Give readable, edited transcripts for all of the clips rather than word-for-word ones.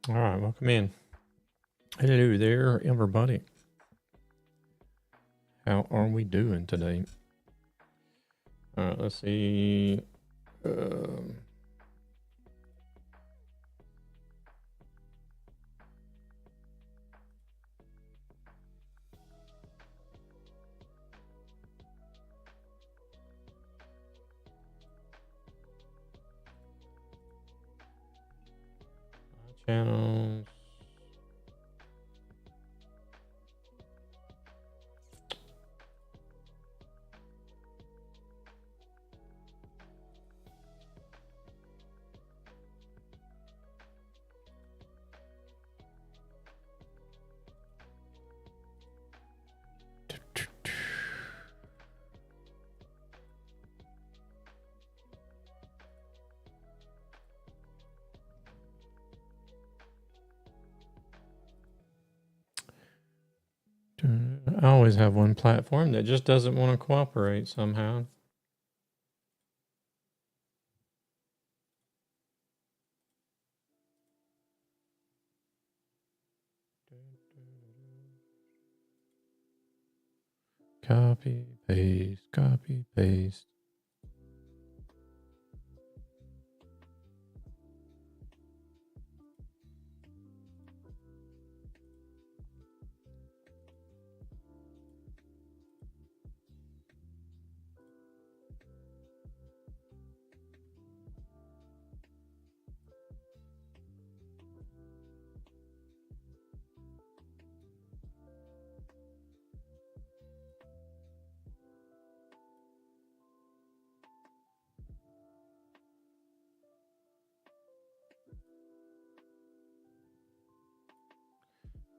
All right, welcome in. Hello there, everybody. How are we doing today? All right, let's see. Um, channels. I always have one platform that just doesn't want to cooperate somehow. Copy, paste, copy, paste.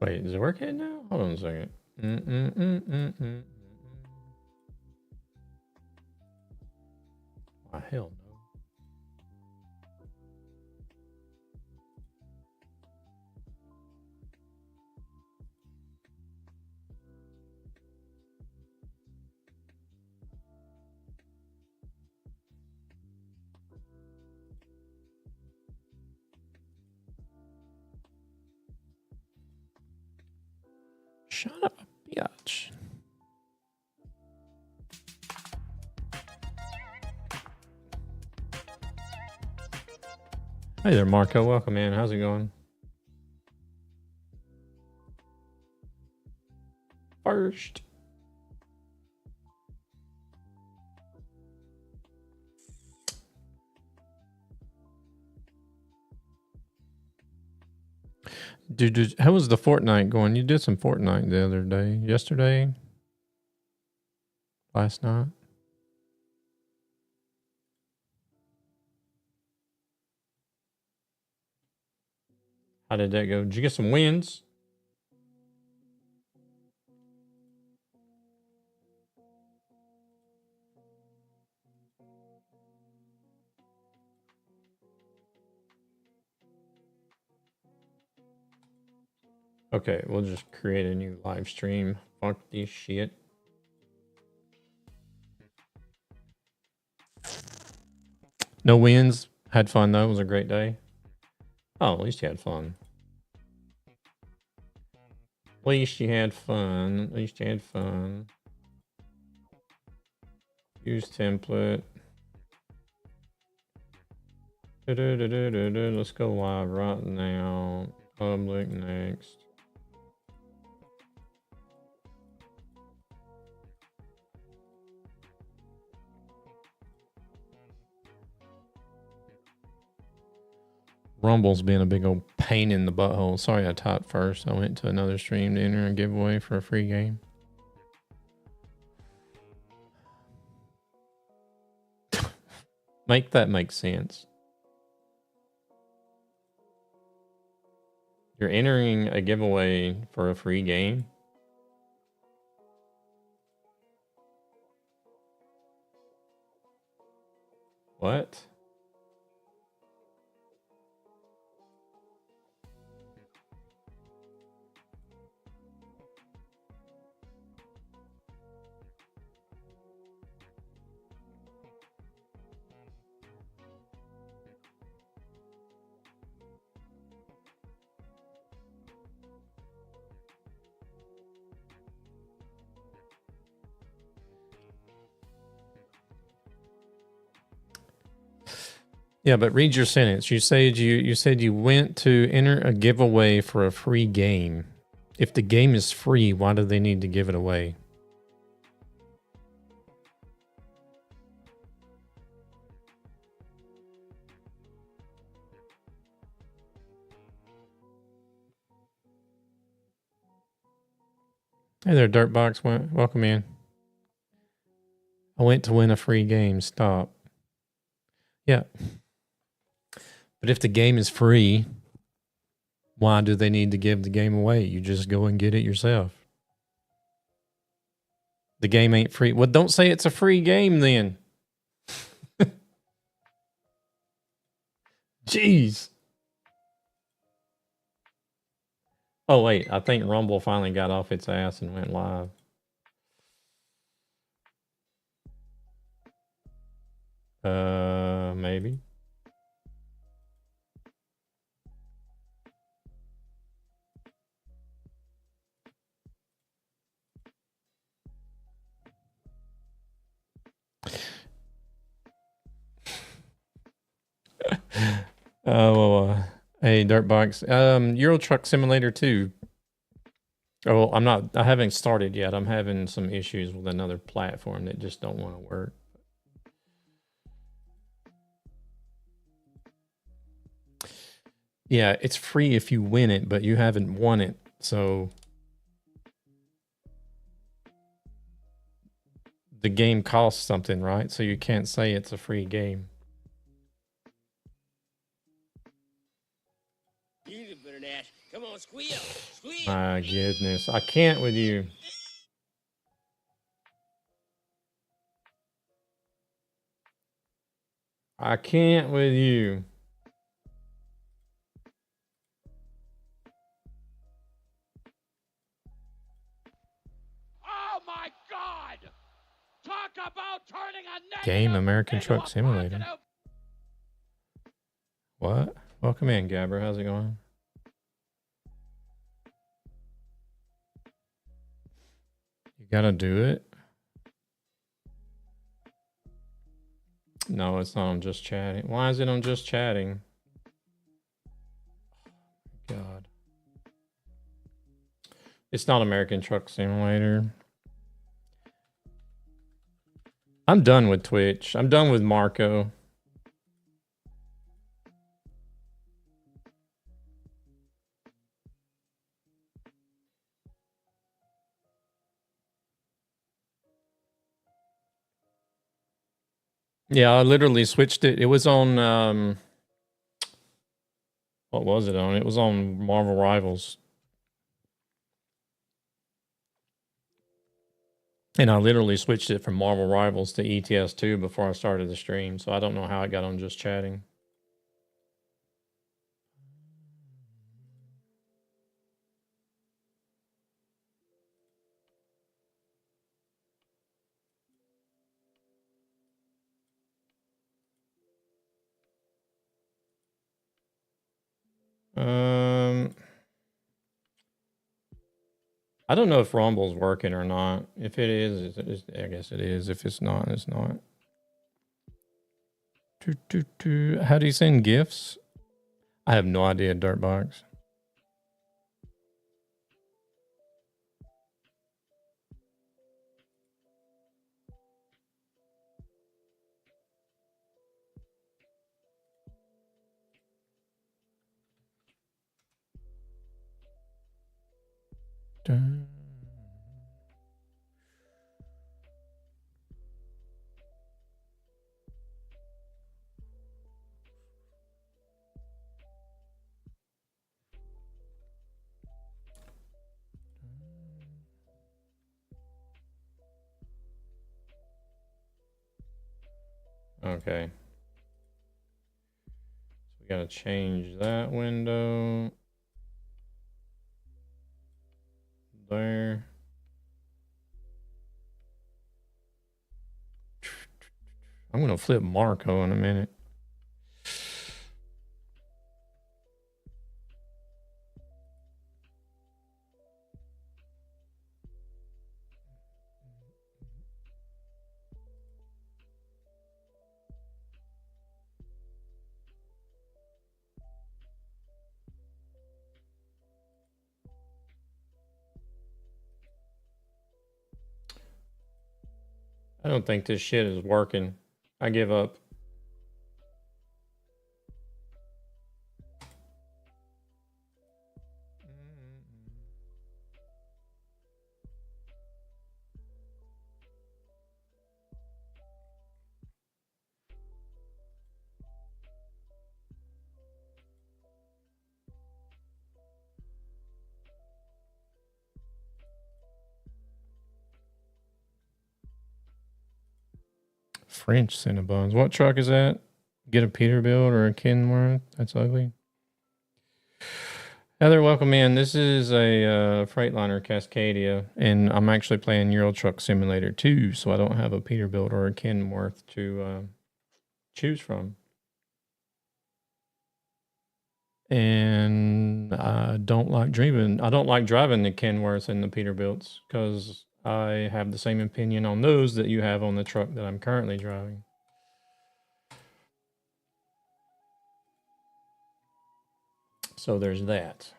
Wait, is it working now? Hold on a second. Oh, hell no. Shut up, bitch. Hey there, Marco. Welcome in. How's it going? First. Dude, how was the Fortnite going? You did some Fortnite the other day. Yesterday? Last night? How did that go? Did you get some wins? Okay, we'll just create a new live stream. Fuck this shit. No wins. Had fun though. It was a great day. Oh, at least you had fun. At least you had fun. At least you had fun. Use template. Let's go live right now. Public next. Rumble's being a big old pain in the butthole. Sorry I typed first. I went to another stream to enter a giveaway for a free game. Make that make sense. You're entering a giveaway for a free game? What? Yeah, but read your sentence. You said you went to enter a giveaway for a free game. If the game is free, why do they need to give it away? Hey there, Dirtbox. Welcome in. I went to win a free game. Stop. Yeah. But if the game is free, why do they need to give the game away? You just go and get it yourself. The game ain't free. Well, don't say it's a free game then. Jeez. Oh, wait. I think Rumble finally got off its ass and went live. Maybe. Hey, Dirtbox. Euro Truck Simulator 2. Oh, I haven't started yet. I'm having some issues with another platform that just don't want to work. Yeah, it's free if you win it, but you haven't won it. So the game costs something, right? So you can't say it's a free game. Come on, squeal. Squeal. My goodness. I can't with you. I can't with you. Oh my God! Talk about turning a Game American Truck Simulator. Positive. What? Welcome in, Gabber. How's it going? You gotta do it. No, it's not on just chatting. Why is it on just chatting? God. It's not American Truck Simulator. I'm done with Twitch. I'm done with Marco. Yeah, I literally switched it. It was on what was it on? It was on Marvel Rivals. And I literally switched it from Marvel Rivals to ETS2 before I started the stream. So I don't know how it got on just chatting. I don't know if Rumble's working or not. If it is, I guess it is. If it's not, it's not. How do you send GIFs? I have no idea, Dirtbox. Dun. Okay. So we gotta change that window. There. I'm gonna flip Marco in a minute. I don't think this shit is working. I give up. French Cinnabons. What truck is that? Get a Peterbilt or a Kenworth? That's ugly. Heather, welcome in. This is a Freightliner Cascadia, and I'm actually playing Euro Truck Simulator 2, so I don't have a Peterbilt or a Kenworth to choose from. And I don't like driving the Kenworths and the Peterbilts because I have the same opinion on those that you have on the truck that I'm currently driving. So there's that.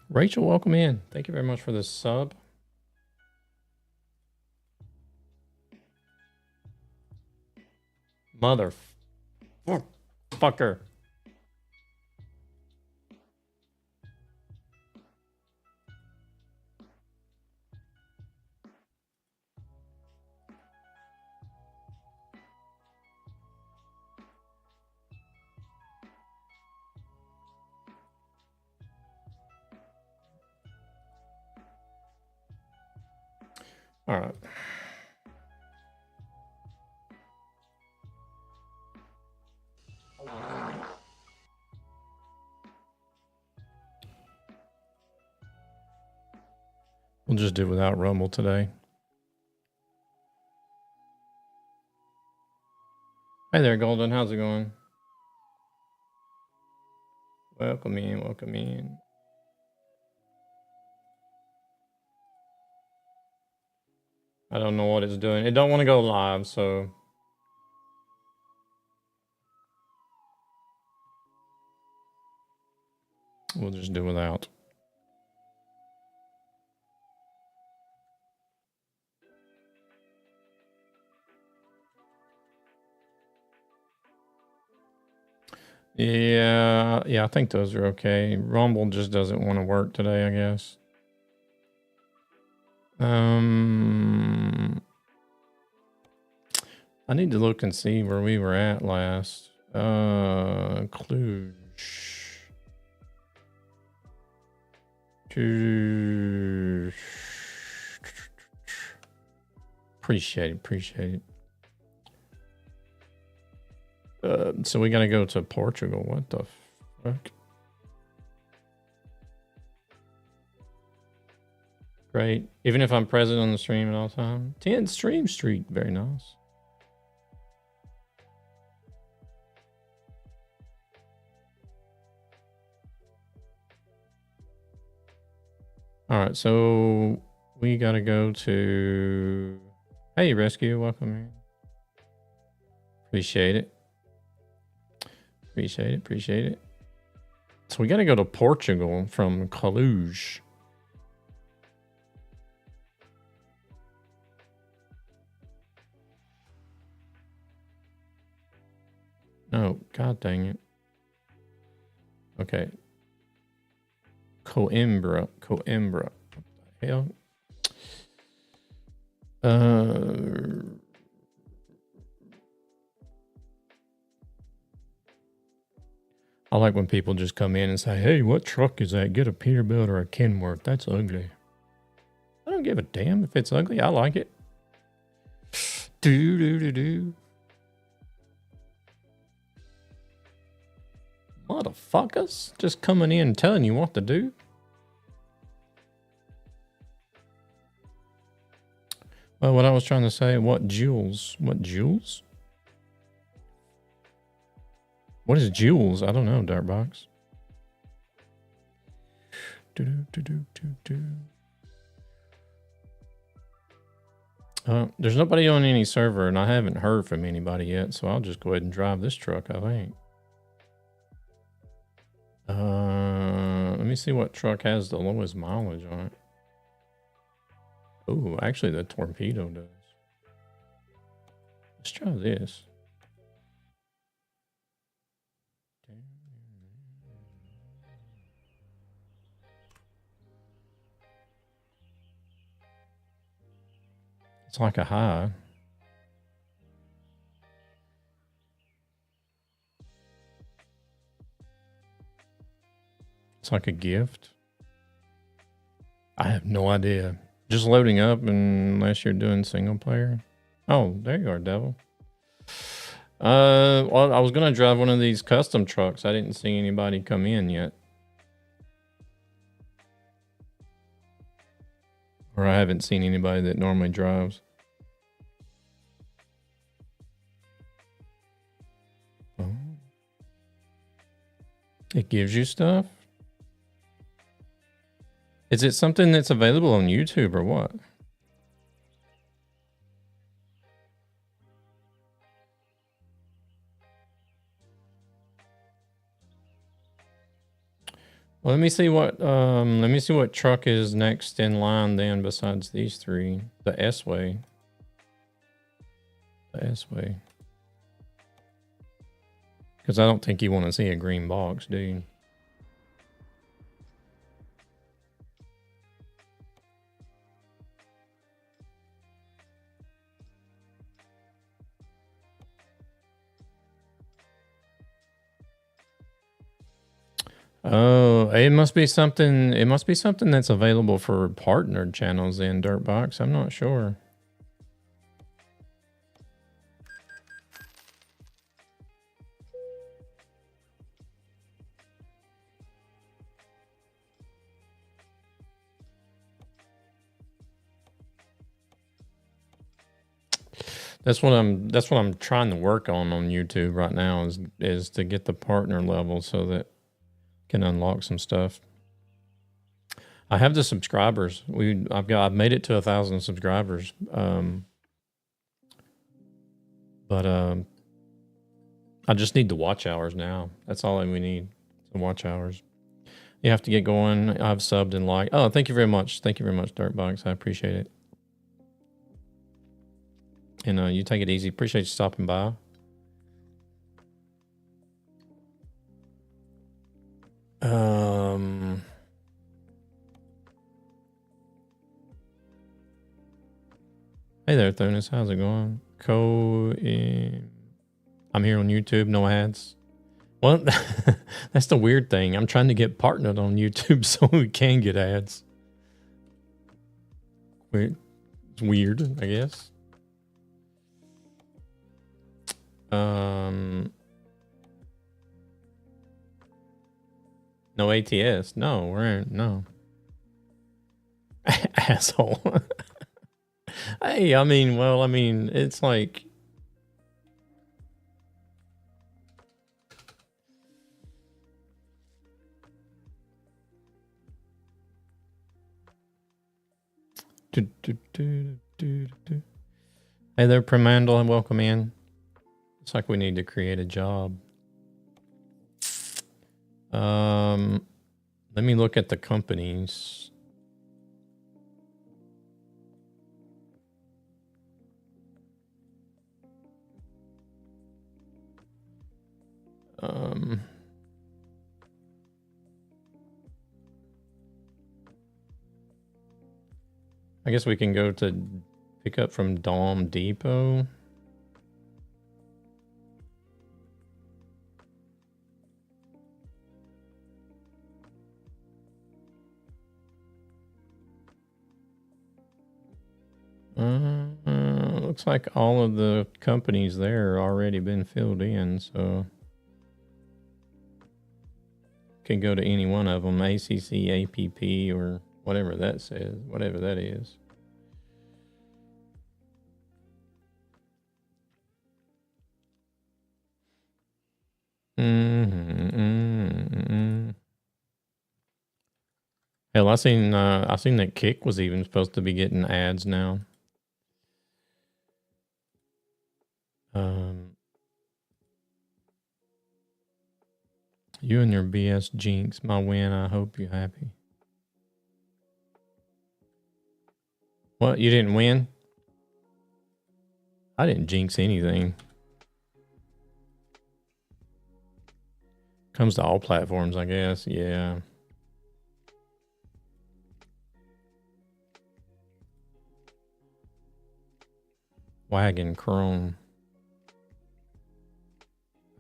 Rachel, welcome in. Thank you very much for this sub. Motherfucker. All right. We'll just do without Rumble today. Hey there, Golden. How's it going? Welcome in. Welcome in. I don't know what it's doing. It don't want to go live, so we'll just do without. Yeah, I think those are okay. Rumble just doesn't want to work today, I guess. I need to look and see where we were at last. Cluj. Appreciate it. So we gotta go to Portugal. What the fuck? Great. Even if I'm present on the stream at all time. 10 Stream Street. Very nice. All right, so we gotta go to... Hey, Rescue, welcome in. Appreciate it. So we gotta go to Portugal from Cluj. Oh, god dang it. Okay. Coimbra. What the hell? I like when people just come in and say, hey, what truck is that? Get a Peterbilt or a Kenworth. That's ugly. I don't give a damn if it's ugly. I like it. Do. Motherfuckers. Just coming in and telling you what to do. Well, what I was trying to say, what jewels? What jewels? What is jewels? I don't know, Dartbox. There's nobody on any server, and I haven't heard from anybody yet, so I'll just go ahead and drive this truck, I think. Let me see what truck has the lowest mileage on it. Oh, actually the torpedo does. Let's try this. It's like a high. It's like a gift. I have no idea. Just loading up unless you're doing single player. Oh, there you are, Devil. Well, I was gonna drive one of these custom trucks. I didn't see anybody come in yet. Or I haven't seen anybody that normally drives. Oh. It gives you stuff? Is it something that's available on YouTube or what? Well, let me see what truck is next in line then besides these three. The S-Way. The S-Way. Because I don't think you want to see a green box, do you? Oh, it must be something. It must be something that's available for partnered channels in Dirtbox. I'm not sure. That's what I'm trying to work on YouTube right now is to get the partner level so that I can unlock some stuff. I have the subscribers. I've made it to 1,000 subscribers. But I just need the watch hours now. That's all we need. The watch hours. You have to get going. I've subbed and liked. Oh, thank you very much. Thank you very much, Dirtbox. I appreciate it. And you take it easy. Appreciate you stopping by. Hey there, Thunis. How's it going? I'm here on YouTube. No ads. Well, that's the weird thing. I'm trying to get partnered on YouTube so we can get ads. It's weird, I guess. No ATS. No, no. Asshole. Hey, I mean, it's like. Hey there, Primandal, and welcome in. It's like we need to create a job. Let me look at the companies. I guess we can go to pick up from Dom Depot. Looks like all of the companies there are already been filled in, so can go to any one of them, ACC, APP, or whatever that says, whatever that is. Hell, I seen that Kick was even supposed to be getting ads now. You and your BS jinx. My win. I hope you're happy. What? You didn't win? I didn't jinx anything. Comes to all platforms, I guess. Yeah. Wagon Chrome.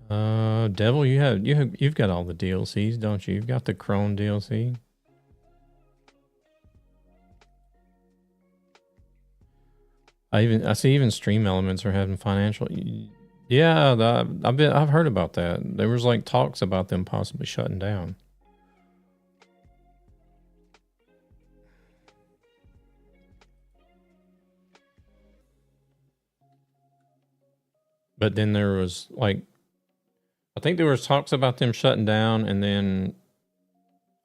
Devil, you've got all the DLCs, don't you? You've got the Chrome DLC. I see even Stream Elements are having financial. Yeah, I've heard about that. There was like talks about them possibly shutting down. But then there was like, I think there was talks about them shutting down, and then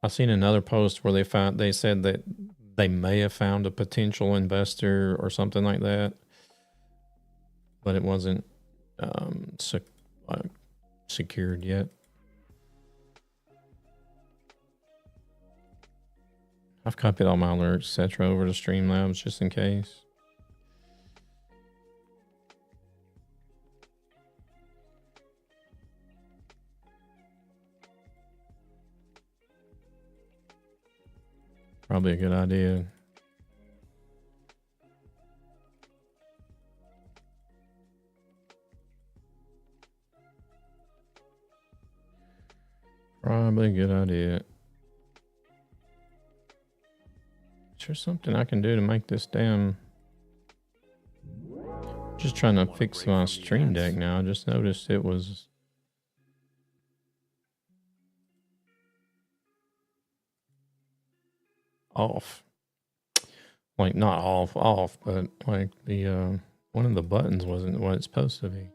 I seen another post where they said that they may have found a potential investor or something like that, but it wasn't secured yet. I've copied all my alerts, etc., over to Streamlabs just in case. Probably a good idea. Probably a good idea. Is there something I can do to make this damn... Just trying to fix my Stream Deck now. I just noticed it was... off. Like, not off, but like the one of the buttons wasn't what it's supposed to be.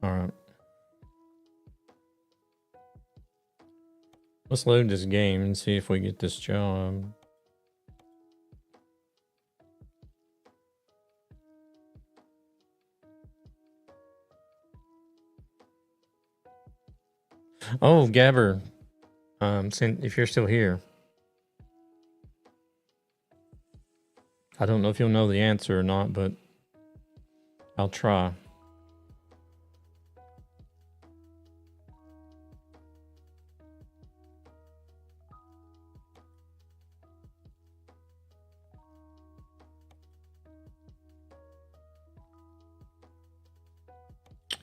All right. Let's load this game and see if we get this job. Oh, Gabber, if you're still here, I don't know if you'll know the answer or not, but I'll try.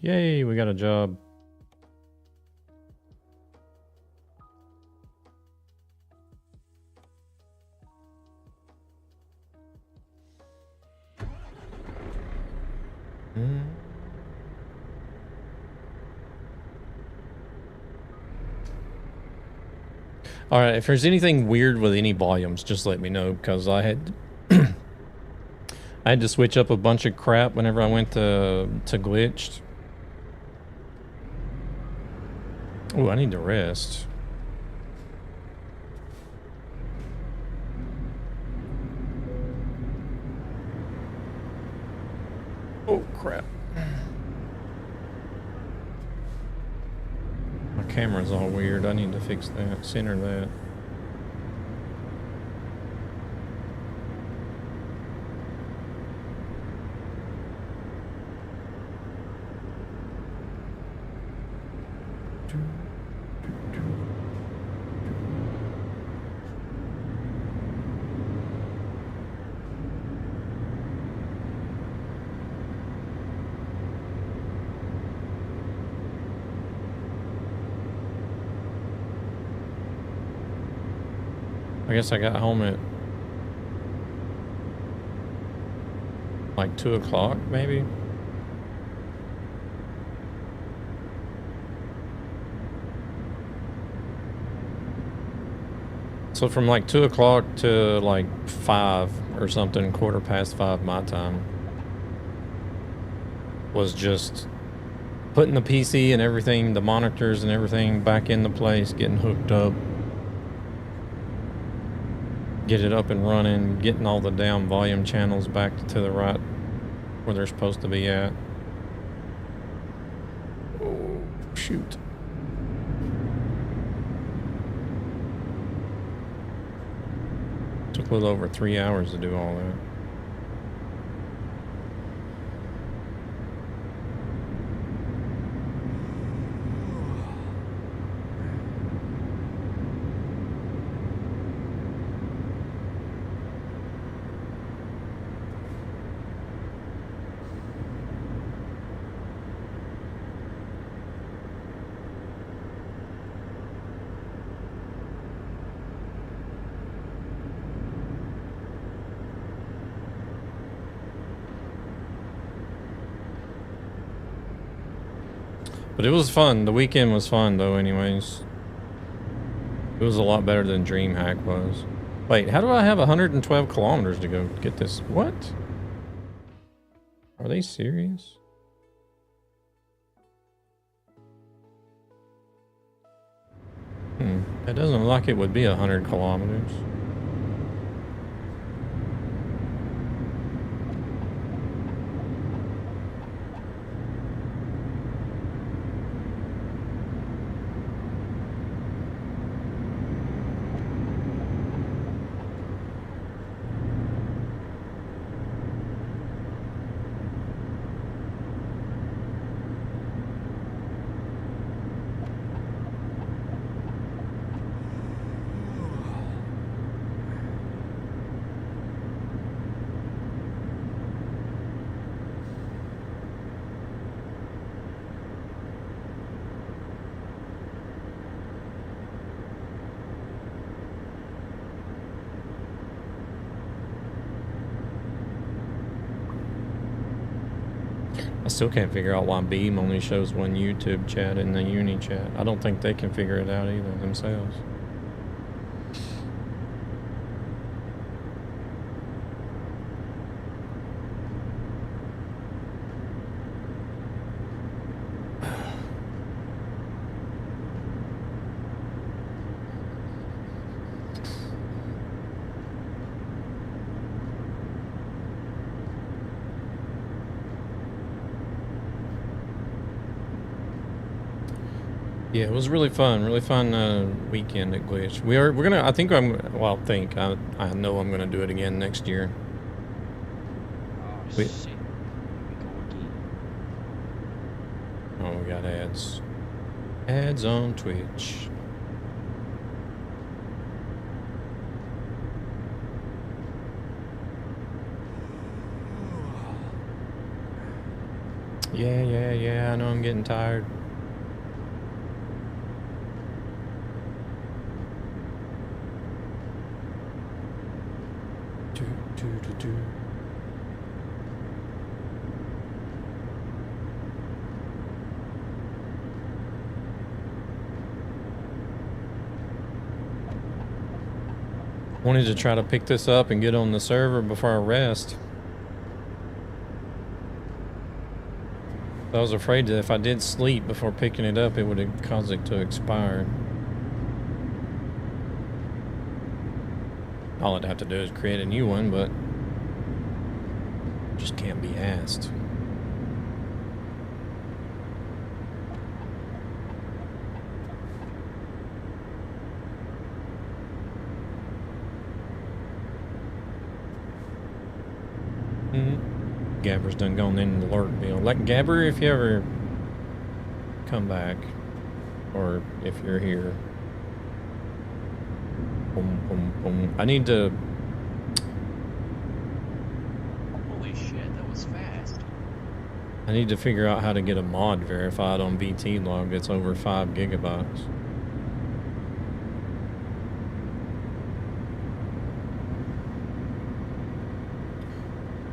Yay, we got a job. All right, if there's anything weird with any volumes, just let me know, because I had I had to switch up a bunch of crap whenever I went to glitched. Oh, I need to rest. Oh, crap. My camera's all weird. I need to fix that, center that. I guess I got home at like 2 o'clock, maybe. So from like 2 o'clock to like 5 or something, 5:15 my time, was just putting the PC and everything, the monitors and everything back into place, getting hooked up. get it up and running, getting all the down volume channels back to the right where they're supposed to be at. Oh, shoot. Took a little over 3 hours to do all that. But it was fun. The weekend was fun, though, anyways. It was a lot better than DreamHack was. Wait, how do I have 112 kilometers to go get this? What? Are they serious? It doesn't look like it would be 100 kilometers. I still can't figure out why Beam only shows one YouTube chat in the Uni chat. I don't think they can figure it out either themselves. Yeah, it was really fun weekend at Glitch. We're gonna. I think I'm. Well, I know I'm gonna do it again next year. Oh, We- shit. Here we go again. Oh, we got ads. Ads on Twitch. Yeah. I know I'm getting tired. Do. Wanted to try to pick this up and get on the server before I rest. I was afraid that if I did sleep before picking it up, it would have caused it to expire. All I'd have to do is create a new one, but just can't be asked. Gabber's done gone in the alert bill. Like Gabber, if you ever come back, or if you're here. Boom, boom, boom. I need to. Holy shit, that was fast. I need to figure out how to get a mod verified on VT log that's over 5 gigabytes.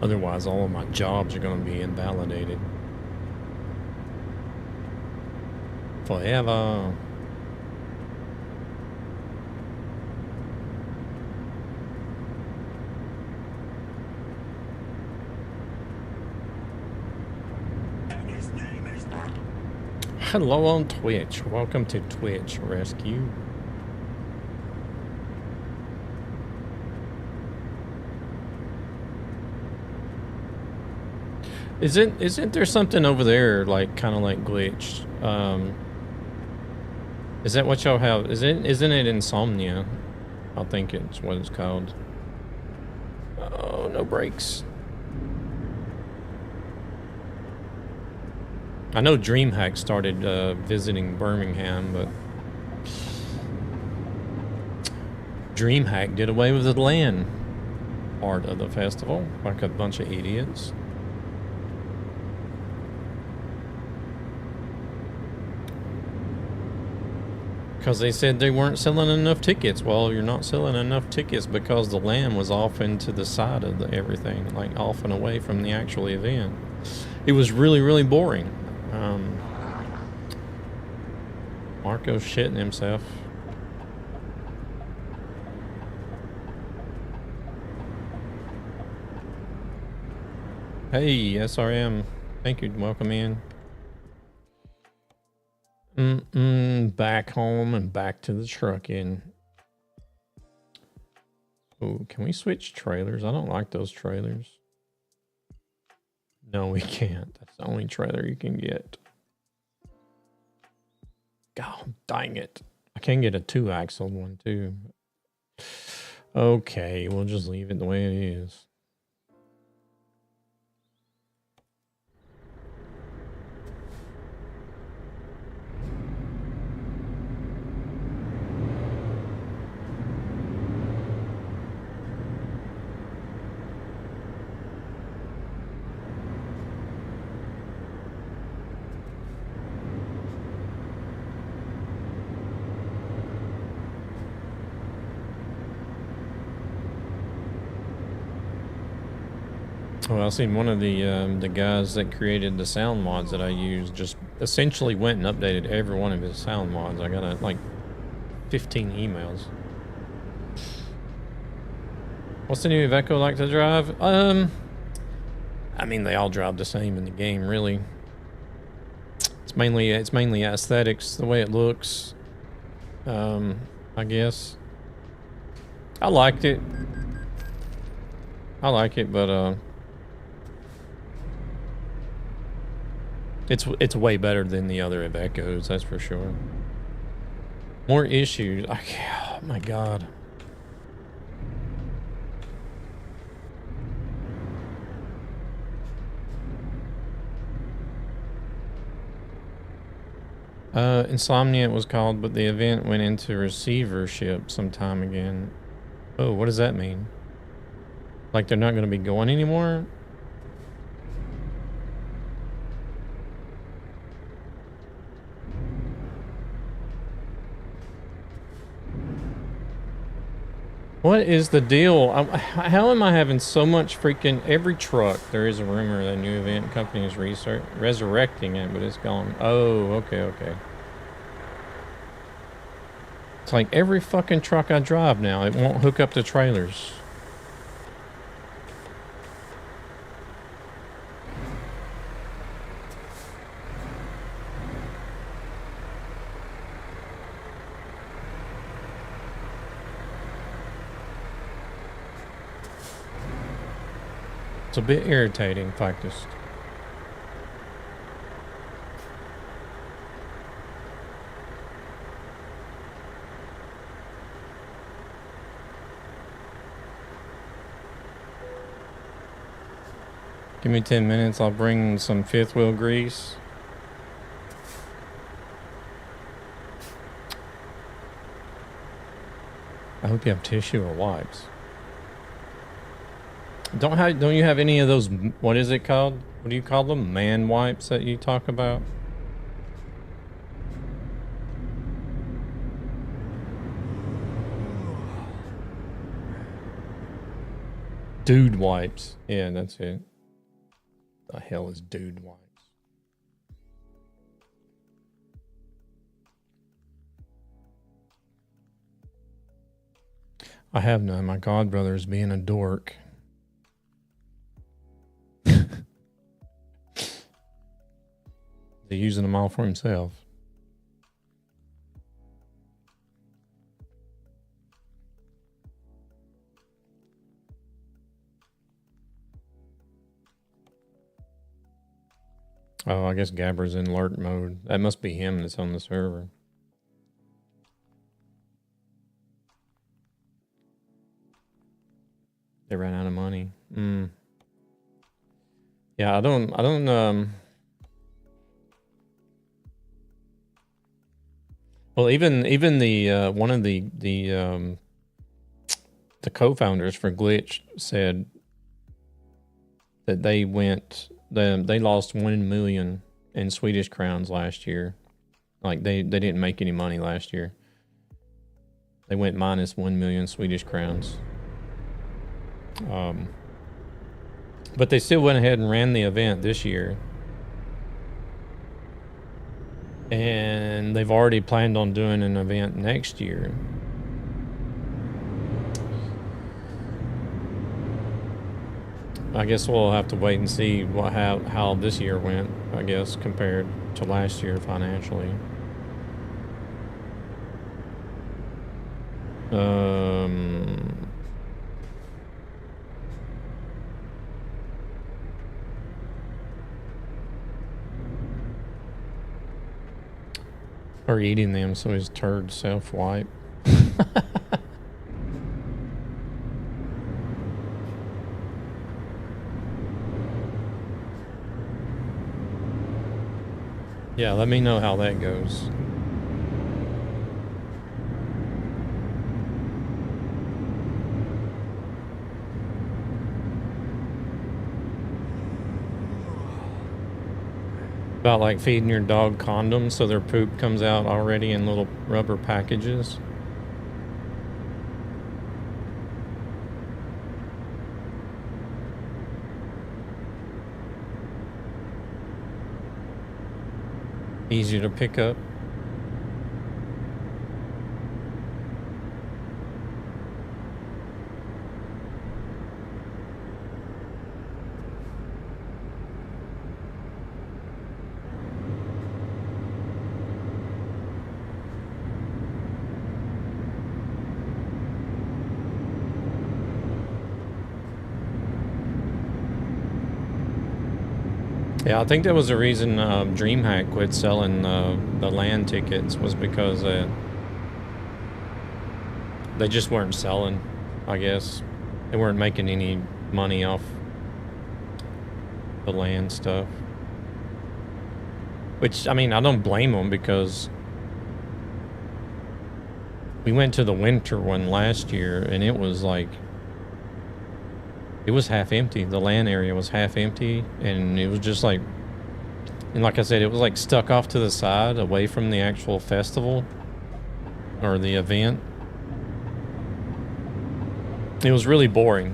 Otherwise, all of my jobs are going to be invalidated. Forever. Hello on Twitch. Welcome to Twitch Rescue. Isn't there something over there like kind of like glitched? Is that what y'all have? Isn't it insomnia? I think it's what it's called. Oh, no brakes. I know DreamHack started visiting Birmingham, but DreamHack did away with the LAN part of the festival, like a bunch of idiots. Because they said they weren't selling enough tickets. Well, you're not selling enough tickets because the LAN was off into the side of everything, like off and away from the actual event. It was really, really boring. Marco's shitting himself. Hey, SRM. Thank you. Welcome in. Back home and back to the trucking. Oh, can we switch trailers? I don't like those trailers. No, we can't. That's the only trailer you can get. God dang it. I can get a 2-axle one too. Okay, we'll just leave it the way it is. Well, I seen one of the guys that created the sound mods that I use just essentially went and updated every one of his sound mods. I got like 15 emails. What's the new Iveco like to drive? I mean, they all drive the same in the game, really. It's mainly aesthetics, the way it looks. I guess. I liked it. I like it, but it's way better than the other Ivecos, that's for sure. More issues. Oh my god. Insomnia it was called, but the event went into receivership sometime again. Oh, what does that mean? Like they're not going to be going anymore? What is the deal? How am I having so much freaking... Every truck, there is a rumor that a new event company is resurrecting it, but it's gone. Oh, okay. It's like every fucking truck I drive now, it won't hook up to trailers. It's a bit irritating, Factus. Give me 10 minutes, I'll bring some fifth wheel grease. I hope you have tissue or wipes. Don't you have any of those, what is it called? What do you call them? Man wipes that you talk about? Dude wipes. Yeah, that's it. The hell is dude wipes? I have none. My godbrother is being a dork. He's using them all for himself. Oh, I guess Gabber's in alert mode. That must be him that's on the server. They ran out of money. Yeah, I don't well, even the one of the co-founders for Glitch said that they lost 1 million in Swedish crowns last year. Like they didn't make any money last year. They went minus 1 million Swedish crowns. But they still went ahead and ran the event this year. And they've already planned on doing an event next year. I guess we'll have to wait and see how this year went, I guess, compared to last year financially. Or eating them so his turd self-wipe. Yeah, let me know how that goes. About like feeding your dog condoms so their poop comes out already in little rubber packages. Easier to pick up. Yeah, I think that was the reason DreamHack quit selling the land tickets, was because they just weren't selling, I guess. They weren't making any money off the land stuff. Which, I mean, I don't blame them, because we went to the winter one last year and it was like, it was half empty. The land area was half empty, and it was just like, and like I said, it was like stuck off to the side away from the actual festival or the event. It was really boring.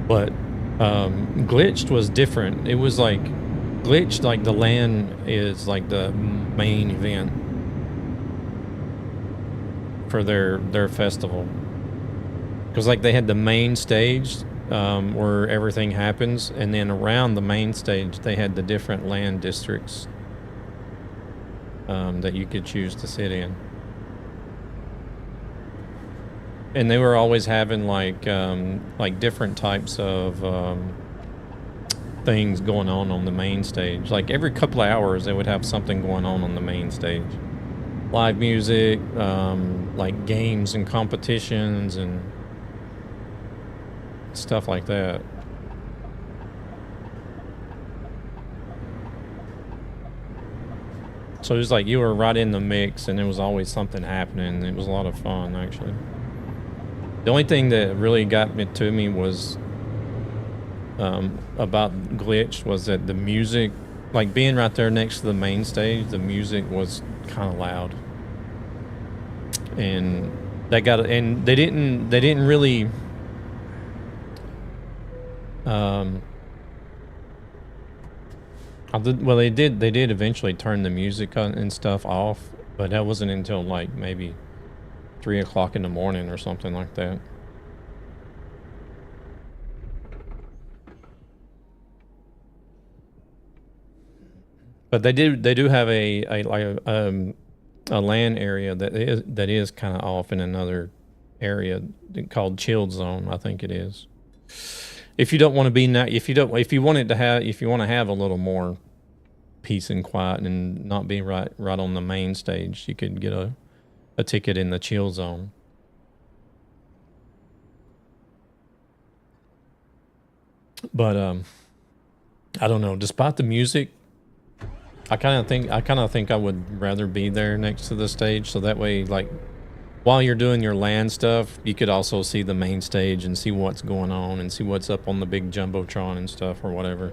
But Glitched was different. It was like, Glitched, like the land is like the main event for their festival, because like they had the main stage where everything happens, and then around the main stage they had the different land districts that you could choose to sit in, and they were always having like different types of things going on the main stage. Like every couple of hours they would have something going on the main stage. Live music, like games and competitions and stuff like that. So it was like you were right in the mix, and there was always something happening. It was a lot of fun, actually. The only thing that really got me to me was about Glitch was that the music, like being right there next to the main stage, the music was kind of loud, and they didn't really they did eventually turn the music on and stuff off, but that wasn't until like maybe 3 o'clock in the morning or something like that. But they do have a land area that is kind of off in another area called Chilled Zone, I think it is. If you don't want to be if you want to have a little more peace and quiet and not be right on the main stage, you could get a ticket in the chill zone. But I don't know. Despite the music, I kind of think I would rather be there next to the stage, so that way, like, while you're doing your land stuff, you could also see the main stage and see what's going on and see what's up on the big jumbotron and stuff or whatever.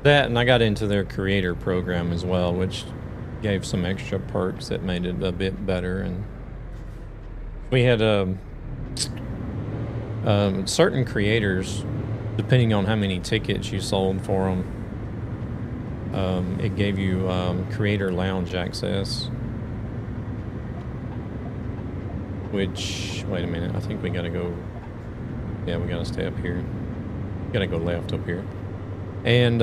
That, and I got into their creator program as well, which gave some extra perks that made it a bit better. And we had certain creators, depending on how many tickets you sold for them, it gave you creator lounge access. Which, wait a minute, I think we gotta go, yeah, we gotta stay up here. Gotta go left up here. And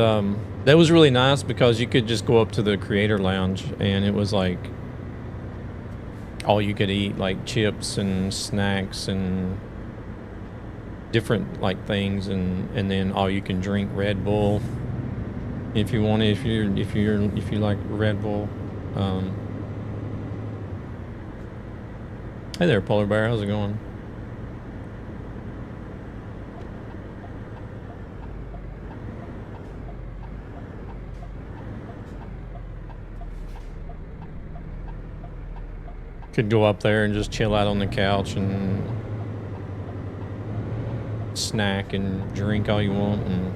that was really nice because you could just go up to the creator lounge and it was like all you could eat, like chips and snacks and different like things, and then all you can drink Red Bull if you want, if you like Red Bull. Hey there, Polar Bear, how's it going? Could go up there and just chill out on the couch and snack and drink all you want, and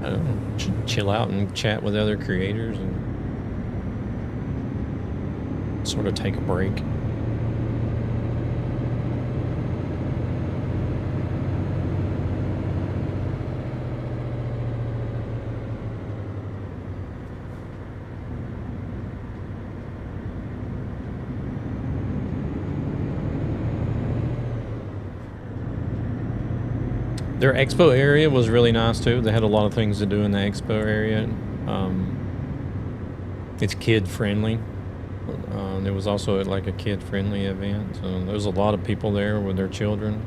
I don't know, chill out and chat with other creators and sort of take a break. Their expo area was really nice too. They had a lot of things to do in the expo area. It's kid friendly. There was also like a kid friendly event. So there was a lot of people there with their children.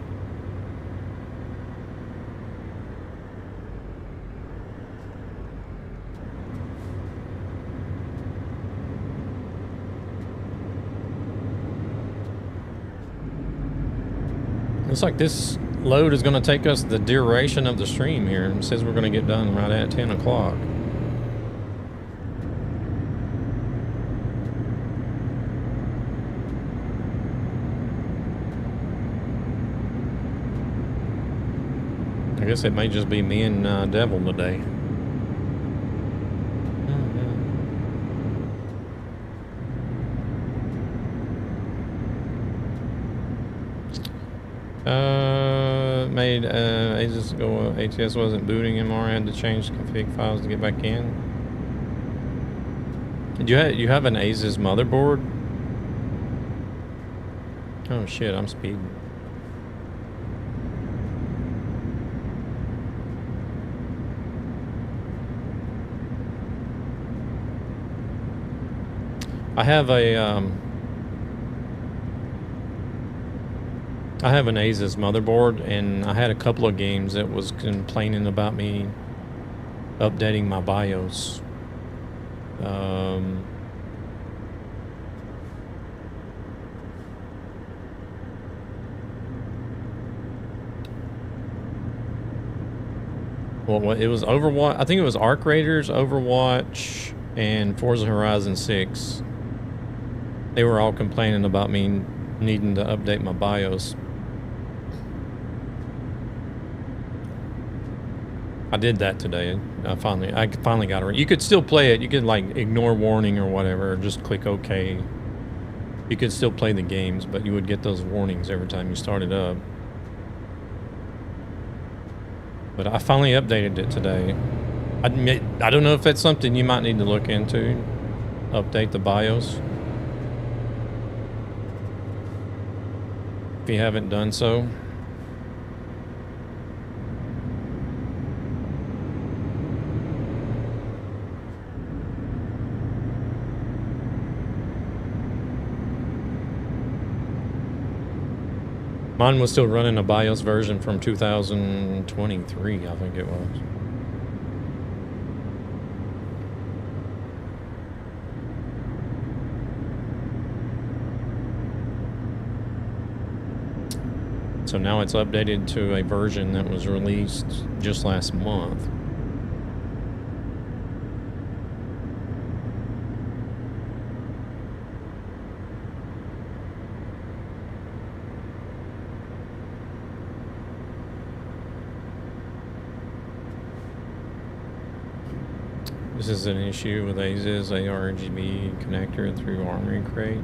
Looks like this load is going to take us the duration of the stream here. It says we're going to get done right at 10 o'clock. I guess it may just be me and Devil today. Made ages ago, ATS wasn't booting anymore. I had to change config files to get back in. You have an Asus motherboard? Oh shit, I'm speeding. I have an Asus motherboard, and I had a couple of games that was complaining about me updating my BIOS. Well, it was Overwatch. I think it was Arc Raiders, Overwatch, and Forza Horizon 6. They were all complaining about me needing to update my BIOS. I did that today. I finally got it. You could still play it. You could like ignore warning or whatever, or just click OK. You could still play the games, but you would get those warnings every time you started up. But I finally updated it today. I don't know if that's something you might need to look into. update the BIOS. If you haven't done so. Mine was still running a BIOS version from 2023, I think it was. So now it's updated to a version that was released just last month. This is an issue with AZ's ARGB connector through Armory Crate.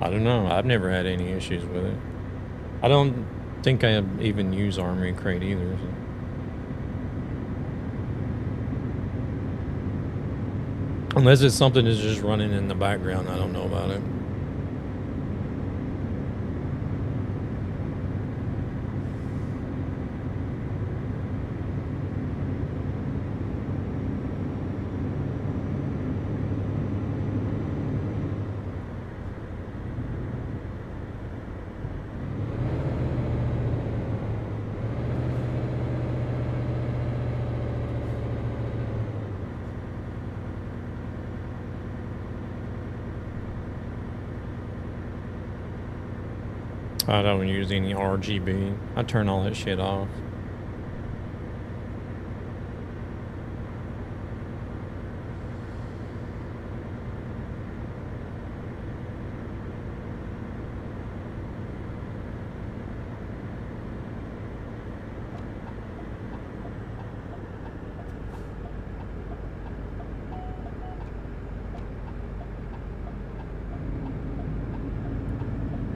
I don't know. I've never had any issues with it. I don't think I even use Armory Crate either. So. Unless it's something that's just running in the background, I don't know about it. I don't use any RGB. I turn all that shit off.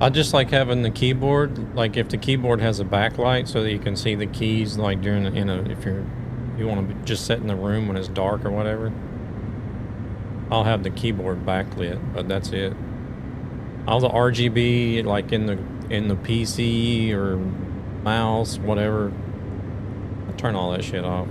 I just like having the keyboard, like if the keyboard has a backlight so that you can see the keys, like during if you want to just sit in the room when it's dark or whatever. I'll have the keyboard backlit, but that's it. All the RGB, like in the PC or mouse, whatever, I turn all that shit off.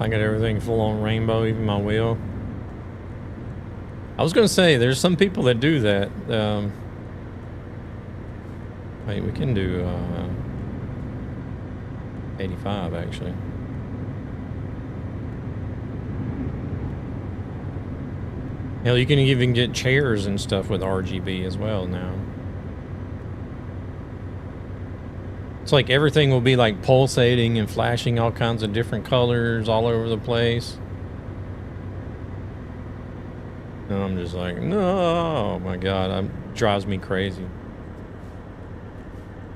I got everything full on rainbow, even my wheel. I was gonna say, there's some people that do that. Wait, we can do 85 actually. Hell, you can even get chairs and stuff with RGB as well now. It's like everything will be like pulsating and flashing all kinds of different colors all over the place. And I'm just like, no, oh my God, it drives me crazy.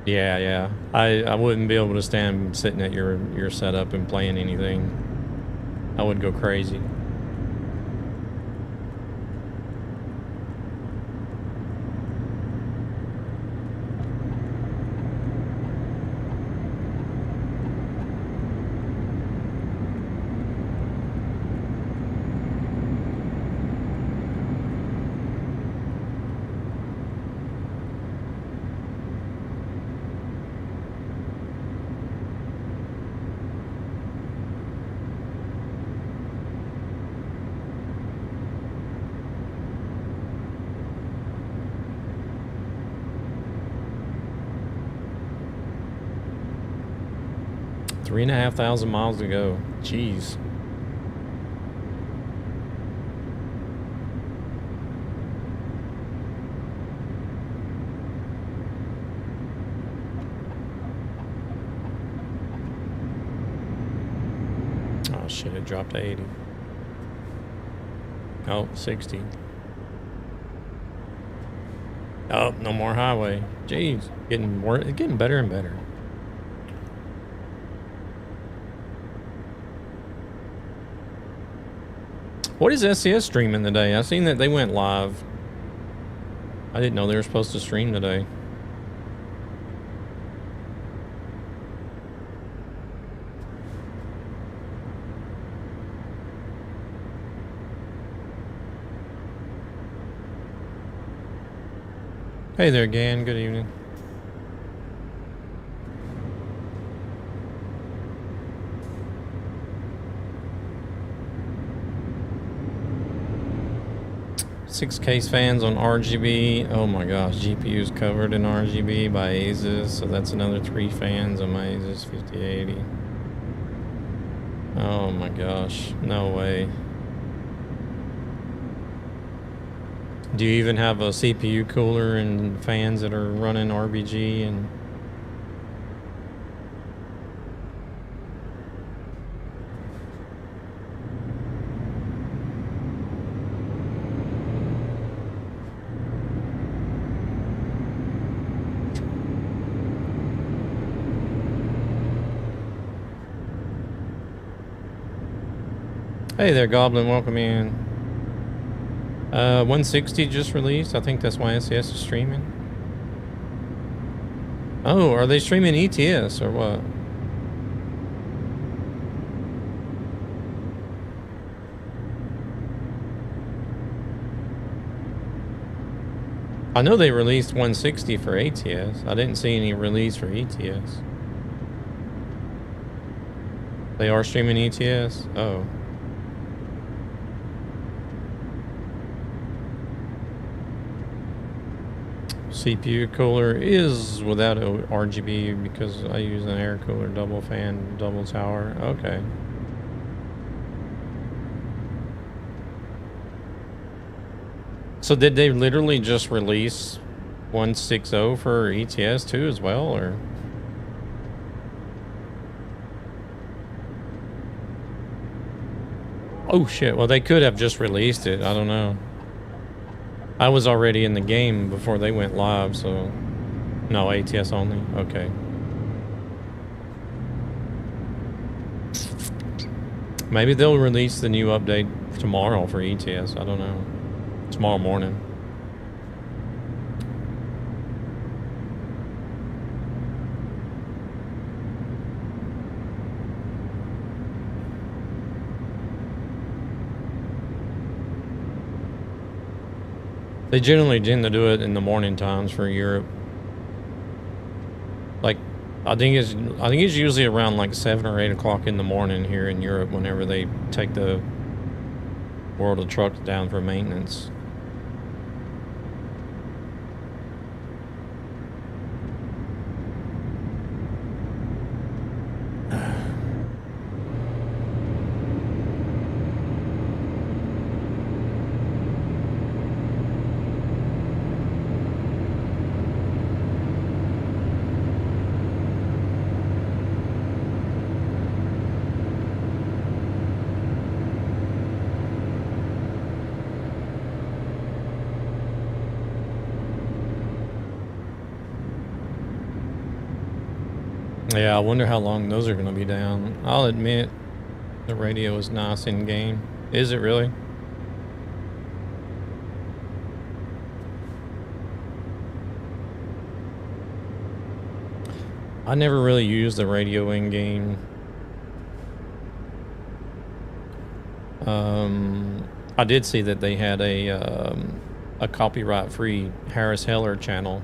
Yeah. I wouldn't be able to stand sitting at your setup and playing anything. I would go crazy. Three and a half thousand miles to go. Jeez. Oh shit, it dropped to 80. Oh, 60. Oh, no more highway. Jeez, getting better and better. What is SCS streaming today? I seen that they went live. I didn't know they were supposed to stream today. Hey there, Gan. Good evening. Six case fans on RGB. Oh my gosh, GPU's covered in RGB by Asus, so that's another 3 fans on my Asus 5080. Oh my gosh, no way. Do you even have a CPU cooler and fans that are running RBG and... Hey there, Goblin. Welcome in. 160 just released. I think that's why SCS is streaming. Oh, are they streaming ETS or what? I know they released 160 for ATS. I didn't see any release for ETS. They are streaming ETS? Oh. CPU cooler is without a RGB because I use an air cooler, double fan, double tower. Okay. So did they literally just release 160 for ETS2 as well, or? Oh shit, well they could have just released it, I don't know. I was already in the game before they went live, so... No, ATS only? Okay. Maybe they'll release the new update tomorrow for ETS, I don't know. Tomorrow morning. They generally tend to do it in the morning times for Europe. Like, I think it's usually around like 7 or 8 o'clock in the morning here in Europe whenever they take the World of Trucks down for maintenance. Yeah, I wonder how long those are going to be down. I'll admit, the radio is nice in game. Is it really? I never really used the radio in game. I did see that they had a copyright-free Harris Heller channel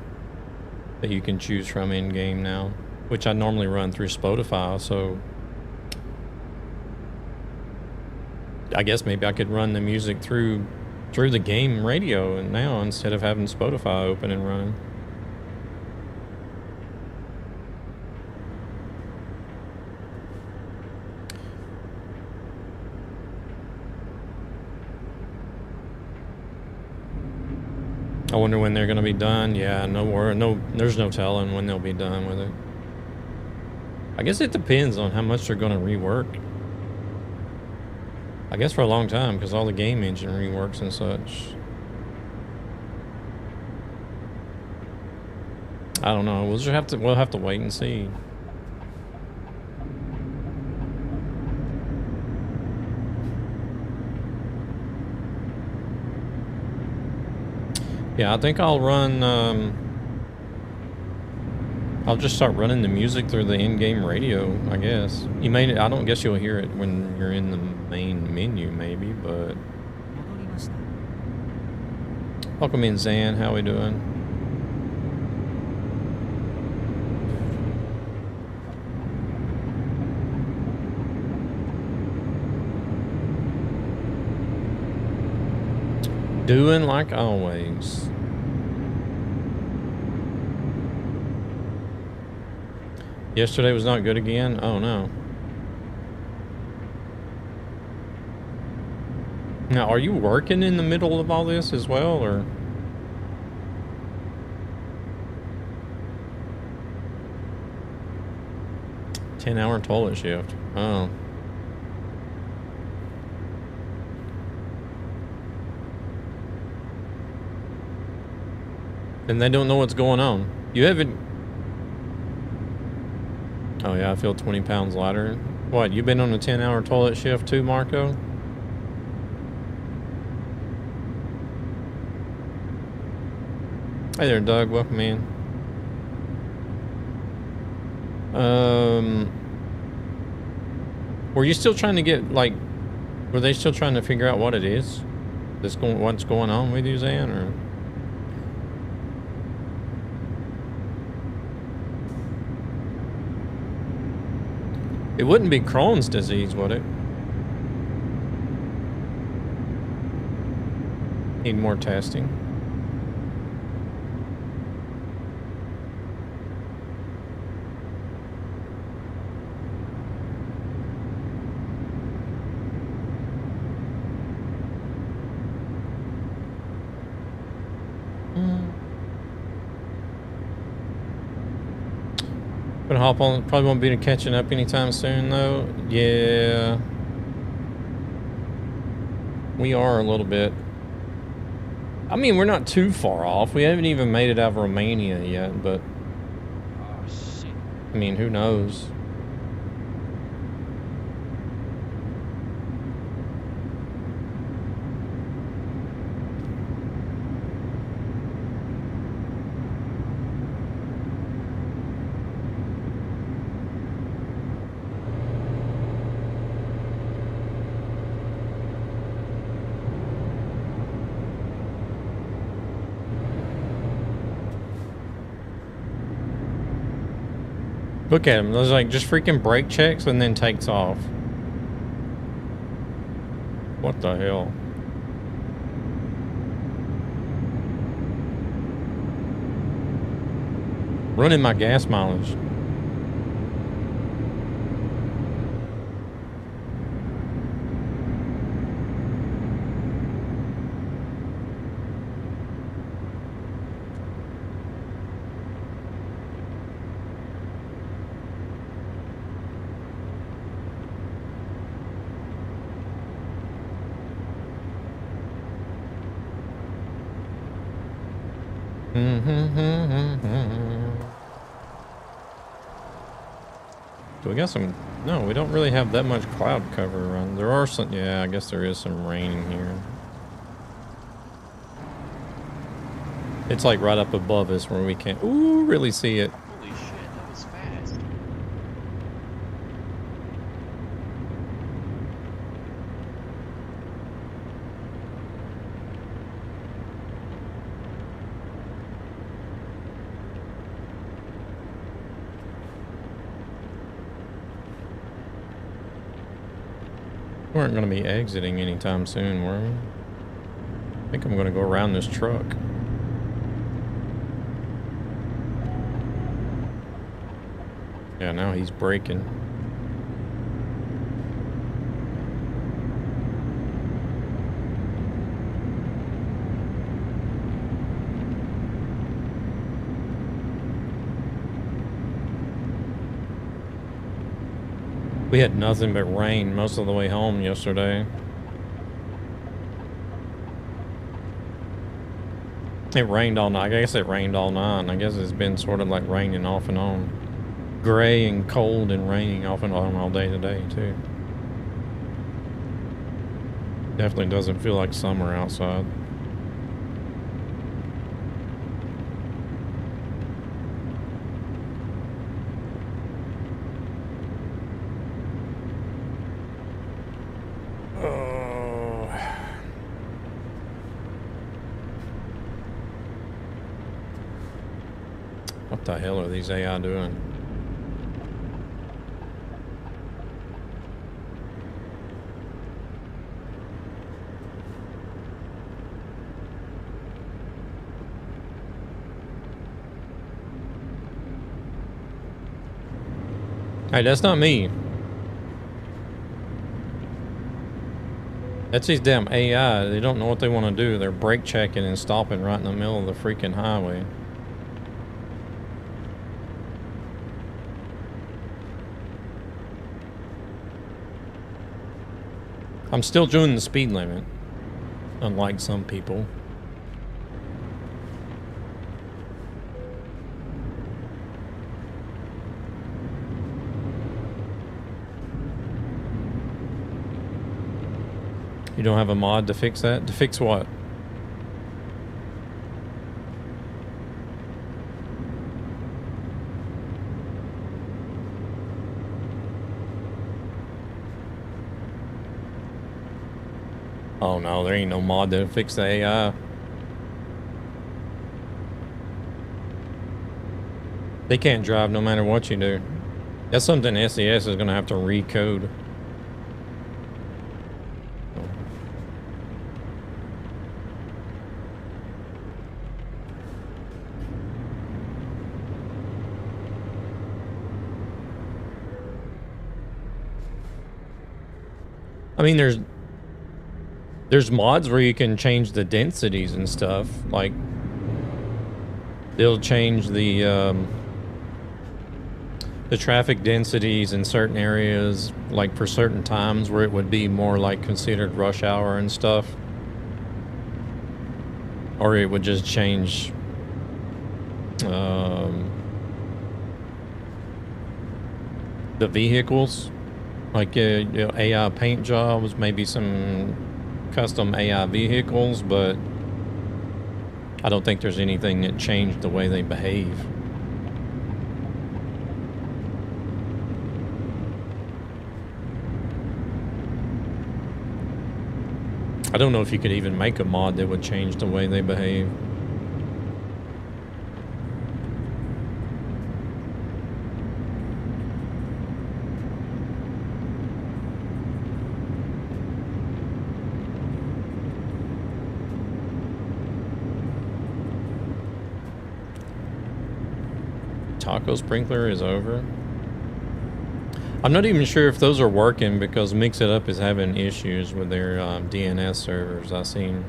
that you can choose from in game now, which I normally run through Spotify, so I guess maybe I could run the music through the game radio and now instead of having Spotify open and running. I wonder when they're gonna be done. Yeah, there's no telling when they'll be done with it. I guess it depends on how much they're gonna rework. I guess for a long time, because all the game engine reworks and such. I don't know. We'll have to wait and see. Yeah, I think I'll run. I'll just start running the music through the in-game radio, I guess. I don't guess you'll hear it when you're in the main menu, maybe, but... Welcome in, Zan. How we doing? Doing like always. Yesterday was not good again? Oh no. Now, are you working in the middle of all this as well, or? $10-hour toilet shift. Oh. And they don't know what's going on. You haven't... Oh yeah, I feel 20 pounds lighter. What, you been on a 10-hour toilet shift too, Marco? Hey there, Doug. Welcome in. Were you still trying to get, like... Were they still trying to figure out what it is? What's going on with you, Zan, or... It wouldn't be Crohn's disease, would it? Need more testing. Gonna hop on. Probably won't be catching up anytime soon, though. Yeah, we are a little bit. I mean, we're not too far off. We haven't even made it out of Romania yet, but Oh, shit. I mean, who knows? Look at him. There's like just freaking brake checks and then takes off. What the hell? Running my gas mileage. Do we got some? No, we don't really have that much cloud cover around. There are some. Yeah, I guess there is some rain here. It's like right up above us where we can't really see it. Holy shit, that was fast. We weren't going to be exiting anytime soon, were we? I think I'm going to go around this truck. Yeah, now he's braking. We had nothing but rain most of the way home yesterday. It rained all night. I guess it rained all night. I guess it's been sort of like raining off and on. Gray and cold and raining off and on all day today, too. Definitely doesn't feel like summer outside. What the hell are these AI doing? Hey, that's not me. That's these damn AI. They don't know what they want to do. They're brake checking and stopping right in the middle of the freaking highway. I'm still doing the speed limit, unlike some people. You don't have a mod to fix that? To fix what? Oh no, there ain't no mod to fix the AI. They can't drive no matter what you do. That's something SES is gonna have to recode. I mean, there's mods where you can change the densities and stuff. Like, they'll change the traffic densities in certain areas, like for certain times where it would be more like considered rush hour and stuff. Or it would just change the vehicles. Like AI paint jobs, maybe some custom AI vehicles, but I don't think there's anything that changed the way they behave. I don't know if you could even make a mod that would change the way they behave. Taco sprinkler is over. I'm not even sure if those are working because Mix It Up is having issues with their DNS servers. I've seen.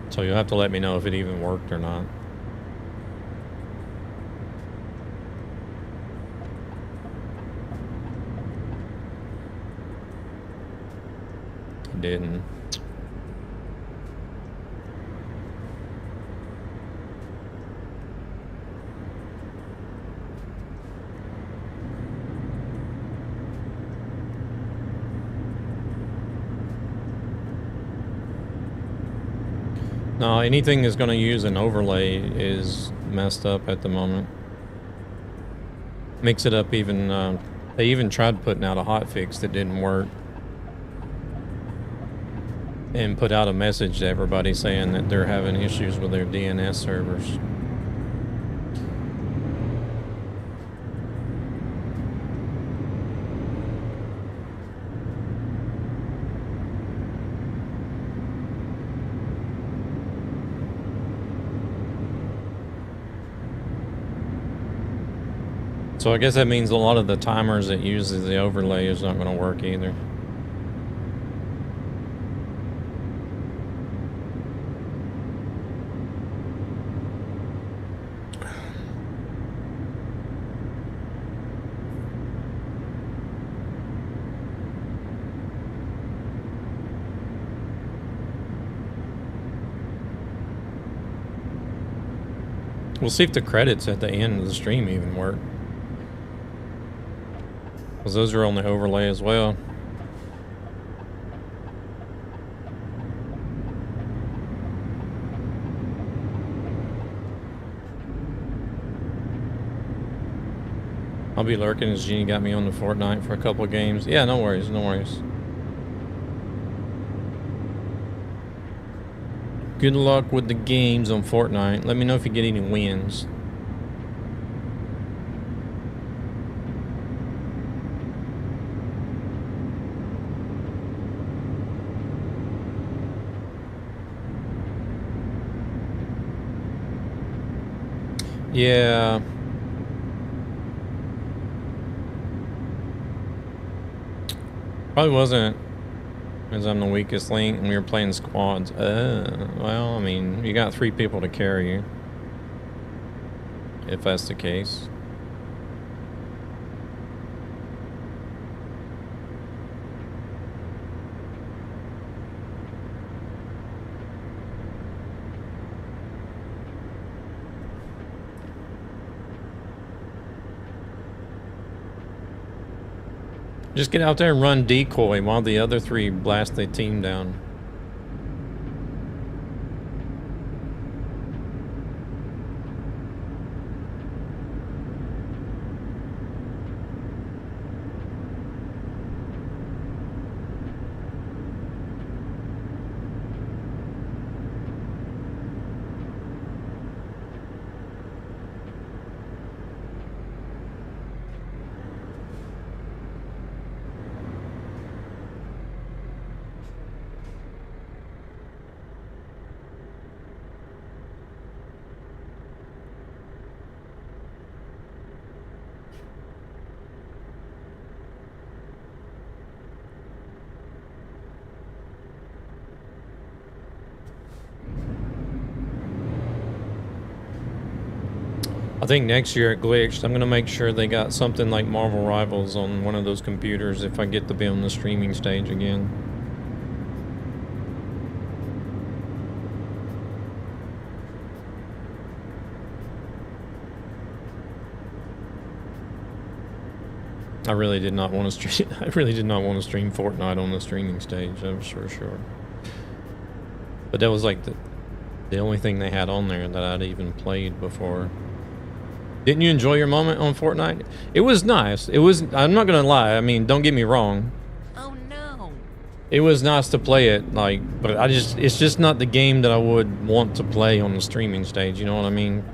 So you'll have to let me know if it even worked or not. It didn't. No, anything that's going to use an overlay is messed up at the moment. Mix It Up even, they even tried putting out a hotfix that didn't work. And put out a message to everybody saying that they're having issues with their DNS servers. So I guess that means a lot of the timers that uses the overlay is not going to work either. We'll see if the credits at the end of the stream even work. Because those are on the overlay as well. I'll be lurking as Genie got me on the Fortnite for a couple of games. Yeah, no worries, no worries. Good luck with the games on Fortnite. Let me know if you get any wins. Yeah. Probably wasn't, as I'm the weakest link and we were playing squads. Well, I mean, you got 3 people to carry you. If that's the case. Just get out there and run decoy while the other 3 blast their team down. I think next year at Glitched, I'm going to make sure they got something like Marvel Rivals on one of those computers if I get to be on the streaming stage again. I really did not want to stream. I really did not want to stream Fortnite on the streaming stage. I'm sure. But that was like the only thing they had on there that I'd even played before. Didn't you enjoy your moment on Fortnite? It was nice. It was. I'm not gonna lie. I mean, don't get me wrong. Oh no. It was nice to play it, like, but it's just not the game that I would want to play on the streaming stage. You know what I mean?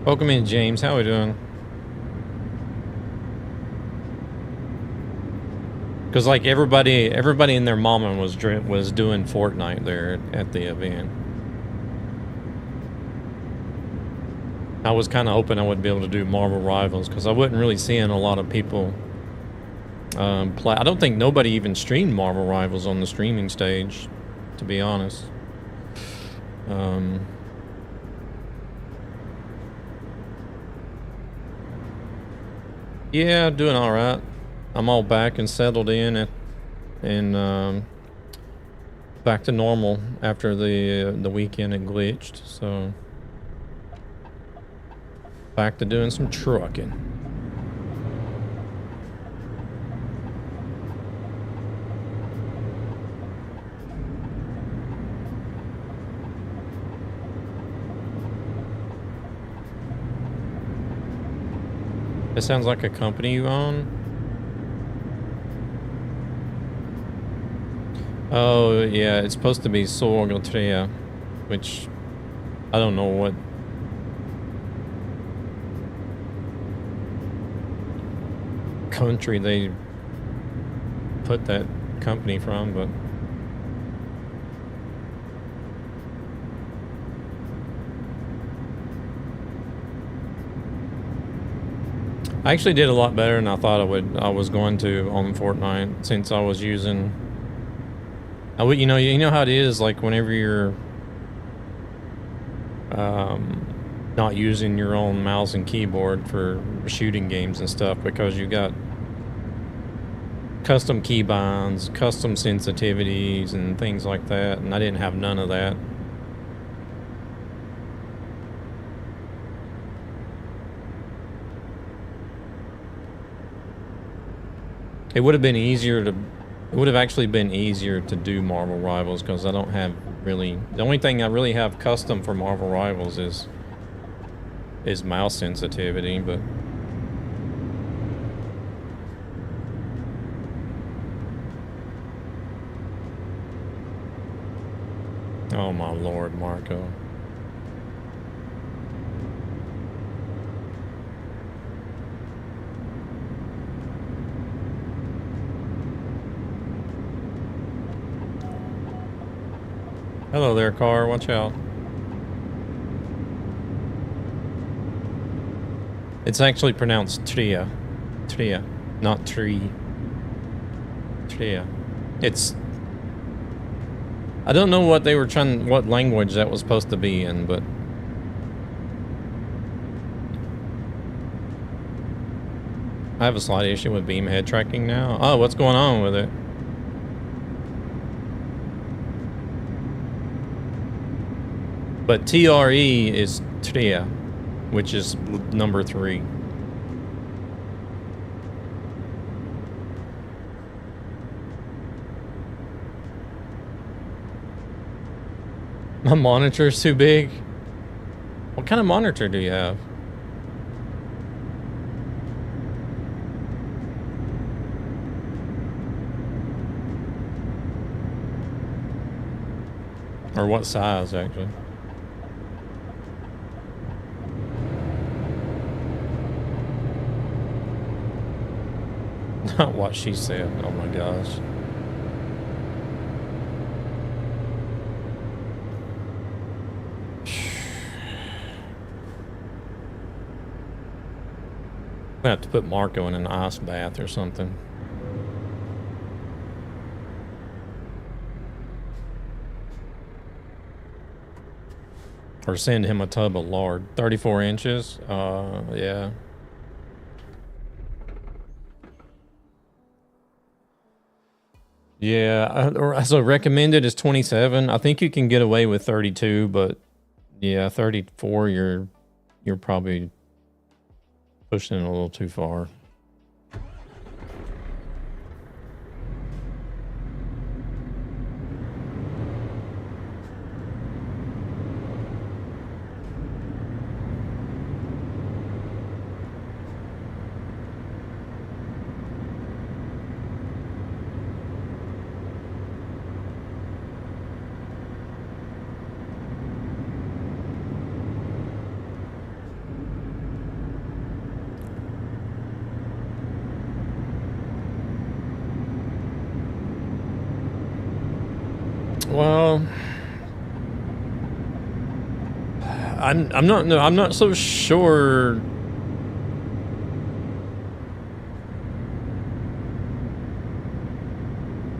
Welcome in, James. How are we doing? Because like everybody and their mama was doing Fortnite there at the event. I was kind of hoping I would be able to do Marvel Rivals because I wasn't really seeing a lot of people play. I don't think nobody even streamed Marvel Rivals on the streaming stage, to be honest. Yeah, doing all right. I'm all back and settled in and back to normal after the weekend at Glitched. So back to doing some trucking. It sounds like a company you own. Oh, yeah, it's supposed to be Sorgotrea, which I don't know what country they put that company from, but I actually did a lot better than I thought I was going to on Fortnite since I was using. You know how it is, like whenever you're not using your own mouse and keyboard for shooting games and stuff because you got custom keybinds, custom sensitivities, and things like that, and I didn't have none of that. It would have been easier to, it would have actually been easier to do Marvel Rivals because I don't have really, the only thing I really have custom for Marvel Rivals is mouse sensitivity, but oh my lord, Marco. Hello there, car. Watch out. It's actually pronounced Tria. Tria, not tree. Tria. It's... I don't know what they were trying... what language that was supposed to be in, but... I have a slight issue with beam head tracking now. Oh, what's going on with it? But TRE is Tria, which is number 3. My monitor's too big? What kind of monitor do you have? Or what size, actually? Not what she said. Oh my gosh. I'm gonna have to put Marco in an ice bath or something. Or send him a tub of lard. 34 inches? Yeah. Yeah, so recommended is 27. I think you can get away with 32, but yeah, 34 you're probably pushing it a little too far. Well, I'm not so sure.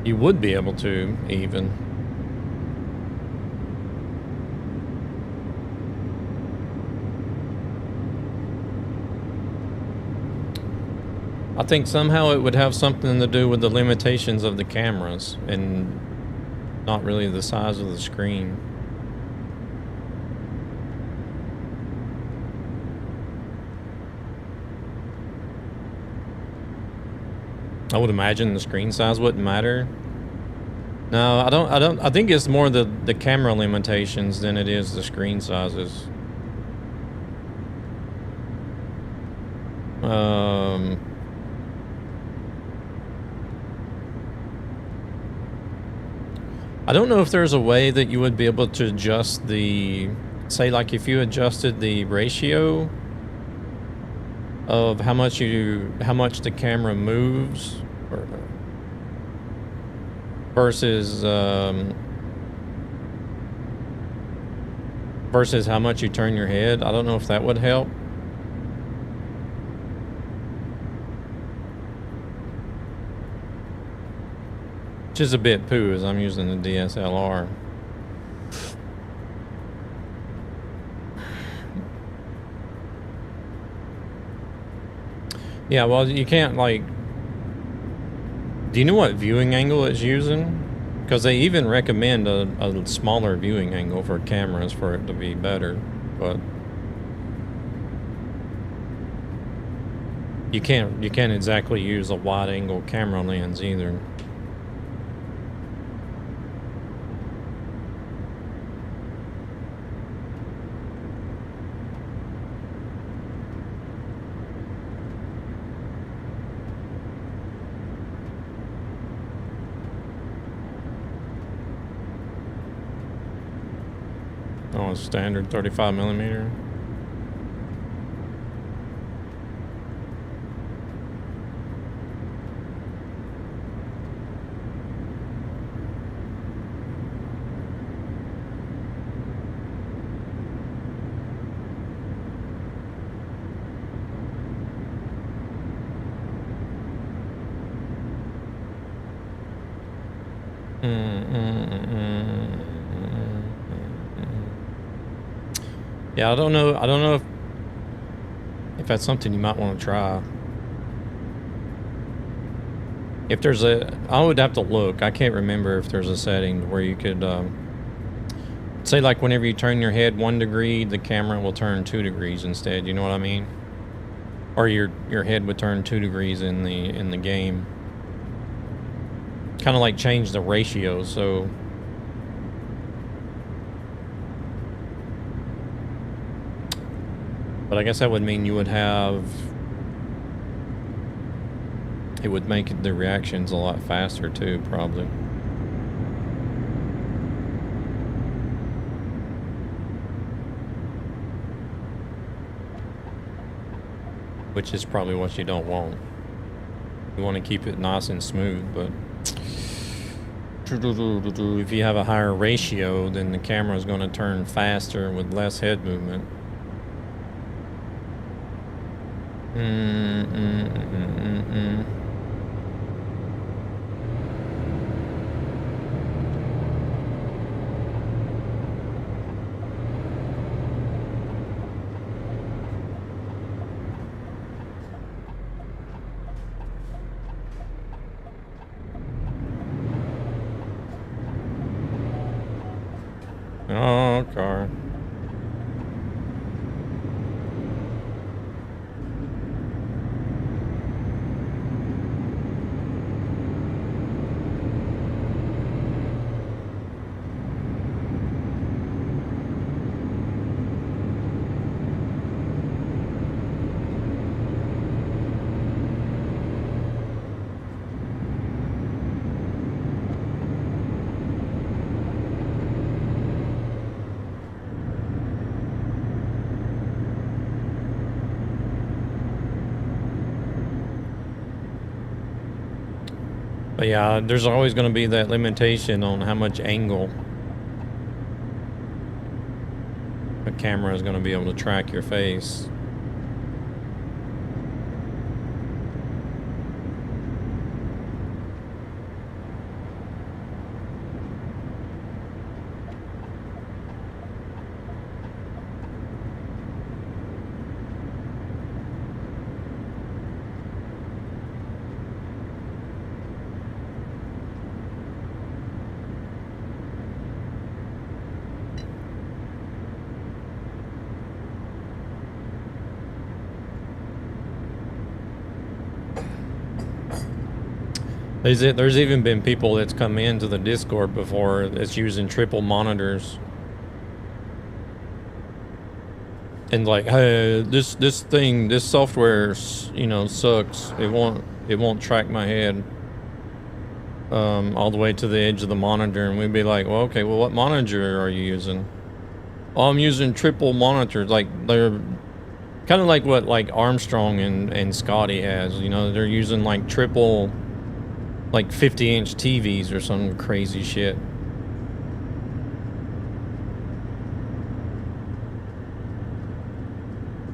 You would be able to even. I think somehow it would have something to do with the limitations of the cameras and not really the size of the screen. I would imagine the screen size wouldn't matter. No, I think it's more the camera limitations than it is the screen sizes. I don't know if there's a way that you would be able to adjust the, say like if you adjusted the ratio of how much the camera moves versus versus how much you turn your head. I don't know if that would help. Which is a bit poo as I'm using the DSLR. Yeah, well, you can't like... Do you know what viewing angle it's using? Because they even recommend a smaller viewing angle for cameras for it to be better, but you can't exactly use a wide angle camera lens either. Oh, standard 35mm. Yeah, I don't know if that's something you might want to try. If there's I would have to look. I can't remember if there's a setting where you could say like whenever you turn your head 1 degree, the camera will turn 2 degrees instead. You know what I mean? Or your head would turn 2 degrees in the game. Kind of like change the ratio. So. But I guess that would mean you would have... It would make the reactions a lot faster too, probably. Which is probably what you don't want. You want to keep it nice and smooth, but... If you have a higher ratio, then the camera is going to turn faster with less head movement. Oh, car. But yeah, there's always going to be that limitation on how much angle a camera is going to be able to track your face. There's even been people that's come into the Discord before that's using triple monitors. And like, hey, this software, you know, sucks. It won't track my head all the way to the edge of the monitor, and we'd be like, well, okay, well, what monitor are you using? Oh, I'm using triple monitors. Like, they're kind of like what like Armstrong and Scotty has. You know, they're using like triple, like 50-inch TVs or some crazy shit.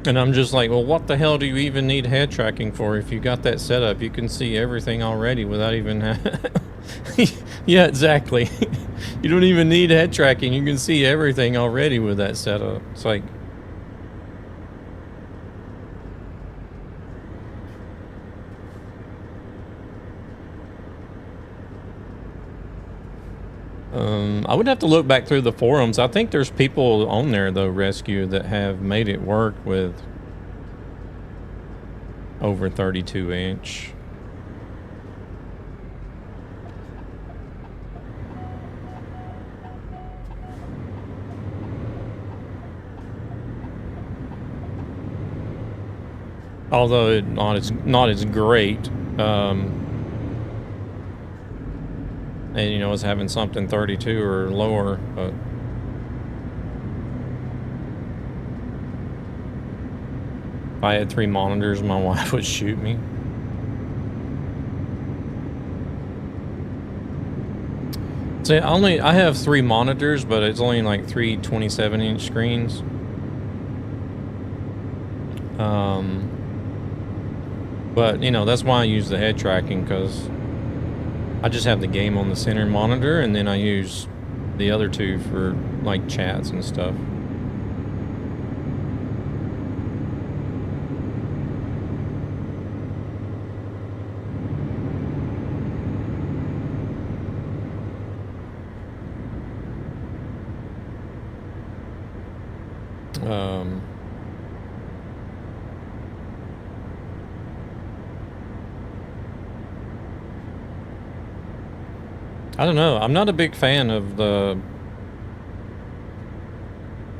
And I'm just like, well, what the hell do you even need head tracking for? If you got that set up, you can see everything already without even... Yeah, exactly. You don't even need head tracking. You can see everything already with that setup. It's like... I would have to look back through the forums. I think there's people on there, though, Rescue, that have made it work with over 32 inch. Although it's not as great. And you know, it's having something 32 or lower, but if I had 3 monitors, my wife would shoot me. So I have 3 monitors, but it's only like 3 27-inch screens. But you know, that's why I use the head tracking, because I just have the game on the center monitor, and then I use the other 2 for like chats and stuff. I don't know. I'm not a big fan of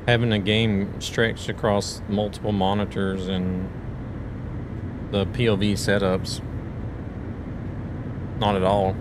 having a game stretched across multiple monitors and the POV setups. Not at all.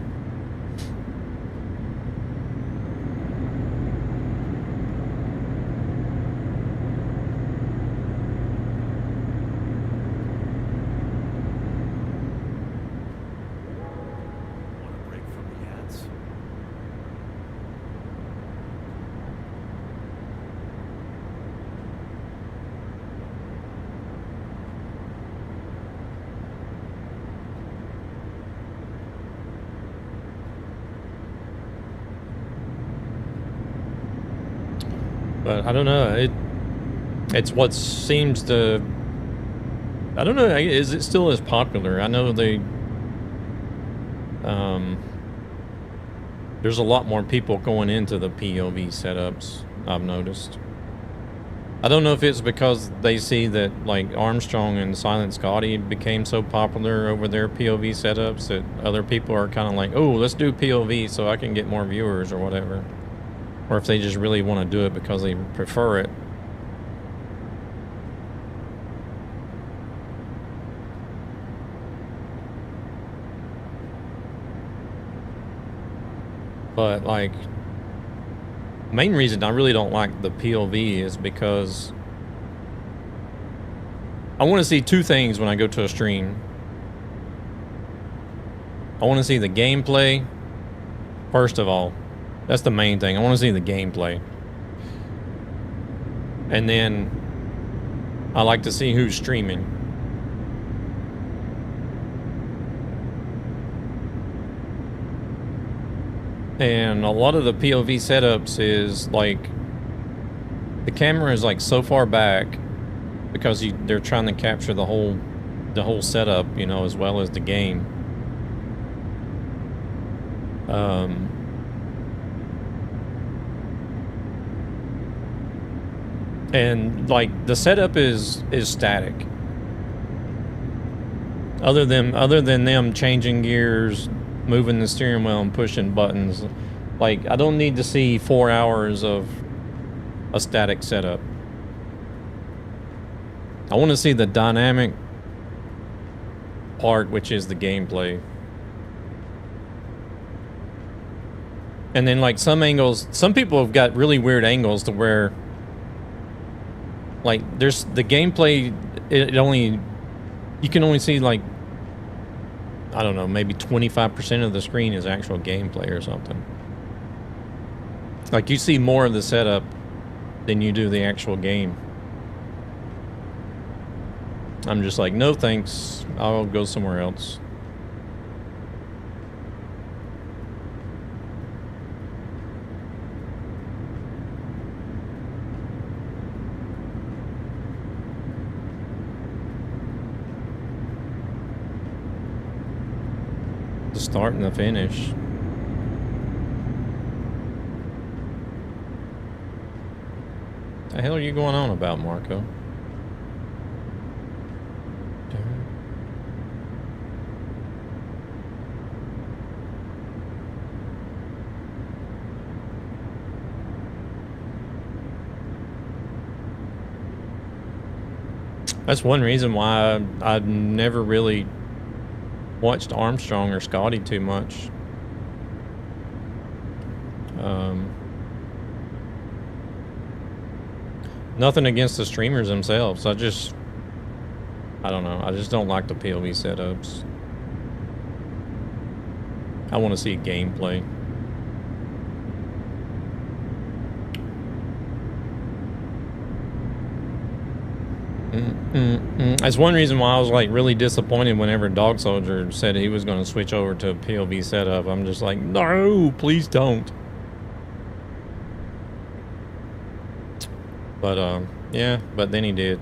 But I don't know. It's what seems to. I don't know. Is it still as popular? I know they. There's a lot more people going into the POV setups, I've noticed. I don't know if it's because they see that like Armstrong and Silent Scotty became so popular over their POV setups that other people are kind of like, oh, let's do POV so I can get more viewers or whatever. Or if they just really want to do it because they prefer it. But like, main reason I really don't like the POV is because I want to see 2 things when I go to a stream. I want to see the gameplay, first of all. That's the main thing. I want to see the gameplay. And then I like to see who's streaming. And a lot of the POV setups is like the camera is like so far back because they're trying to capture the whole setup, you know, as well as the game. And like the setup is static. Other than them changing gears, moving the steering wheel and pushing buttons, like I don't need to see 4 hours of a static setup. I want to see the dynamic part, which is the gameplay. And then like some angles, some people have got really weird angles to where like there's the gameplay, you can only see like, I don't know, maybe 25% of the screen is actual gameplay or something. Like you see more of the setup than you do the actual game. I'm just like, no thanks, I'll go somewhere else. The start and the finish. The hell are you going on about, Marco? That's one reason why I've never really watched Armstrong or Scotty too much. Nothing against the streamers themselves. I don't know. I just don't like the POV setups. I want to see gameplay. That's one reason why I was like really disappointed whenever Dog Soldier said he was going to switch over to a POV setup. I'm just like, no, please don't. But yeah, but then he did.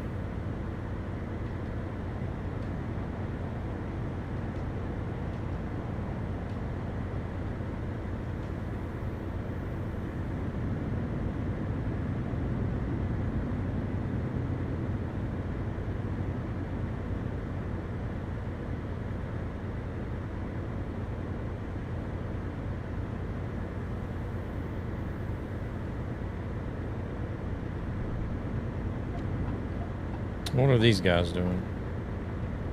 What are these guys doing?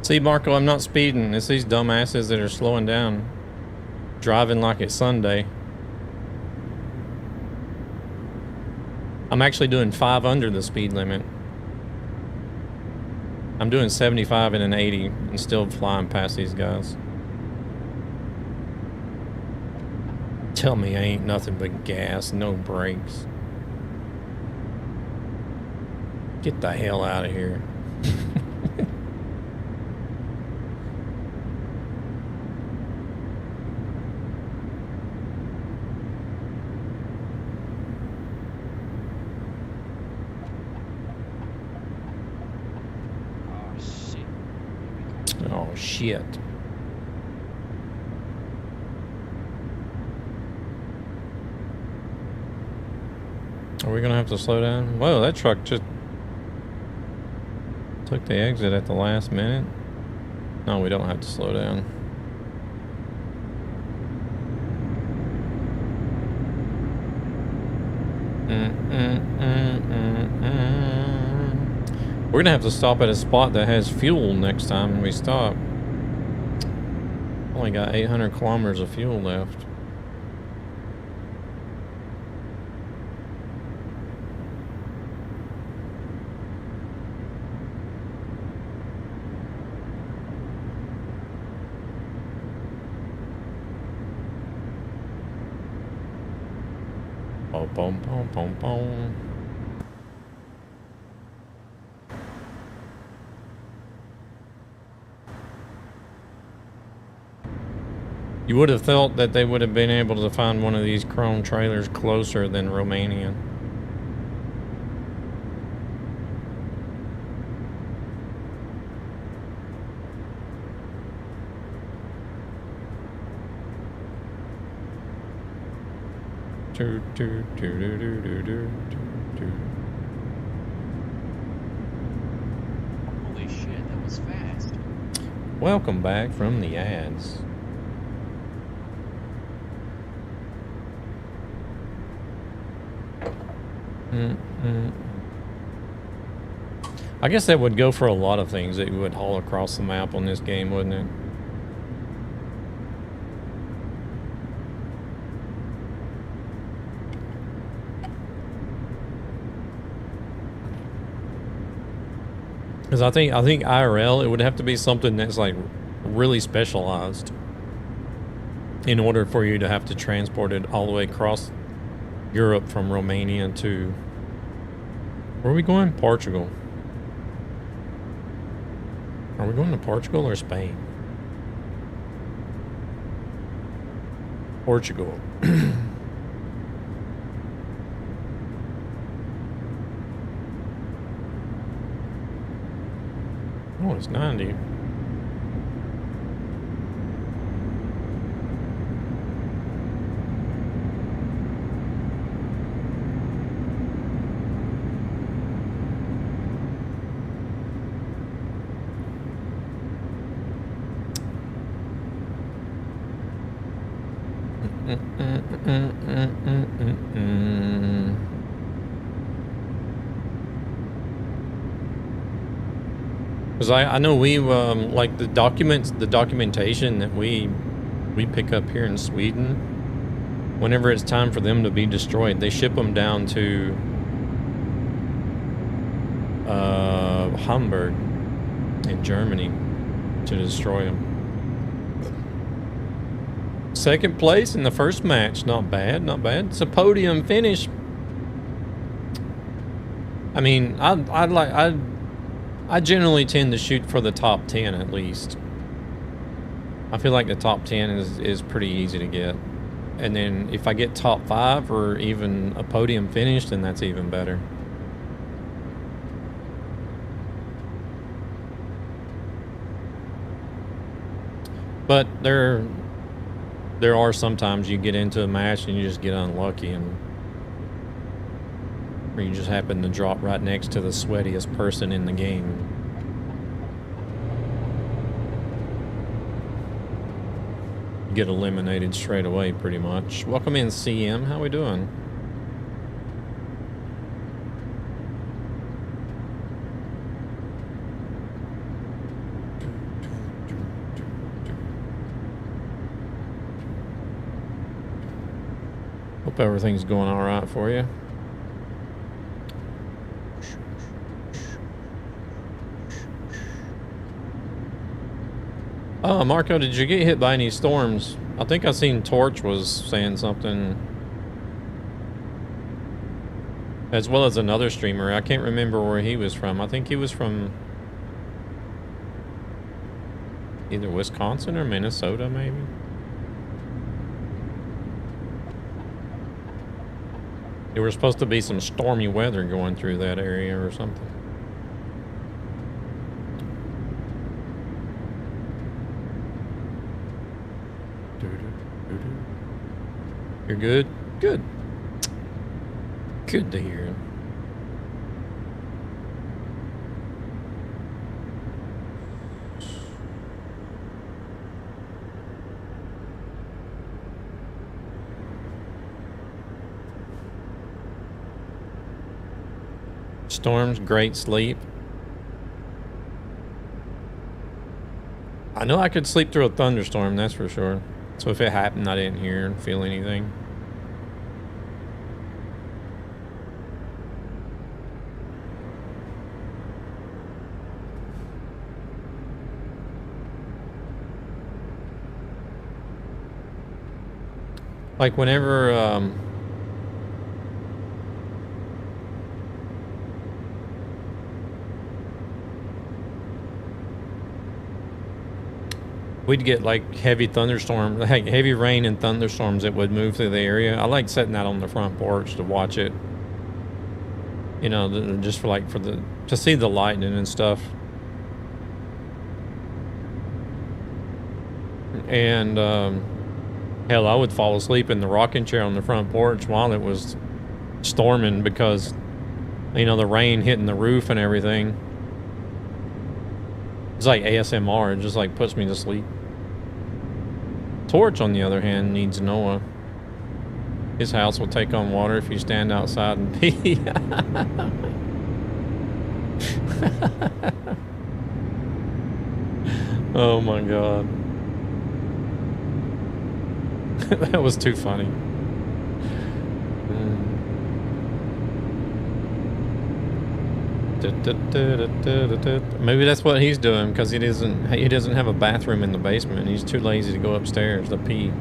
See, Marco, I'm not speeding. It's these dumbasses that are slowing down. Driving like it's Sunday. I'm actually doing 5 under the speed limit. I'm doing 75 and an 80 and still flying past these guys. Tell me I ain't nothing but gas, no brakes. Get the hell out of here. Oh shit. Are we gonna have to slow down? Whoa, that truck just took the exit at the last minute. No, we don't have to slow down. We're gonna have to stop at a spot that has fuel next time we stop. Only got 800 kilometers of fuel left. Boom, boom, boom, boom. You would have thought that they would have been able to find one of these chrome trailers closer than Romania. Holy shit, that was fast. Welcome back from the ads. I guess that would go for a lot of things that you would haul across the map on this game, wouldn't it? Because I think IRL, it would have to be something that's like really specialized in order for you to have to transport it all the way across Europe from Romania to, where are we going? Portugal. Are we going to Portugal or Spain? Portugal. Oh, it's 90. Because I know we like the documentation that we pick up here in Sweden. Whenever it's time for them to be destroyed, they ship them down to Hamburg in Germany to destroy them. Second place in the first match, not bad, not bad. It's a podium finish. I mean, I generally tend to shoot for the top 10 at least. I feel like the top 10 is pretty easy to get. And then if I get top 5 or even a podium finish, then that's even better. But there are sometimes you get into a match and you just get unlucky, and or you just happen to drop right next to the sweatiest person in the game. You get eliminated straight away pretty much. Welcome in, CM. How we doing? Hope everything's going all right for you. Oh, Marco, did you get hit by any storms? I think I seen Torch was saying something. As well as another streamer. I can't remember where he was from. I think he was from either Wisconsin or Minnesota, maybe. There was supposed to be some stormy weather going through that area or something. You're good? Good. Good to hear. Storms, great sleep. I know I could sleep through a thunderstorm, that's for sure. So if it happened, I didn't hear and feel anything. Like whenever we'd get like heavy thunderstorms, like heavy rain and thunderstorms that would move through the area. I like setting that on the front porch to watch it. You know, just for like to see the lightning and stuff. And hell, I would fall asleep in the rocking chair on the front porch while it was storming because, you know, the rain hitting the roof and everything. It's like ASMR. It just like puts me to sleep. Torch, on the other hand, needs Noah. His house will take on water if you stand outside and pee. Oh my god. That was too funny. Maybe that's what he's doing because he doesn't have a bathroom in the basement. He's too lazy to go upstairs to pee,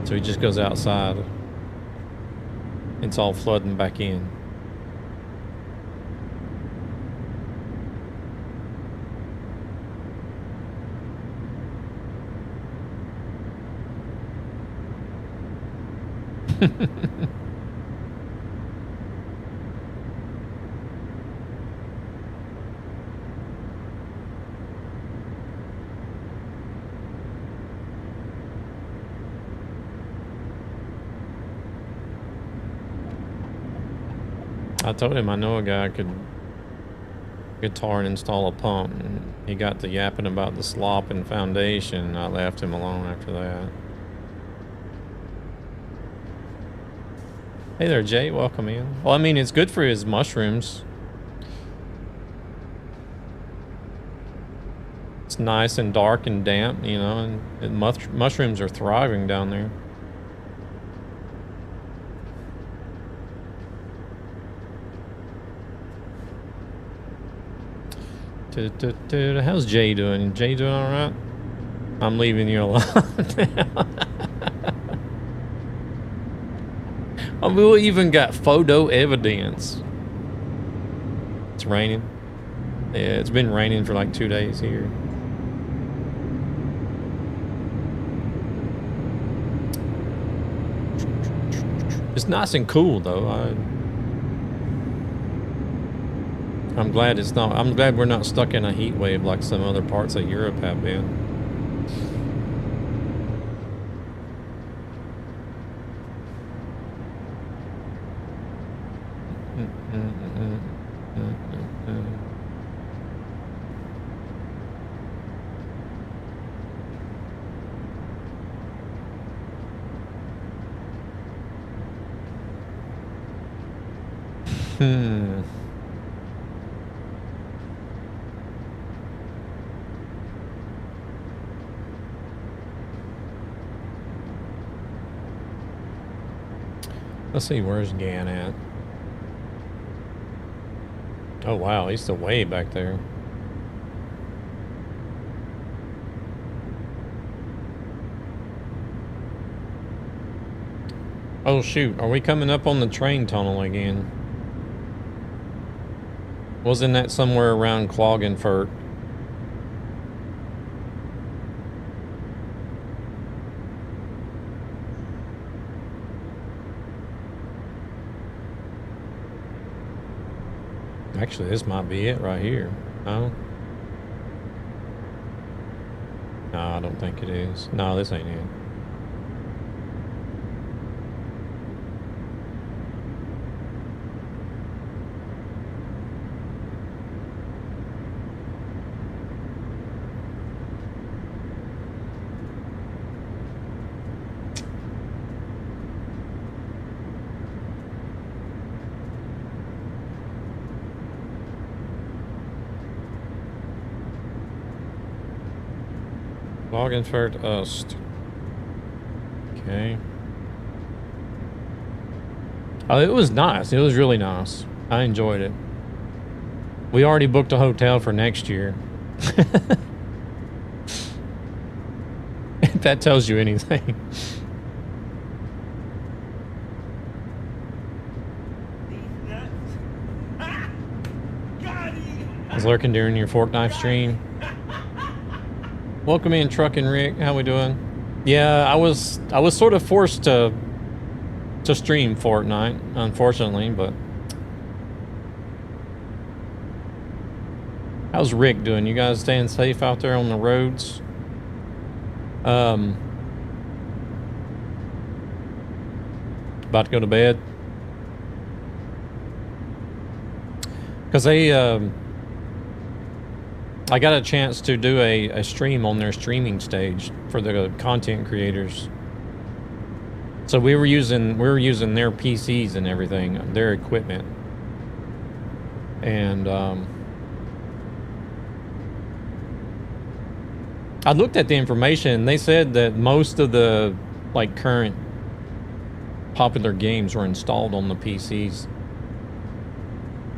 so he just goes outside. It's all flooding back in. I told him I know a guy could guitar and install a pump, and he got to yapping about the slop and foundation, and I left him alone after that. Hey there, Jay. Welcome in. Well, I mean, it's good for his mushrooms. It's nice and dark and damp, you know, and mushrooms are thriving down there. How's Jay doing? Jay doing all right? I'm leaving you alone now. I mean, we even got photo evidence. It's raining. Yeah, it's been raining for like 2 days here. It's nice and cool though. I'm glad it's not. I'm glad we're not stuck in a heat wave like some other parts of Europe have been. Let's see, where's Gan at? Oh wow, he's still way back there. Oh shoot, are we coming up on the train tunnel again? Wasn't that somewhere around Klagenfurt? Actually, this might be it right here. No? No, I don't think it is. No, this ain't it. Klagenfurt Ost. Okay. Oh, it was nice. It was really nice. I enjoyed it. We already booked a hotel for next year. If that tells you anything. I was lurking during your fork knife stream. Welcome in, Truck and Rick. How we doing? Yeah, I was sort of forced to stream Fortnite, unfortunately, but how's Rick doing? You guys staying safe out there on the roads? About to go to bed? Because I got a chance to do a stream on their streaming stage for the content creators. So we were using their PCs and everything, their equipment. And I looked at the information and they said that most of the like current popular games were installed on the PCs.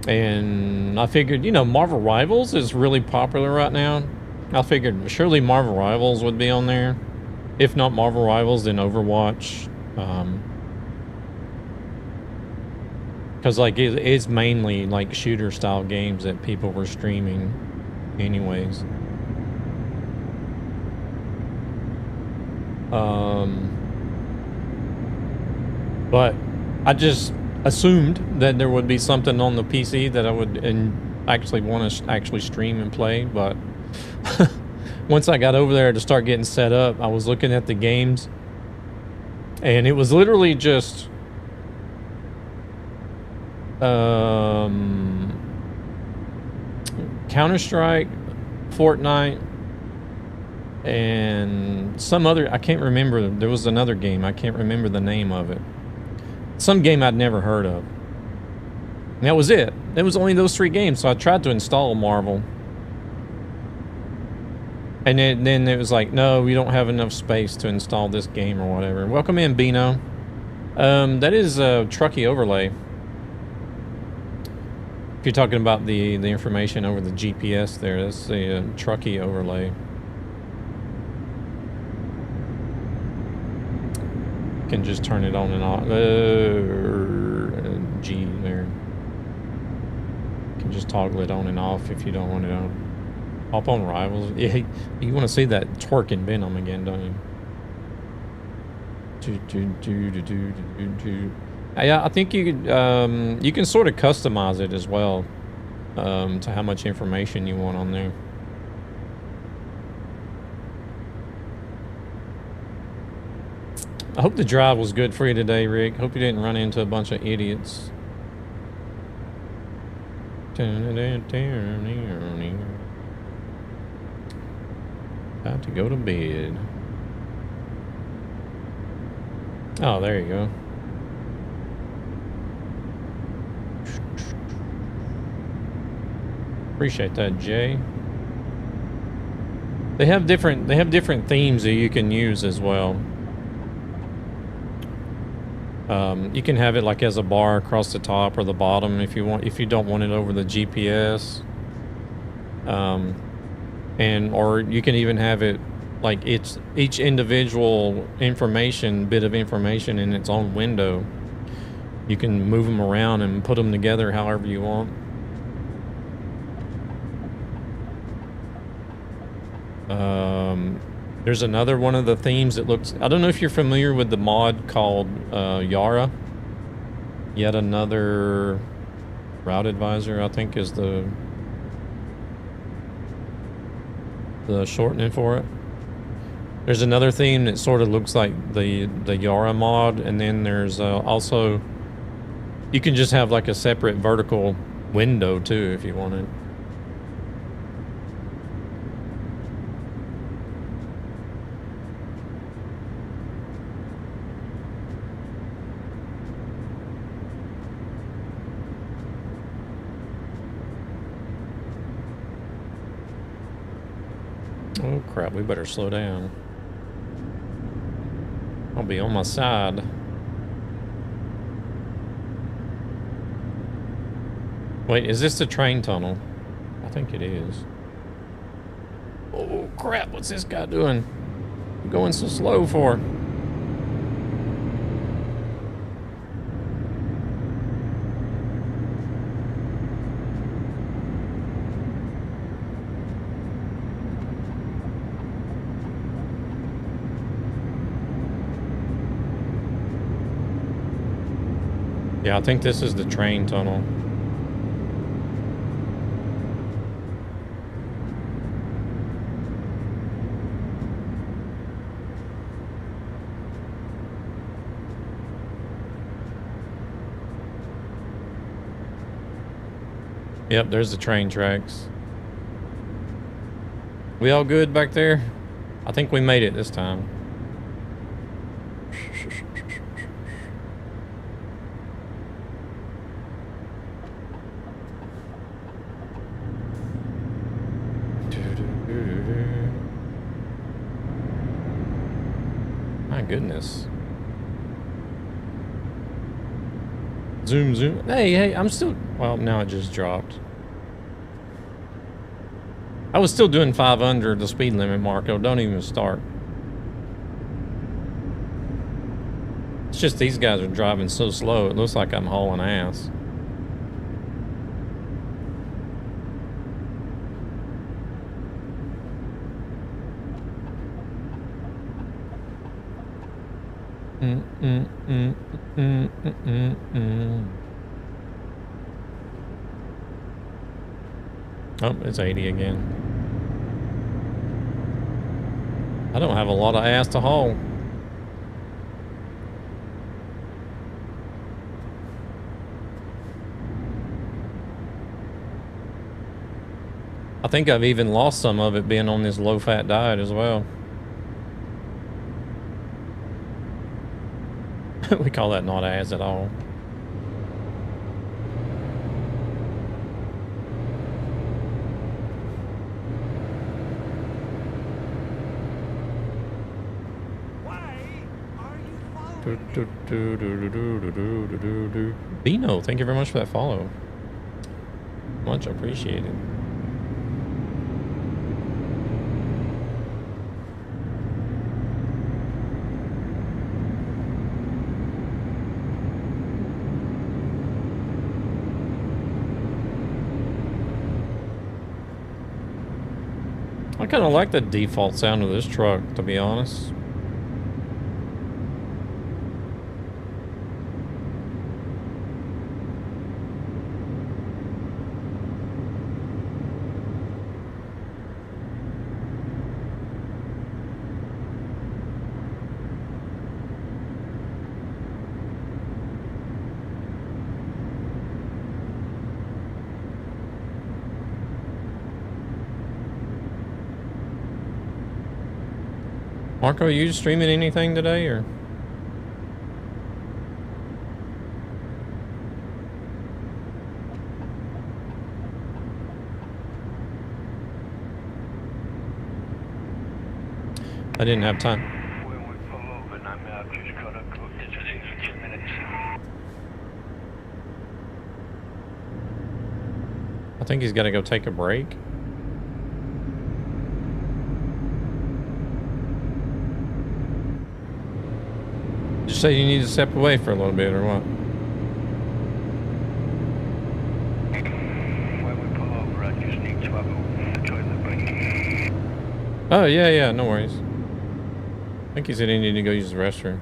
And I figured, you know, Marvel Rivals is really popular right now. I figured surely Marvel Rivals would be on there. If not Marvel Rivals, then Overwatch. Because like it's mainly like shooter style games that people were streaming anyways. But I just assumed that there would be something on the PC that I would actually want to actually stream and play, but once I got over there to start getting set up, I was looking at the games and it was literally just Counter-Strike, Fortnite, and some other, I can't remember, there was another game, I can't remember the name of it. some game I'd never heard of. And that was it. It was only those 3 games, so I tried to install Marvel. And then it was like, no, we don't have enough space to install this game or whatever. Welcome in, Bino. That is a Truckee overlay. If you're talking about the information over the GPS there, that's the Truckee overlay. Can just turn it on and off. G there. Can just toggle it on and off if you don't want it on. Hop on Rivals. Yeah, you want to see that twerking Venom again, don't you? Yeah, I think you could, you can sort of customize it as well, to how much information you want on there. I hope the drive was good for you today, Rick. Hope you didn't run into a bunch of idiots. About to go to bed. Oh, there you go. Appreciate that, Jay. They have different themes that you can use as well. You can have it like as a bar across the top or the bottom if you want, if you don't want it over the GPS. Or you can even have it like it's each individual bit of information in its own window. You can move them around and put them together however you want. There's another one of the themes that looks, I don't know if you're familiar with the mod called Yara. Yet another route advisor, I think, is the shortening for it. There's another theme that sort of looks like the Yara mod, and then there's also, you can just have like a separate vertical window too if you wanted. Oh crap, we better slow down. I'll be on my side. Wait, is this the train tunnel? I think it is. Oh crap, what's this guy doing? I'm going so slow for? Yeah, I think this is the train tunnel. Yep, there's the train tracks. We all good back there? I think we made it this time. My goodness. Zoom, zoom. Hey, I'm still... Well, now it just dropped. I was still doing 5 under the speed limit, Marco. Don't even start. It's just these guys are driving so slow, it looks like I'm hauling ass. Oh, it's 80 again. I don't have a lot of ass to haul. I think I've even lost some of it being on this low-fat diet as well. We call that not as at all. Bino, thank you very much for that follow. Much appreciated. I kind of like the default sound of this truck, to be honest. Marco, are you streaming anything today, or? I didn't have time. When we pull over, and I've just got to go to the 2 minutes. I think he's got to go take a break. Did you say you need to step away for a little bit, or what? When we pull over, I just need to have a toilet break. Oh, yeah, no worries. I think he said he needed to go use the restroom.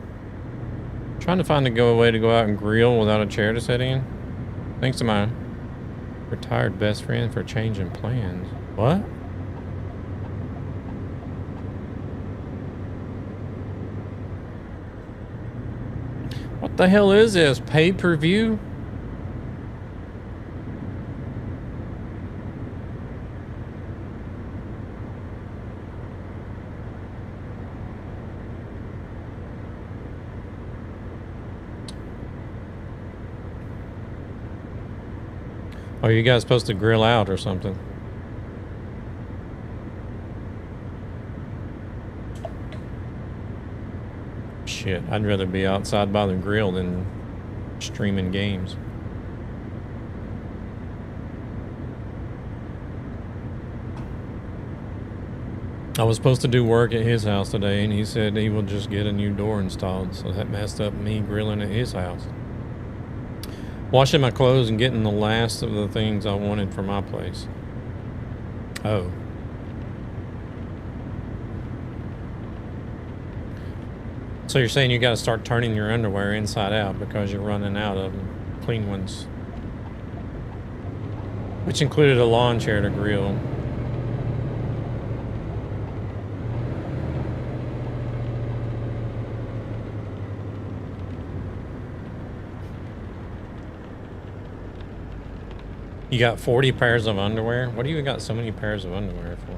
Trying to find a way to go out and grill without a chair to sit in. Thanks to my retired best friend for changing plans. What? What the hell is this? Pay-per-view? Are you guys supposed to grill out or something? Shit, I'd rather be outside by the grill than streaming games. I was supposed to do work at his house today, and he said he will just get a new door installed, so that messed up me grilling at his house. Washing my clothes and getting the last of the things I wanted for my place. Oh. So you're saying you got to start turning your underwear inside out because you're running out of clean ones. Which included a lawn chair to grill. You got 40 pairs of underwear? What do you got so many pairs of underwear for?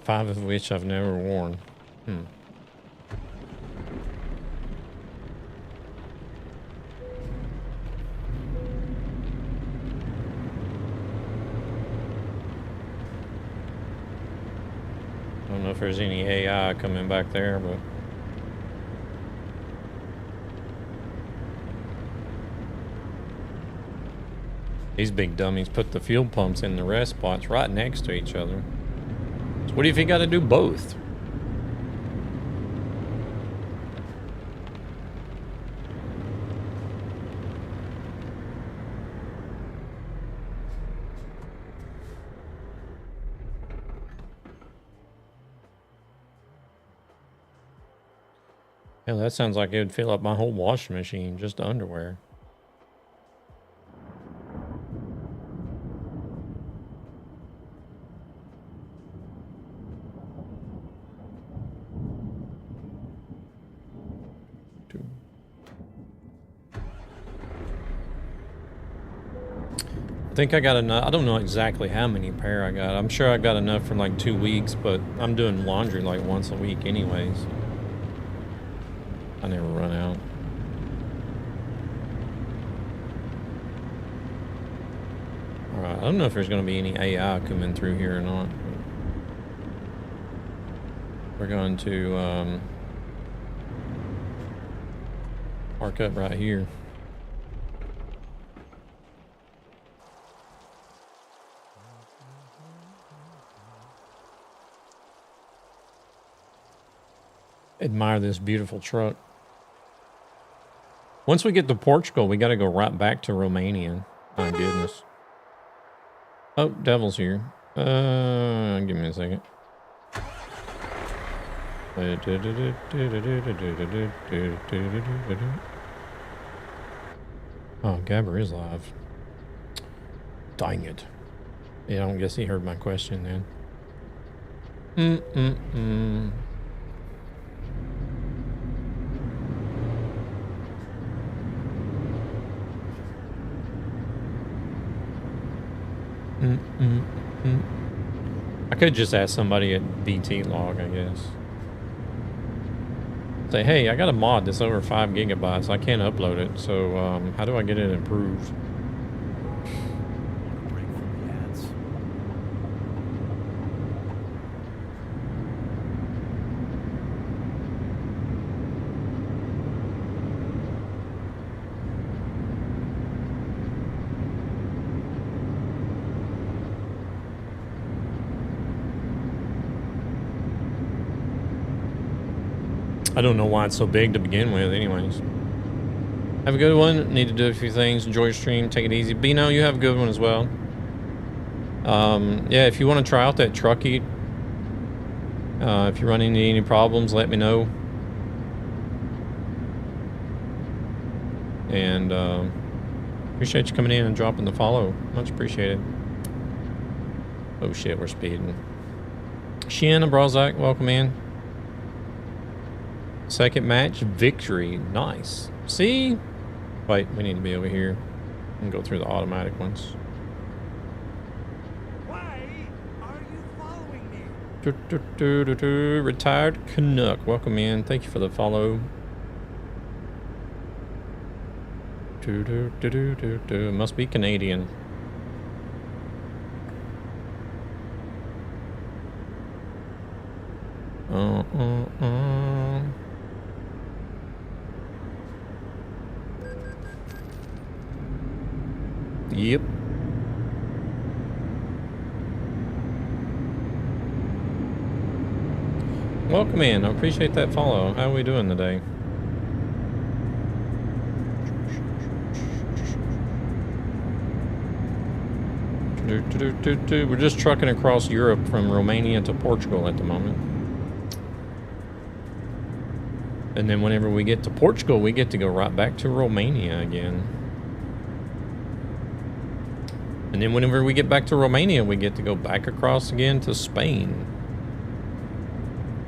Five of which I've never worn. I don't know if there's any AI coming back there, but... These big dummies put the fuel pumps in the rest spots right next to each other. So what if you got to do both? Hell, that sounds like it would fill up my whole washing machine, just underwear. think I got enough. I don't know exactly how many pair I got. I'm sure I got enough for like 2 weeks, but I'm doing laundry like once a week anyways. I never run out. Alright, I don't know if there's going to be any AI coming through here or not. We're going to park up right here. Admire this beautiful truck. Once we get to Portugal, we got to go right back to Romania. My goodness. Oh, Devil's here. Give me a second. Oh, Gabber is live. Dang it. Yeah, I don't guess he heard my question then. I could just ask somebody at BT log, I guess. Say, hey, I got a mod that's over 5 gigabytes. I can't upload it, so how do I get it improved? I don't know why it's so big to begin with anyways. Have a good one. Need to do a few things. Enjoy your stream. Take it easy. Bino, you have a good one as well. Yeah, if you want to try out that trucky, if you run into any problems, let me know. And appreciate you coming in and dropping the follow. Much appreciated. Oh shit, we're speeding. Shin and Brazak, welcome in. Second match victory. Nice. See? Wait, we need to be over here and go through the automatic ones. Why are you following me? Retired Canuck, welcome in. Thank you for the follow. Must be Canadian. Yep. Welcome in. I appreciate that follow. How are we doing today? We're just trucking across Europe from Romania to Portugal at the moment. And then whenever we get to Portugal, we get to go right back to Romania again. And then whenever we get back to Romania, we get to go back across again to Spain.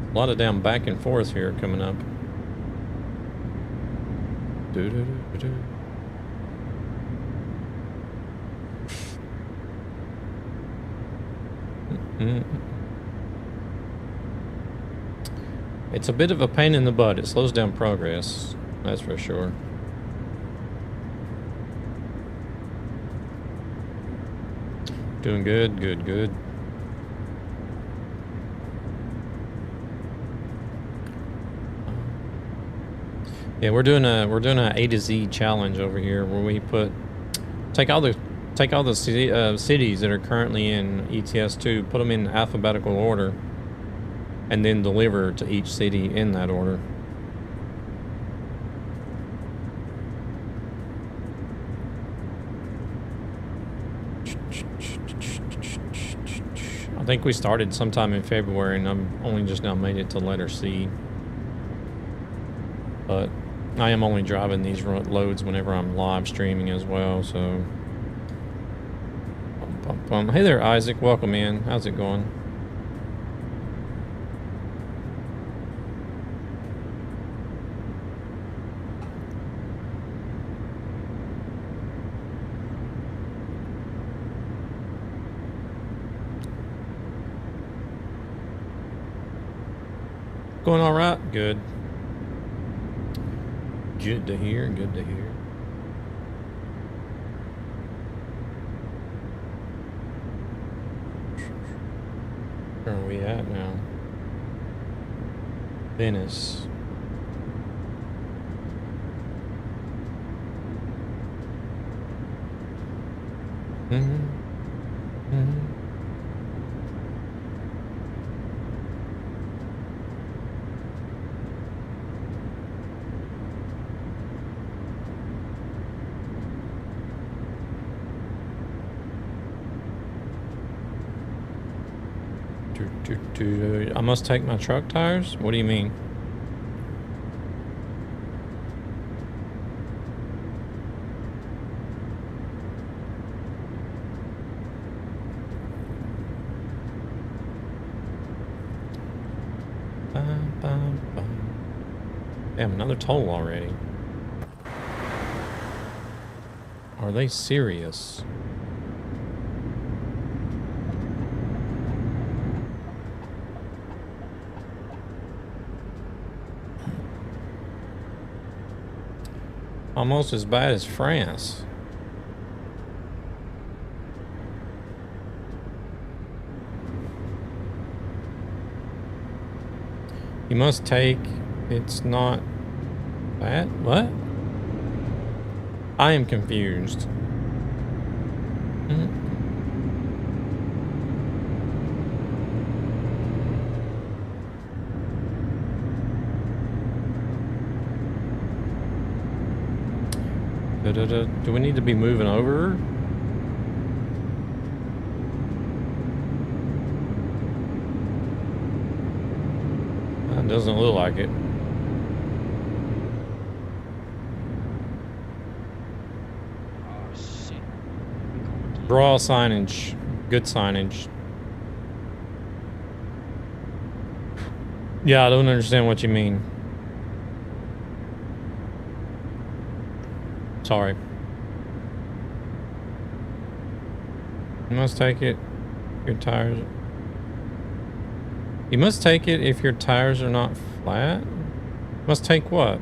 A lot of damn back and forth here coming up. It's a bit of a pain in the butt. It slows down progress, that's for sure. Doing good, good, good. Yeah, we're doing a A to Z challenge over here where we take all the cities that are currently in ETS2, put them in alphabetical order, and then deliver to each city in that order. I think we started sometime in February, and I'm only just now made it to letter C. But I am only driving these loads whenever I'm live streaming as well, so. Hey there, Isaac. Welcome in. How's it going? going all right? Good. Good to hear. Good to hear. Where are we at now? Venice. I must take my truck tires? What do you mean? Damn, another toll already. Are they serious? Almost as bad as France. You must take, it's not that, what? I am confused. Do we need to be moving over? That doesn't look like it. Oh shit. Draw signage. Good signage. Yeah, I don't understand what you mean. Sorry. You must take it if your tires... You must take it if your tires are not flat? Must take what?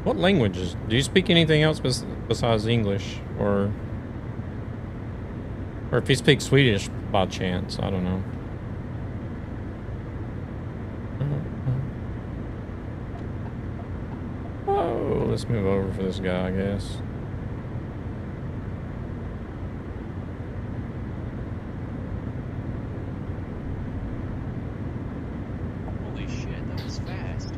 What languages? Do you speak anything else besides English? Or if you speak Swedish by chance, I don't know. Oh, let's move over for this guy, I guess. Holy shit, that was fast.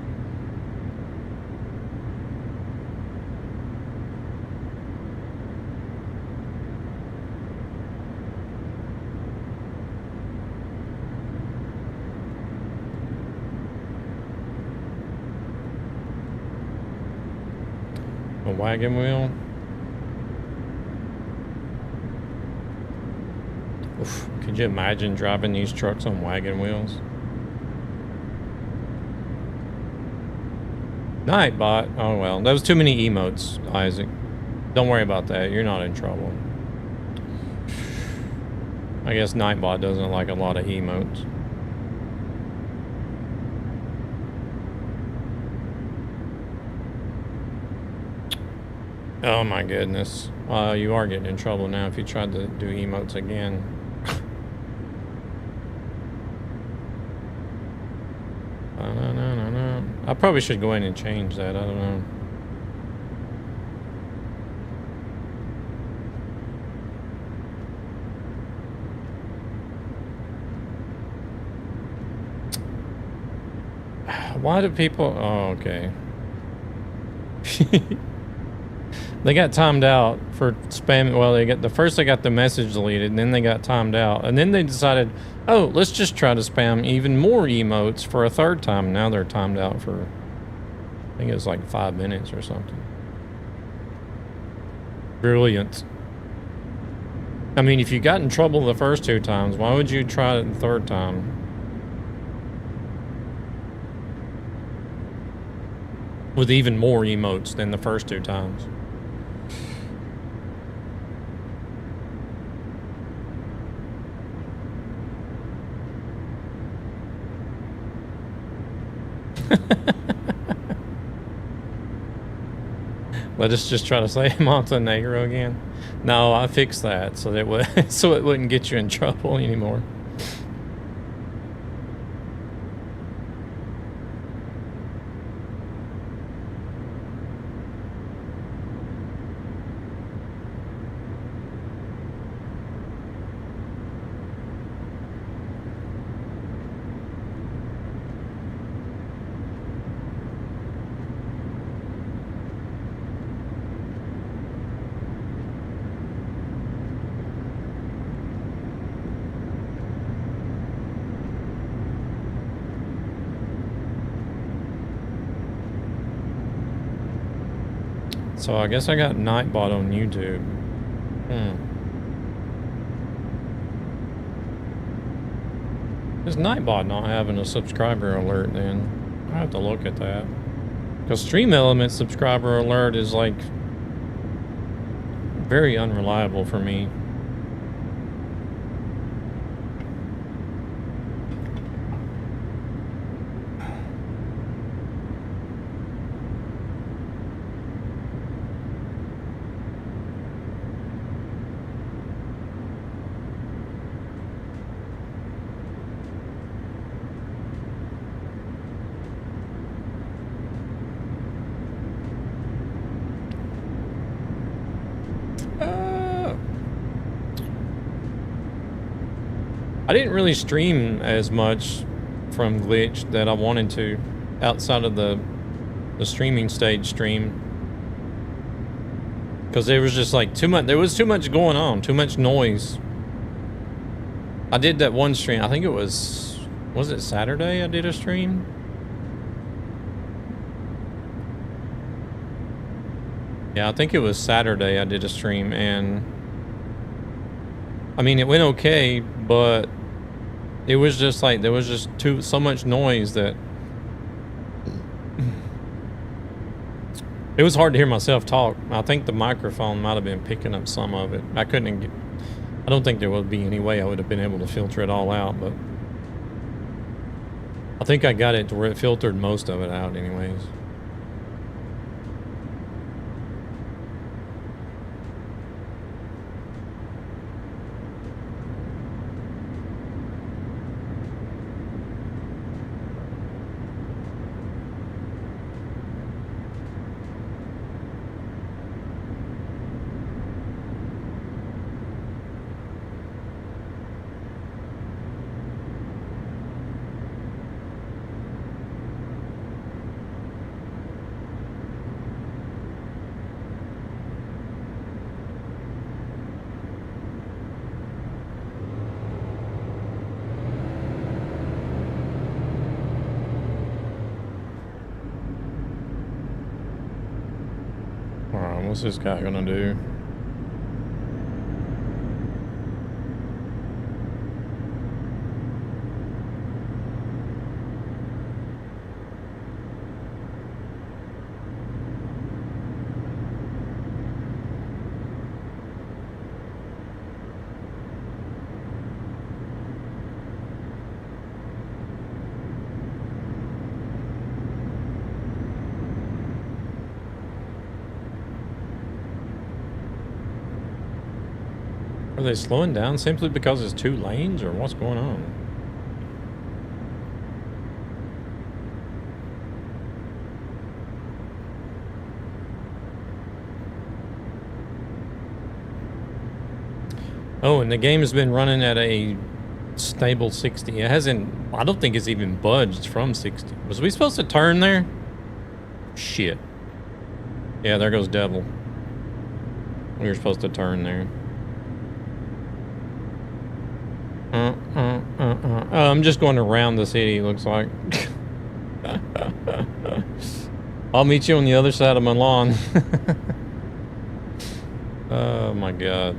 A wagon wheel. Oof, could you imagine driving these trucks on wagon wheels? Nightbot. Oh well, that was too many emotes, Isaac. Don't worry about that. You're not in trouble. I guess Nightbot doesn't like a lot of emotes. Oh my goodness. You are getting in trouble now if you tried to do emotes again. No. I probably should go in and change that. I don't know. Why do people... Oh, okay. They got timed out for spamming. Well, they got the message deleted, and then they got timed out, and then they decided, oh, let's just try to spam even more emotes for a third time. Now they're timed out for, I think it was like 5 minutes or something. Brilliant. I mean, if you got in trouble the first 2 times, why would you try it the third time? With even more emotes than the first 2 times. Let us just try to say Montenegro again. No, I fixed that so that so it wouldn't get you in trouble anymore. So I guess I got Nightbot on YouTube. Is Nightbot not having a subscriber alert then? I have to look at that. Because Stream Element subscriber alert is like very unreliable for me. I didn't really stream as much from Glitch that I wanted to outside of the streaming stage stream. Because there was just like there was too much going on, too much noise. I did that one stream, I think it was it Saturday I did a stream? Yeah, I think it was Saturday I did a stream, and I mean, it went okay, but it was just like, there was just so much noise that it was hard to hear myself talk. I think the microphone might have been picking up some of it. I don't think there would be any way I would have been able to filter it all out, but I think I got it to where it filtered most of it out anyways. What's this guy gonna do? Are they slowing down simply because it's 2 lanes, or what's going on? Oh, and the game has been running at a stable 60. It hasn't, I don't think it's even budged from 60. Was we supposed to turn there? Shit. Yeah, there goes Devil. We were supposed to turn there. I'm just going around the city, looks like. I'll meet you on the other side of my lawn. Oh my god.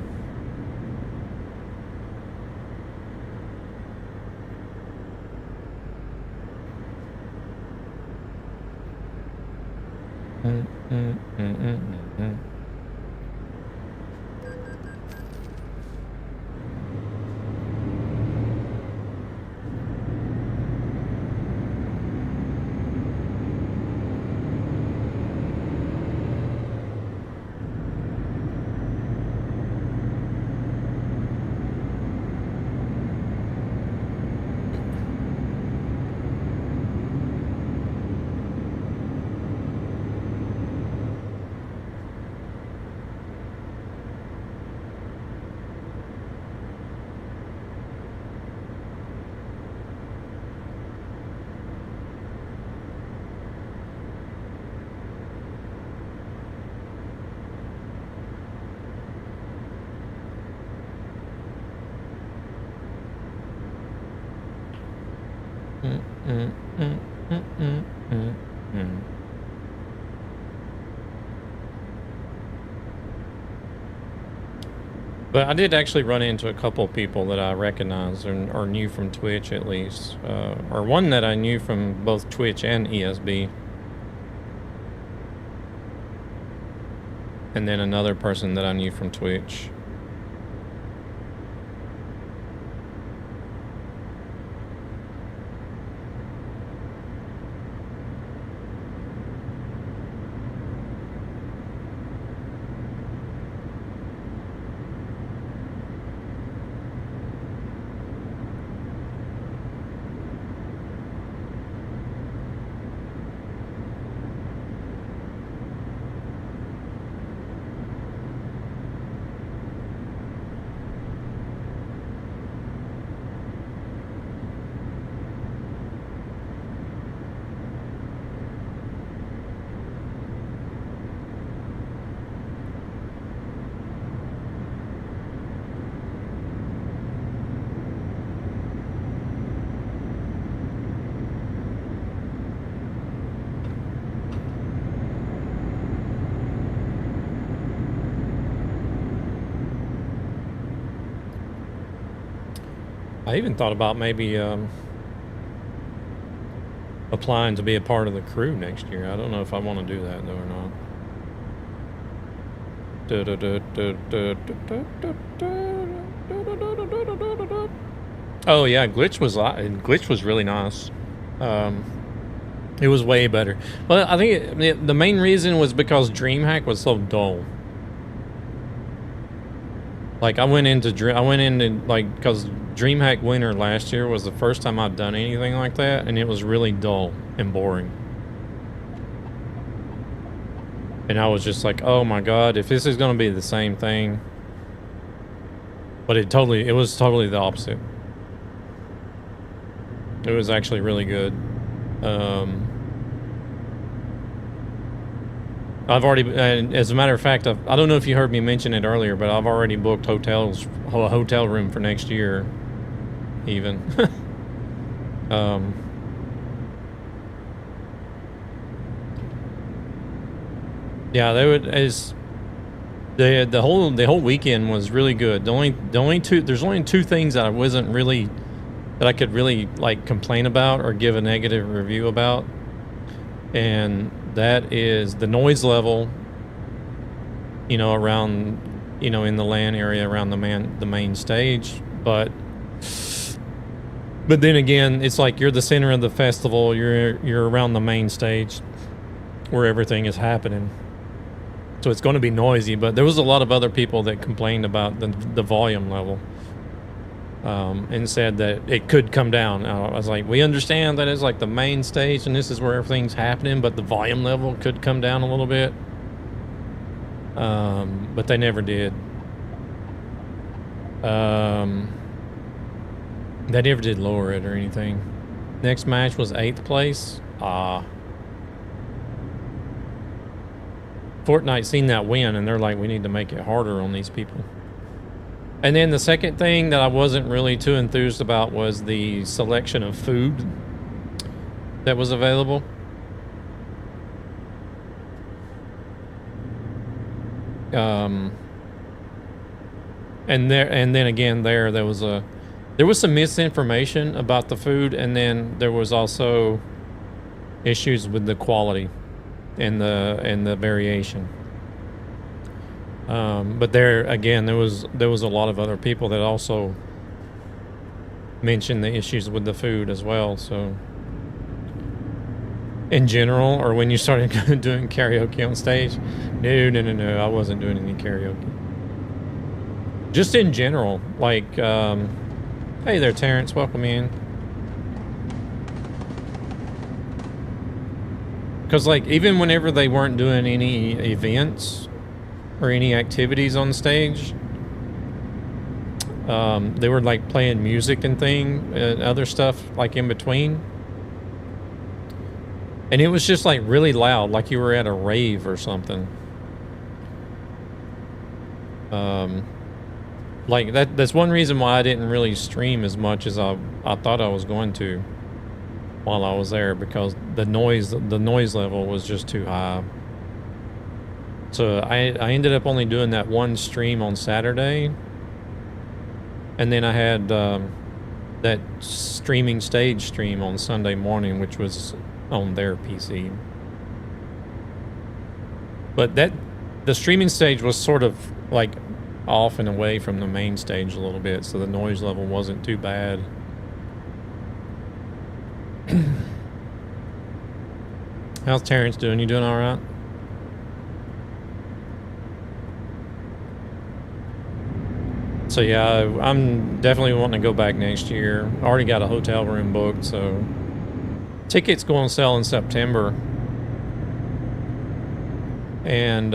But I did actually run into a couple of people that I recognized or knew from Twitch at least. Or one that I knew from both Twitch and ESB. And then another person that I knew from Twitch. I even thought about maybe applying to be a part of the crew next year. I don't know if I want to do that though or not. Oh yeah, Glitch was really nice. It was way better. Well, I think the main reason was because DreamHack was so dull. Like I went into like, because DreamHack Winter last year was the first time I'd done anything like that, and it was really dull and boring. And I was just like, oh my god, if this is gonna be the same thing. But it was totally the opposite. It was actually really good. I've already, as a matter of fact, I don't know if you heard me mention it earlier, but I've already booked a hotel room for next year, even. Yeah, the whole weekend was really good. There's only two things that I could really like complain about or give a negative review about, and that is the noise level, you know, around, you know, in the LAN area around the main stage. But then again, it's like you're the center of the festival. You're around the main stage where everything is happening, so it's going to be noisy. But there was a lot of other people that complained about the volume level, and said that it could come down. I was like, we understand that it's like the main stage and this is where everything's happening, but the volume level could come down a little bit. But they never did. They never did lower it or anything. Next match was 8th place. Fortnite seen that win, and they're like, we need to make it harder on these people. And then the second thing that I wasn't really too enthused about was the selection of food that was available. And then again there was some misinformation about the food, and then there was also issues with the quality and the variation. But there again, there was a lot of other people that also mentioned the issues with the food as well. So in general, or when you started doing karaoke on stage, no, I wasn't doing any karaoke. Just in general, like, hey there, Terrence, welcome in. Because, like, even whenever they weren't doing any events or any activities on stage, they were, like, playing music and other stuff, like, in between. And it was just, like, really loud, like you were at a rave or something. Like, that's one reason why I didn't really stream as much as I thought I was going to while I was there, because the noise level was just too high. So I ended up only doing that one stream on Saturday, and then I had that streaming stage stream on Sunday morning, which was on their PC. But the streaming stage was sort of like off and away from the main stage a little bit, so the noise level wasn't too bad. How's Terrence doing? You doing all right? So yeah, I'm definitely wanting to go back next year. I already got a hotel room booked, so tickets go on sale in September. And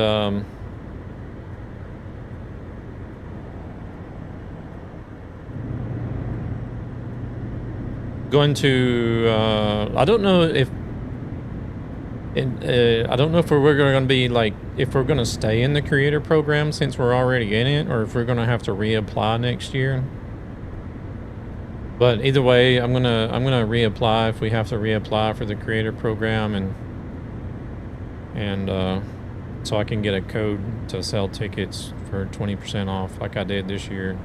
going to I don't know if we're going to be like, if we're going to stay in the creator program since we're already in it, or if we're going to have to reapply next year. But either way, I'm gonna reapply if we have to reapply for the creator program, and so I can get a code to sell tickets for 20% off like I did this year.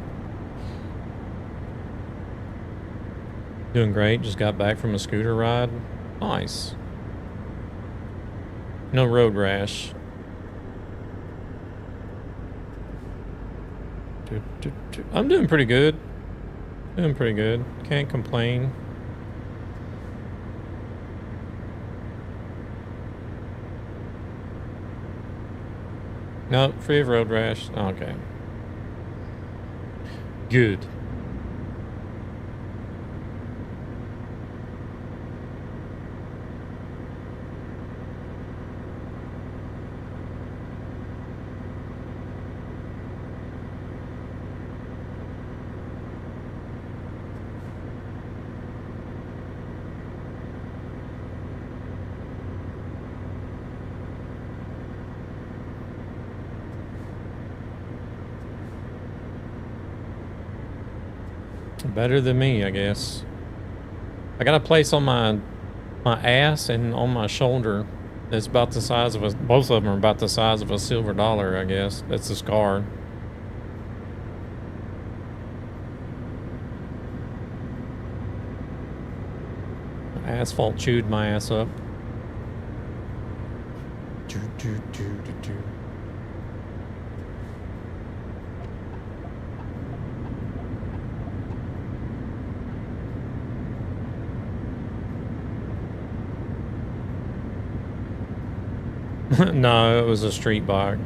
Doing great. Just got back from a scooter ride. Nice. No road rash. I'm doing pretty good. Doing pretty good. Can't complain. No, free of road rash. Okay. Good. Better than me, I guess. I got a place on my ass and on my shoulder that's about the size of both of them are about the size of a silver dollar, I guess. That's the scar. Asphalt chewed my ass up. No, it was a street bike.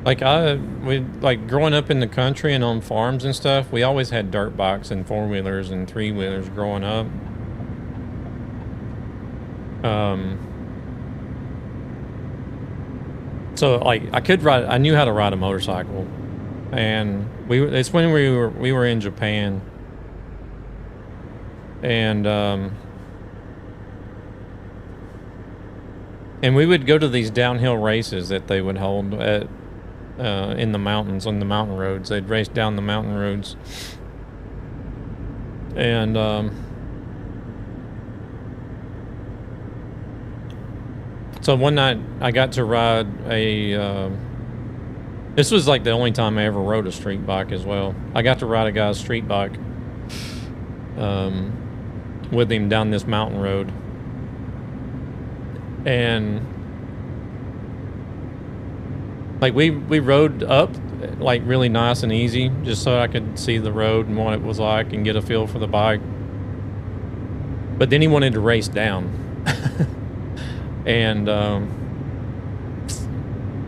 Like growing up in the country and on farms and stuff, we always had dirt bikes and four-wheelers and three-wheelers growing up. So like I knew how to ride a motorcycle, and it's when we were in Japan. And And we would go to these downhill races that they would hold at in the mountains, on the mountain roads. They'd race down the mountain roads. And so one night I got to ride a this was like the only time I ever rode a street bike as well. I got to ride a guy's street bike with him down this mountain road. And like we rode up like really nice and easy, just so I could see the road and what it was like and get a feel for the bike. But then he wanted to race down. And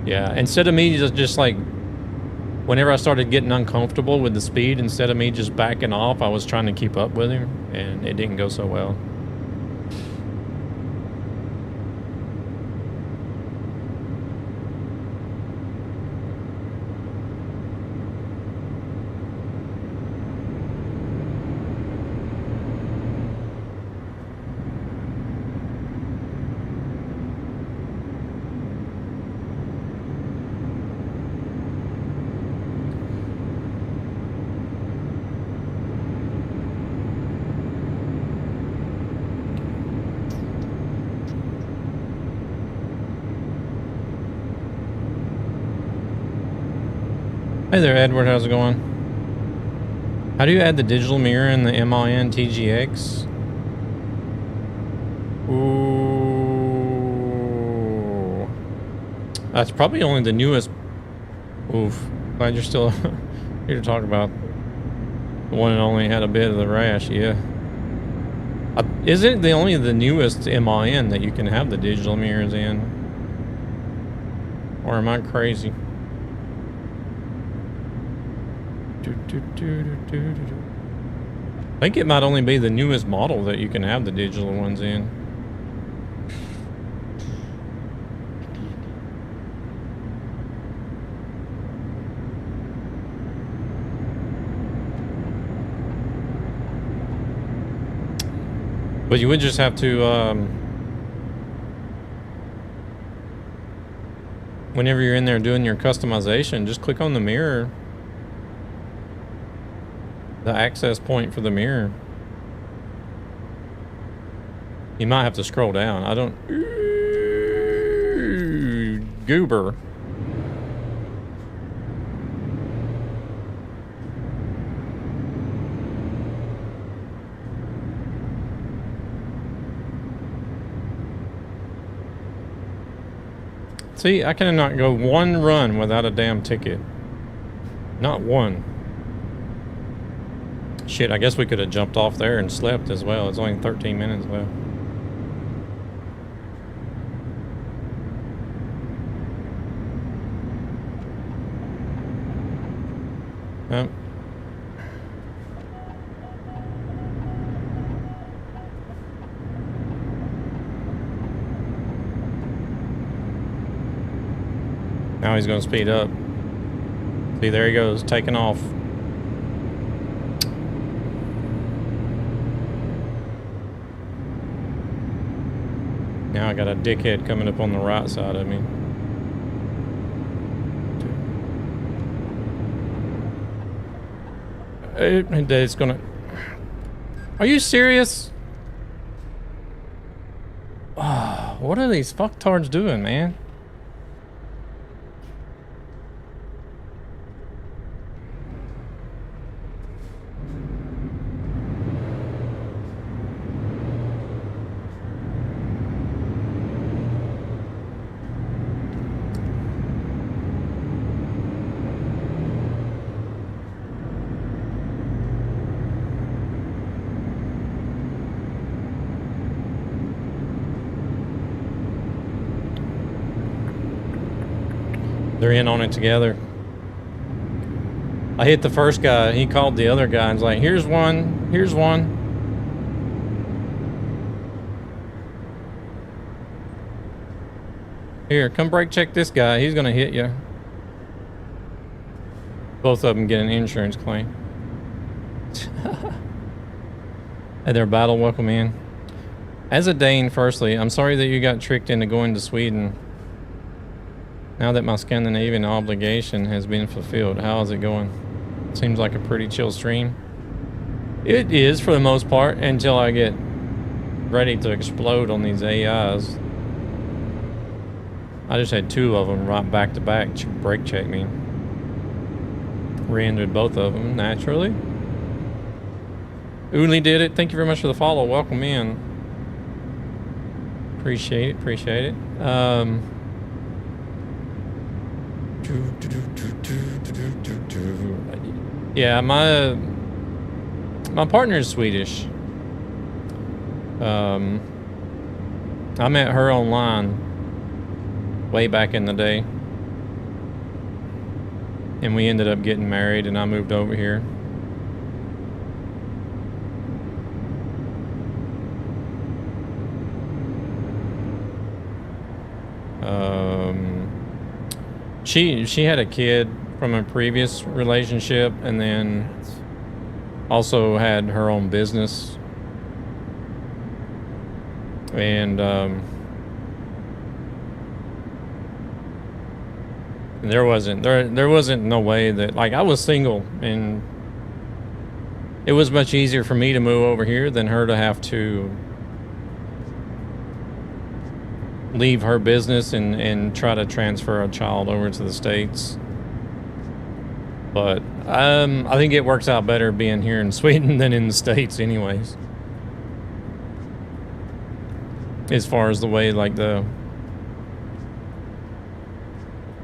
yeah, instead of me just like, whenever I started getting uncomfortable with the speed, instead of me just backing off, I was trying to keep up with him, and it didn't go so well. Hey there, Edward. How's it going? How do you add the digital mirror in the MIN TGX? Ooh. That's probably only the newest. Oof. Glad you're still here to talk about the one that only had a bit of the rash, yeah. Isn't it only the newest MIN that you can have the digital mirrors in? Or am I crazy? I think it might only be the newest model that you can have the digital ones in. But you would just have to, whenever you're in there doing your customization, just click on the mirror. The access point for the mirror. You might have to scroll down. I don't... Ooh, goober. See, I cannot go one run without a damn ticket. Not one. Shit, I guess we could have jumped off there and slept as well. It's only 13 minutes left. Yep. Now he's going to speed up. See, there he goes, taking off. Now I got a dickhead coming up on the right side of me. It's gonna... Are you serious? Oh, what are these fucktards doing, man? They're in on it together. I hit the first guy. He called the other guy and was like, here's one. Here's one. Here, come brake check this guy. He's going to hit you. Both of them get an insurance claim. Hey there, Battle. Welcome in. As a Dane, firstly, I'm sorry that you got tricked into going to Sweden. Now that my Scandinavian obligation has been fulfilled, how is it going? Seems like a pretty chill stream. It is for the most part until I get ready to explode on these AIs. I just had 2 of them right back to back brake check me. Re-entered both of them naturally. Uli did it. Thank you very much for the follow. Welcome in. Appreciate it. Appreciate it. Yeah, my partner is Swedish. I met her online way back in the day, and we ended up getting married, and I moved over here. She had a kid from a previous relationship, and then also had her own business, and there wasn't no way that, like, I was single, and it was much easier for me to move over here than her to have to leave her business and try to transfer a child over to the States. But I think it works out better being here in Sweden than in the States anyways, as far as the way, like, the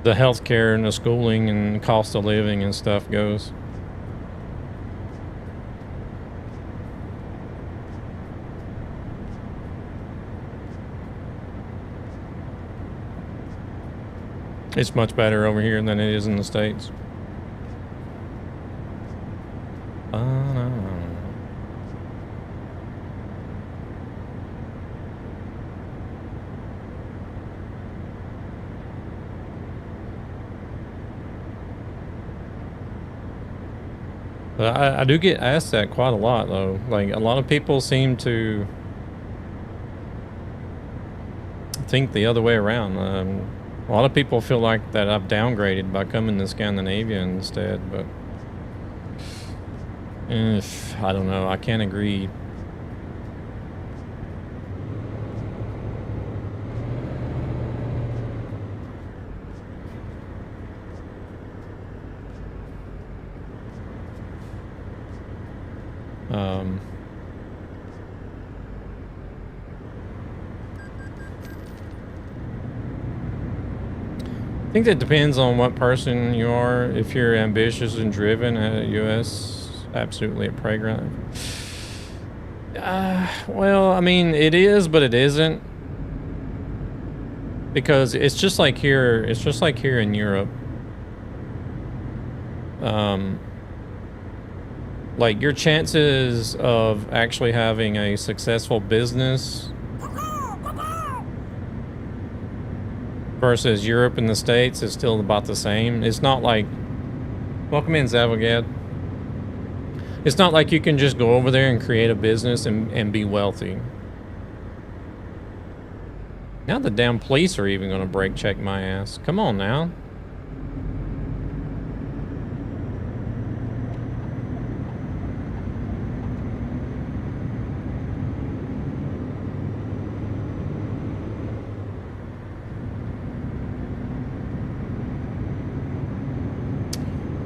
healthcare and the schooling and cost of living and stuff goes. It's much better over here than it is in the States. But I do get asked that quite a lot, though. Like, a lot of people seem to think the other way around. A lot of people feel like that I've downgraded by coming to Scandinavia instead, but I don't know. I can't agree. I think that depends on what person you are. If you're ambitious and driven, US absolutely a playground. Well, I mean, it is, but it isn't, because it's just like here. It's just like here in Europe. Like, your chances of actually having a successful business versus Europe and the States is still about the same. It's not like, welcome in, Zavogad. It's not like you can just go over there and create a business and be wealthy. Now the damn police are even gonna brake check my ass. Come on now.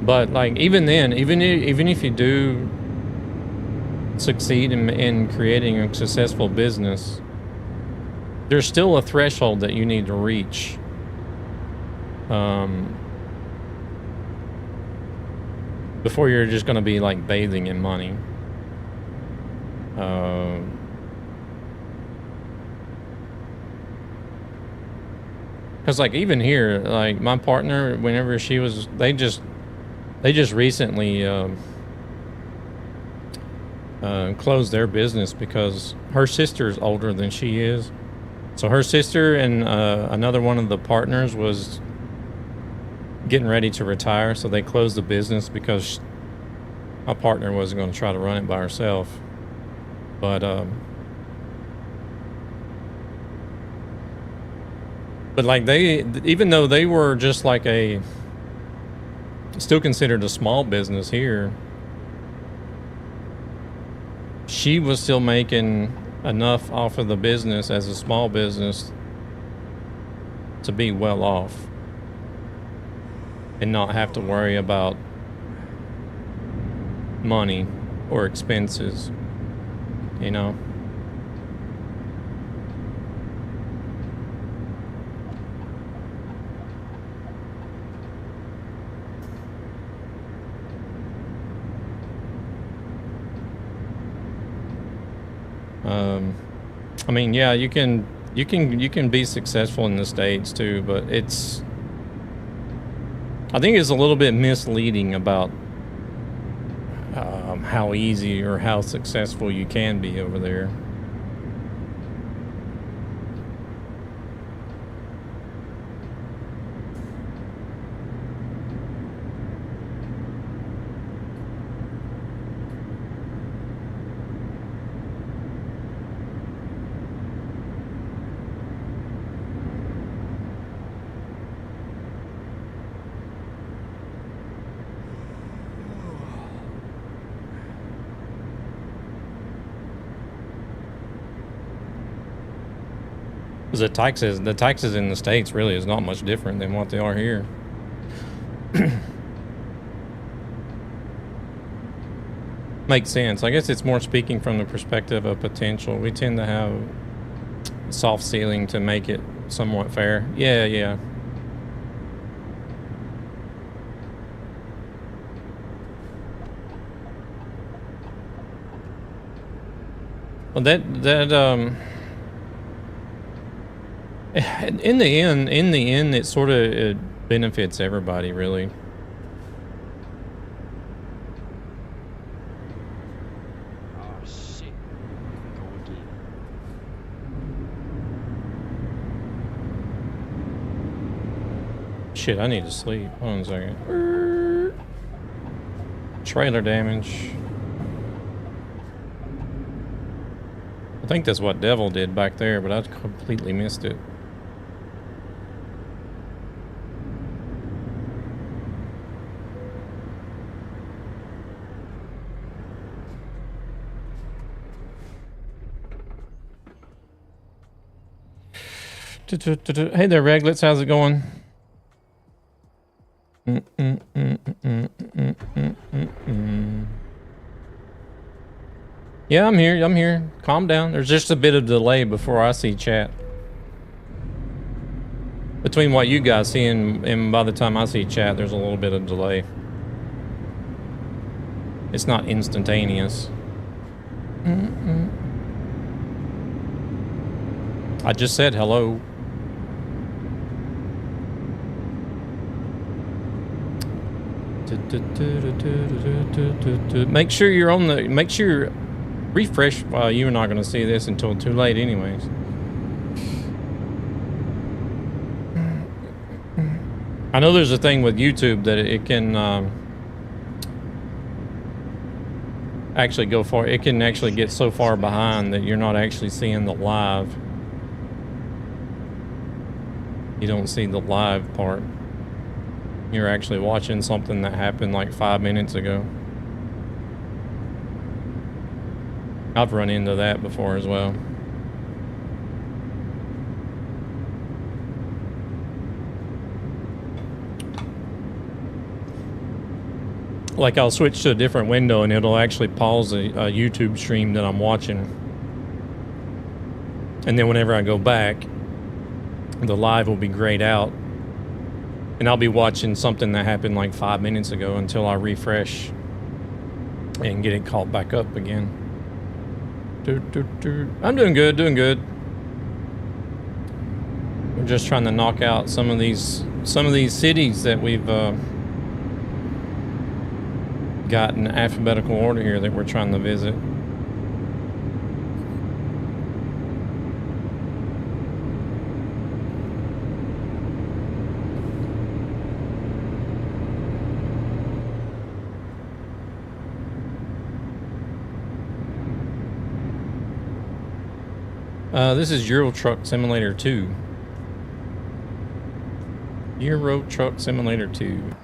But, like, even then, even if you do succeed in creating a successful business, there's still a threshold that you need to reach. Before you're just going to be, like, bathing in money. Because, like, even here, like, my partner, whenever she was, they just recently closed their business because her sister is older than she is. So her sister and another one of the partners was getting ready to retire, so they closed the business because my partner wasn't going to try to run it by herself. But But like even though they were just like still considered a small business here, she was still making enough off of the business as a small business to be well off and not have to worry about money or expenses, you know. I mean, yeah, you can be successful in the States too, but I think it's a little bit misleading about how easy or how successful you can be over there. The taxes in the States really is not much different than what they are here. Makes sense. I guess it's more speaking from the perspective of potential. We tend to have soft ceiling to make it somewhat fair. Yeah. Well, in the end, it sort of benefits everybody, really. Oh shit. Go again. Shit, I need to sleep. Hold on a second. Trailer damage. I think that's what Devil did back there, but I completely missed it. Hey there, Reglets. How's it going? Yeah, I'm here. Calm down. There's just a bit of delay before I see chat. Between what you guys see and by the time I see chat, there's a little bit of delay. It's not instantaneous. I just said hello. Make sure you're on the. Make sure refresh. Well, you're not going to see this until too late, anyways. I know there's a thing with YouTube that it can actually go far. It can actually get so far behind that you're not actually seeing the live. You don't see the live part. You're actually watching something that happened like 5 minutes ago. I've run into that before as well. Like I'll switch to a different window and it'll actually pause a YouTube stream that I'm watching. And then whenever I go back, the live will be grayed out. And I'll be watching something that happened like 5 minutes ago until I refresh and get it caught back up again. I'm doing good, We're just trying to knock out some of these cities that we've got in alphabetical order here that we're trying to visit. This is Euro Truck Simulator 2. Euro Truck Simulator 2.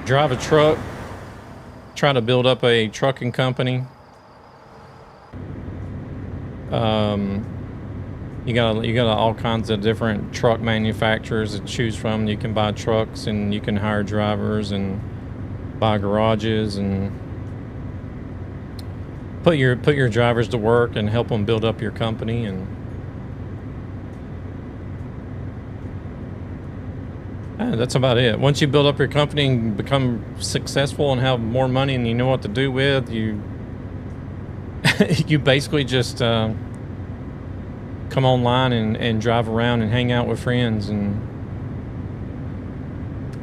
Drive a truck. Try to build up a trucking company. You got all kinds of different truck manufacturers to choose from. You can buy trucks and you can hire drivers and buy garages and put your drivers to work and help them build up your company. And that's about it. Once you build up your company and become successful and have more money and you know what to do with, you you basically just come online and drive around and hang out with friends, and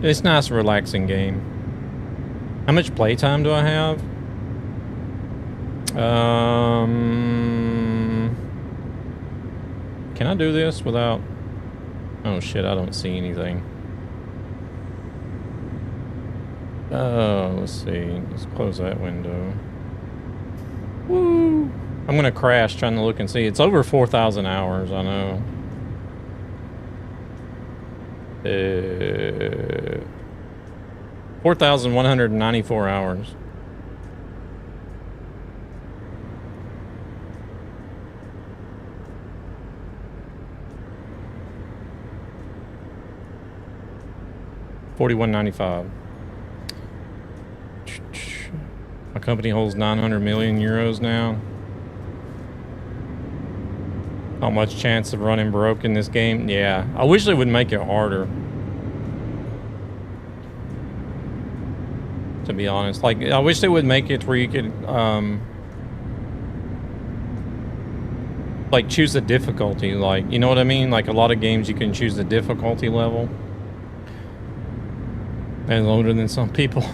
it's a nice relaxing game. How much playtime do I have? Can I do this without... Oh shit, I don't see anything. Oh, let's see. Let's close that window. Woo! I'm gonna crash trying to look and see. It's over 4,000 hours, I know. 4,194 hours. $41.95. My company holds 900 million euros now. Not much chance of running broke in this game. Yeah, I wish they would make it harder. To be honest, like I wish they would make it where you could like choose the difficulty. Like, you know what I mean? Like a lot of games you can choose the difficulty level. And lower than some people.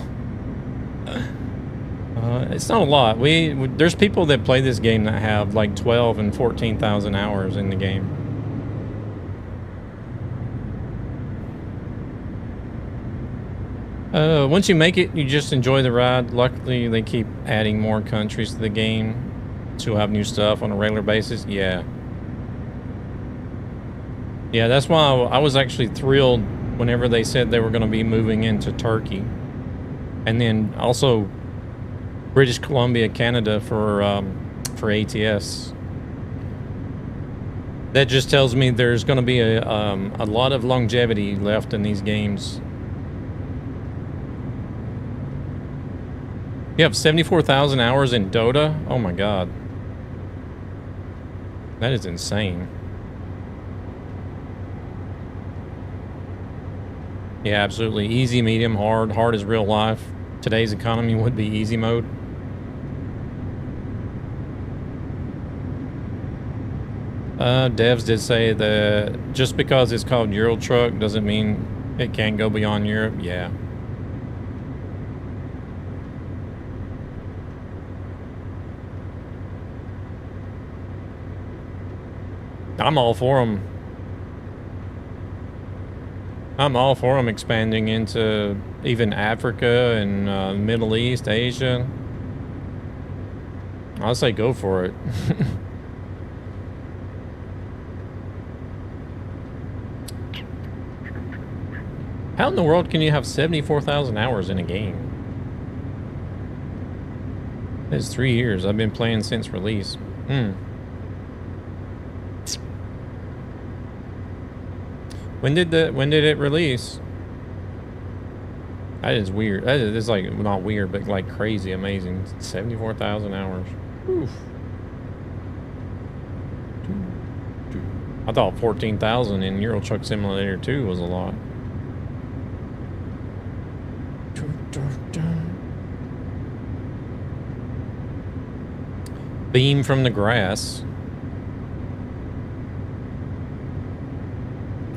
It's not a lot. There's people that play this game that have like 12 and 14,000 hours in the game. Once you make it, you just enjoy the ride. Luckily, they keep adding more countries to the game to have new stuff on a regular basis. Yeah. Yeah, that's why I was actually thrilled whenever they said they were going to be moving into Turkey. And then also British Columbia, Canada for ATS. That just tells me there's going to be a lot of longevity left in these games. You have 74,000 hours in Dota? Oh my god. That is insane. Yeah, absolutely. Easy, medium, hard. Hard is real life. Today's economy would be easy mode. Devs did say that just because it's called Euro Truck doesn't mean it can't go beyond Europe. Yeah. I'm all for them. I'm all for them expanding into even Africa and Middle East, Asia. I'll say go for it. How in the world can you have 74,000 hours in a game? It's 3 years. I've been playing since release. When did it release? That is weird. That is like not weird, but like crazy amazing. 74,000 hours. Oof. I thought 14,000 in Euro Truck Simulator 2 was a lot. Beam from the grass.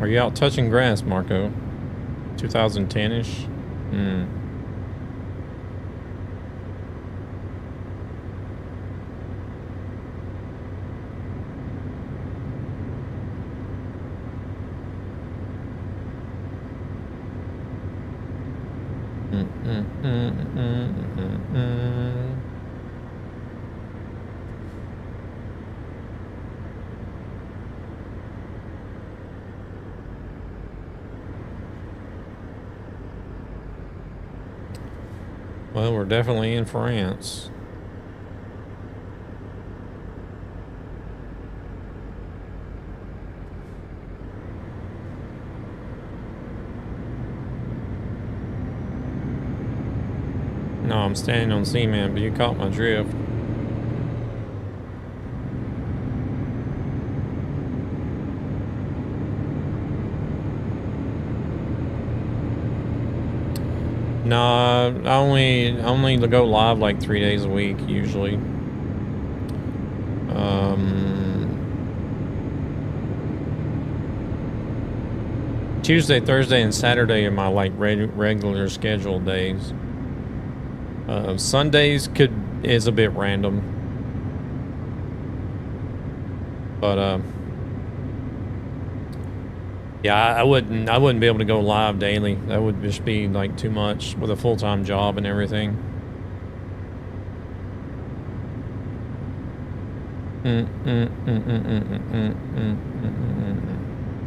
Are you out touching grass, Marco? 2010-ish? Well, we're definitely in France. No, I'm standing on cement, but you caught my drift. Nah, I only go live like 3 days a week usually. Tuesday, Thursday, and Saturday are my like regular scheduled days. Sundays is a bit random, but yeah, I wouldn't be able to go live daily. That would just be like too much with a full-time job and everything.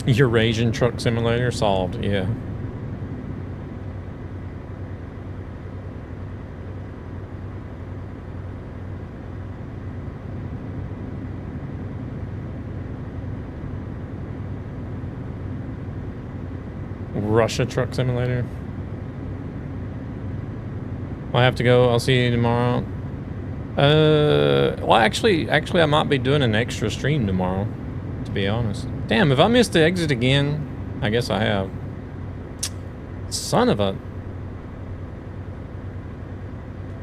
Eurasian Truck Simulator solved. Yeah. Russia Truck Simulator. I have to go. I'll see you tomorrow. Well, actually, I might be doing an extra stream tomorrow, to be honest. Damn, if I missed the exit again, I guess I have. Son of a...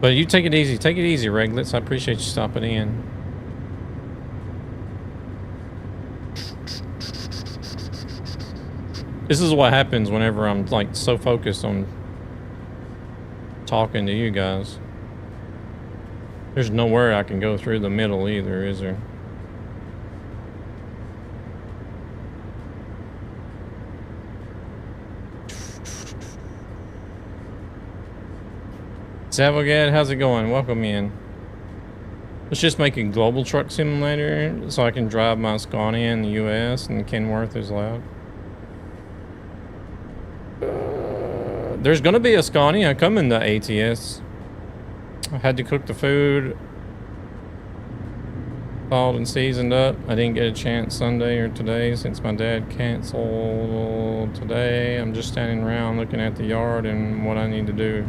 But you take it easy. Take it easy, Reglets. I appreciate you stopping in. This is what happens whenever I'm like so focused on talking to you guys. There's nowhere I can go through the middle either, is there? Savogad, how's it going? Welcome in. Let's just make a global truck simulator so I can drive my Scania in the US and Kenworth is loud. There's gonna be a Scania coming to ATS. I had to cook the food. Thawed and seasoned up. I didn't get a chance Sunday or today since my dad canceled today. I'm just standing around looking at the yard and what I need to do.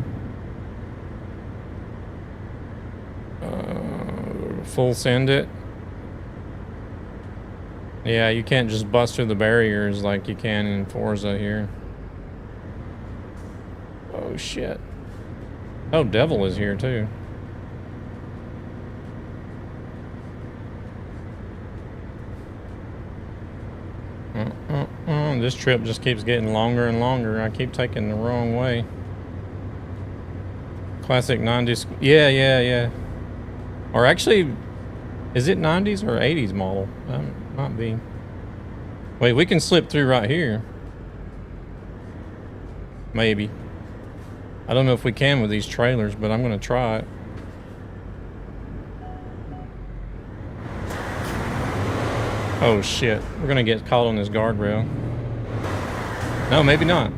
Full send it. Yeah, you can't just bust through the barriers like you can in Forza here. Oh shit. Oh, Devil is here too. This trip just keeps getting longer and longer. I keep taking the wrong way. Classic 90s. Yeah. Or actually, is it 90s or 80s model? Might be. Wait, we can slip through right here. Maybe. I don't know if we can with these trailers, but I'm gonna try it. Oh shit, we're gonna get caught on this guardrail. No, maybe not.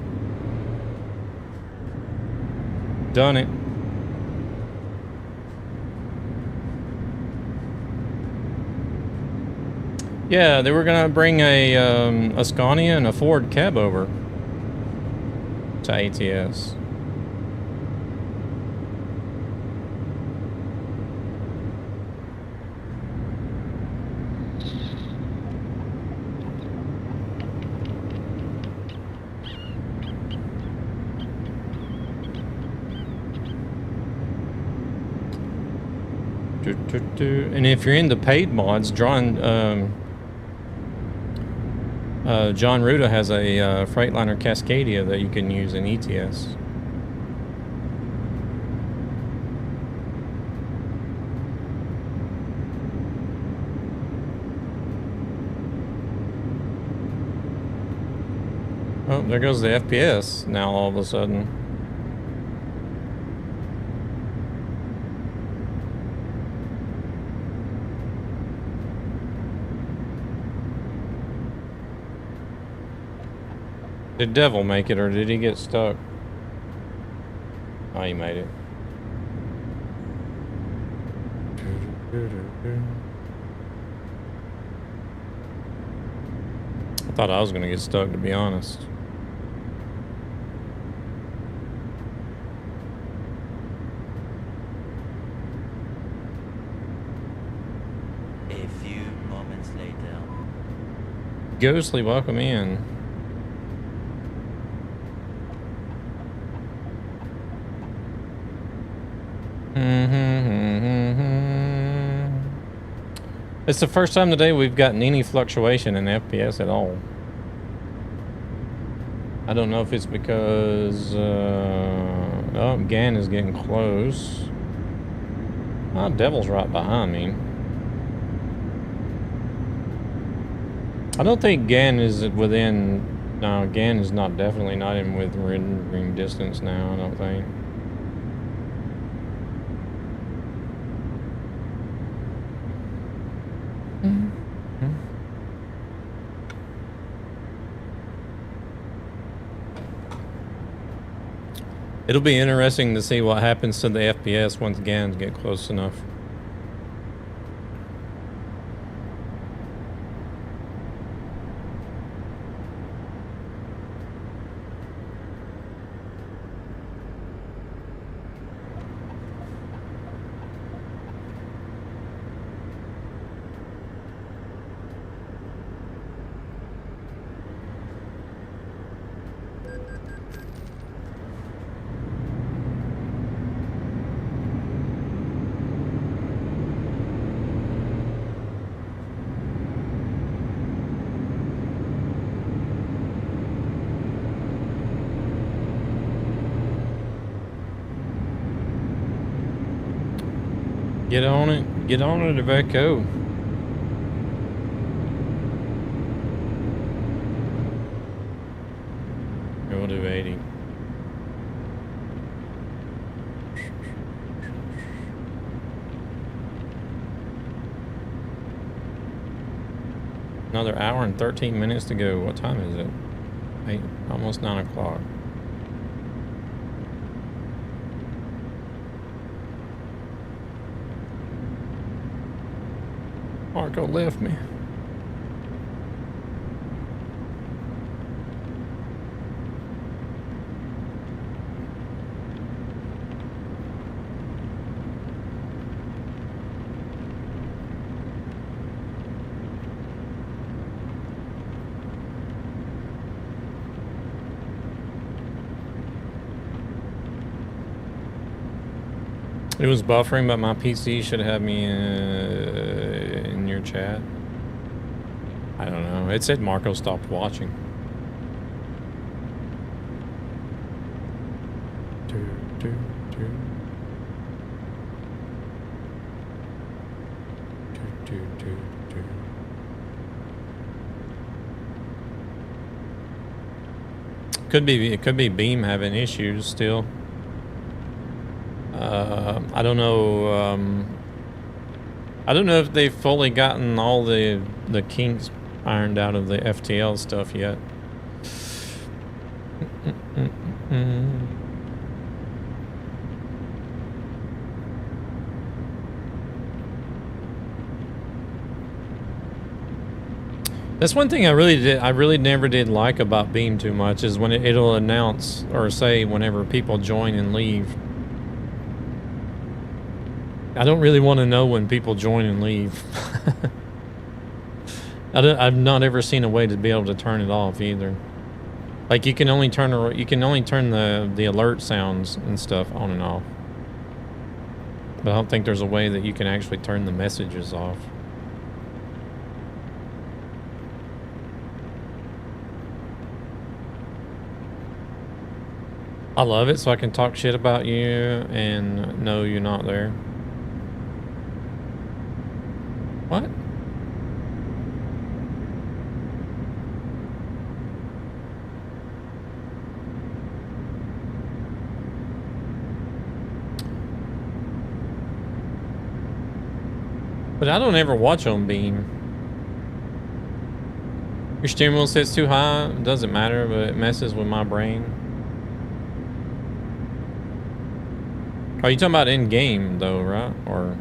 Done it. Yeah, they were gonna bring a Scania and a Ford cab over to ATS. And if you're into paid mods, John Ruda has a Freightliner Cascadia that you can use in ETS. Oh, there goes the FPS now all of a sudden. Did Devil make it, or did he get stuck? Oh, he made it. I thought I was gonna get stuck, to be honest. A few moments later. Ghostly, welcome in. It's the first time today we've gotten any fluctuation in FPS at all. I don't know if it's because oh, Gan is getting close. Oh, Devil's right behind me. I don't think Gan is within. No, Gan is definitely not in within ring distance now. I don't think. It'll be interesting to see what happens to the FPS once GANs get close enough. Get on it. Get on it, Iveco. We'll do 80. Another hour and 13 minutes to go. What time is it? Almost 9 o'clock. Marco left me. It was buffering, but my PC should have me in your chat. I don't know. It said Marco stopped watching. It could be Beam having issues still. I don't know. I don't know if they've fully gotten all the kinks ironed out of the FTL stuff yet. That's one thing I really never did like about Beam too much is when it'll announce or say whenever people join and leave. I don't really want to know when people join and leave. I've not ever seen a way to be able to turn it off either. Like you can only turn the alert sounds and stuff on and off. But I don't think there's a way that you can actually turn the messages off. I love it so I can talk shit about you and know you're not there. What? But I don't ever watch on Beam. Your steering wheel sits too high, it doesn't matter, but it messes with my brain. Are you talking about in game though, right? Or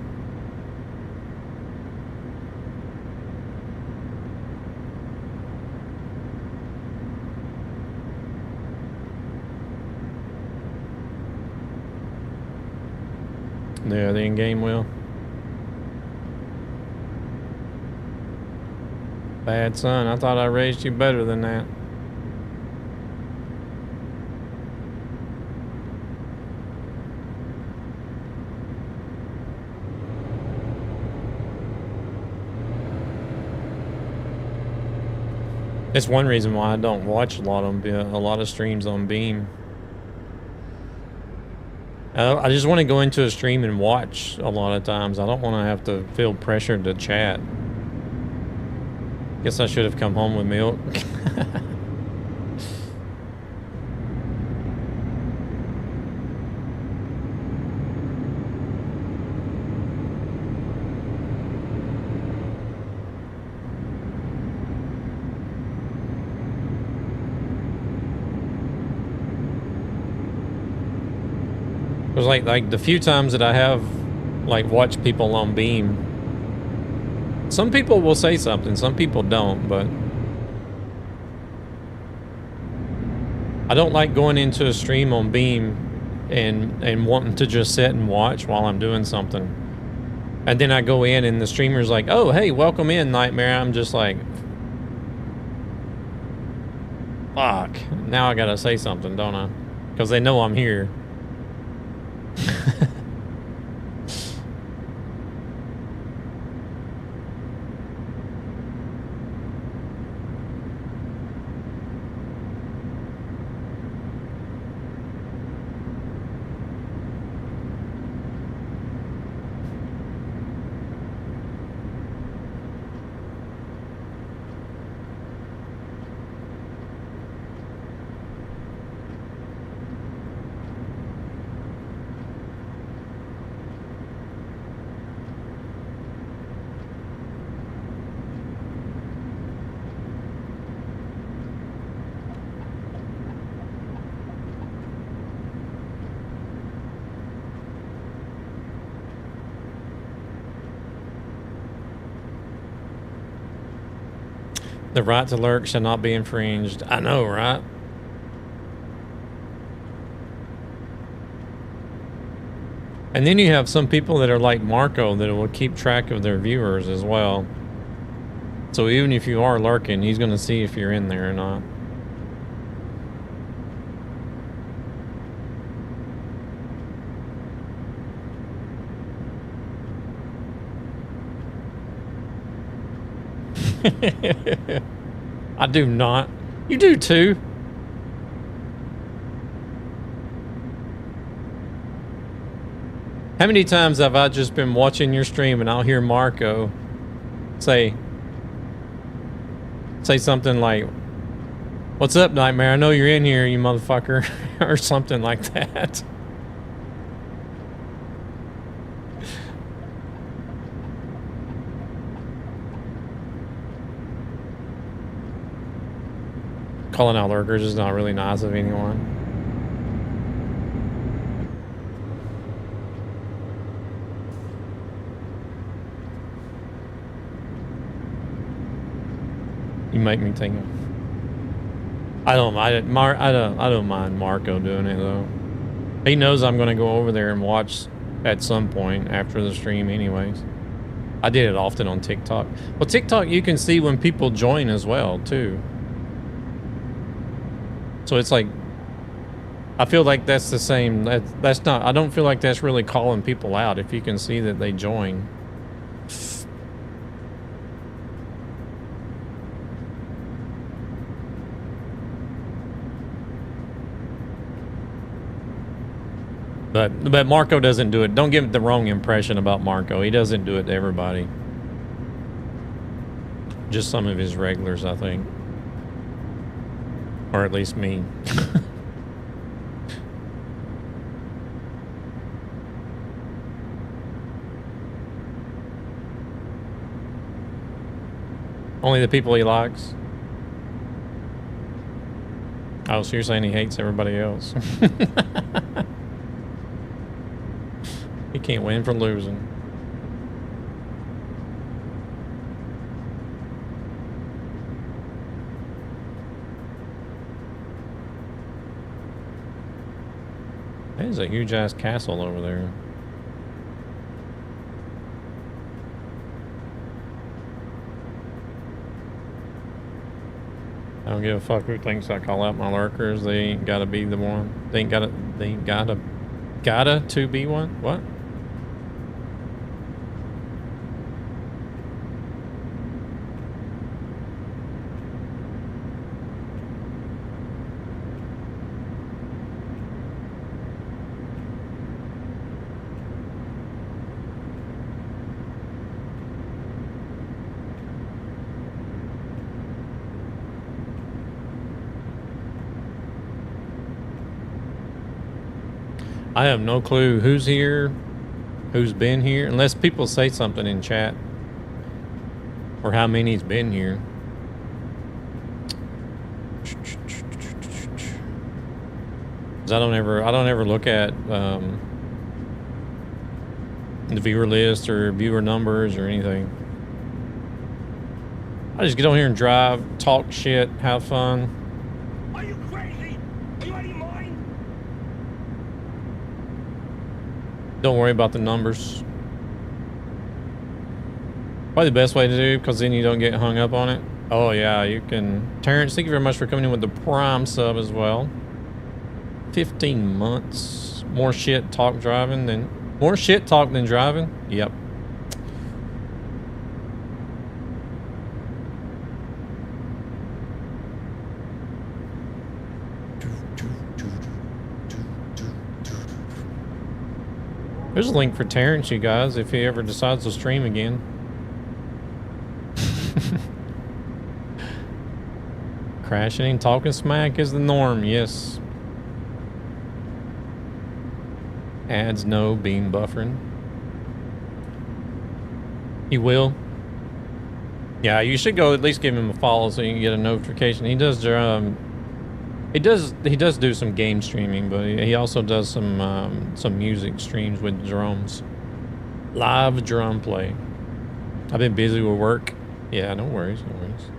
Yeah, the in-game will. Bad son, I thought I raised you better than that. It's one reason why I don't watch a lot of streams on Beam. I just want to go into a stream and watch a lot of times. I don't want to have to feel pressured to chat. Guess I should have come home with milk. It was like the few times that I have like watched people on Beam. Some people will say something, some people don't, but I don't like going into a stream on Beam and wanting to just sit and watch while I'm doing something. And then I go in and the streamer's like, "Oh, hey, welcome in, Nightmare." I'm just like, fuck. Now I gotta say something, don't I? Because they know I'm here. The right to lurk shall not be infringed. I know, right? And then you have some people that are like Marco that will keep track of their viewers as well. So even if you are lurking, he's going to see if you're in there or not. I do not. You do too. How many times have I just been watching your stream and I'll hear Marco say something like, "What's up, Nightmare? I know you're in here, you motherfucker," or something like that. Calling out lurkers is not really nice of anyone. You make me think of. I don't mind Marco doing it though. He knows I'm gonna go over there and watch at some point after the stream, anyways. I did it often on TikTok. Well, TikTok you can see when people join as well too. So it's like, I feel like that's the same. That's not. I don't feel like that's really calling people out if you can see that they join. But Marco doesn't do it. Don't give the wrong impression about Marco. He doesn't do it to everybody. Just some of his regulars, I think. Or at least me. Only the people he likes. Oh, so you're saying he hates everybody else. He can't win for losing. There's a huge ass castle over there. I don't give a fuck who thinks I call out my lurkers. They ain't gotta be the one. They ain't gotta to be one. What? I have no clue who's here, who's been here, unless people say something in chat, or how many's been here. Cause I don't ever look at the viewer list or viewer numbers or anything. I just get on here and drive, talk shit, have fun. Are you crazy? Are you out of your mind? Don't worry about the numbers. Probably the best way to do, because then you don't get hung up on it. Oh yeah, you can. Terrence, thank you very much for coming in with the Prime sub as well. 15 months. More shit talk than driving. Yep. There's a link for Terrence, you guys, if he ever decides to stream again. Crashing and talking smack is the norm, yes. Adds no beam buffering. He will. Yeah, you should go at least give him a follow so you can get a notification. He does do some game streaming, but he also does some music streams with drums. Live drum play. I've been busy with work. Yeah, no worries, no worries.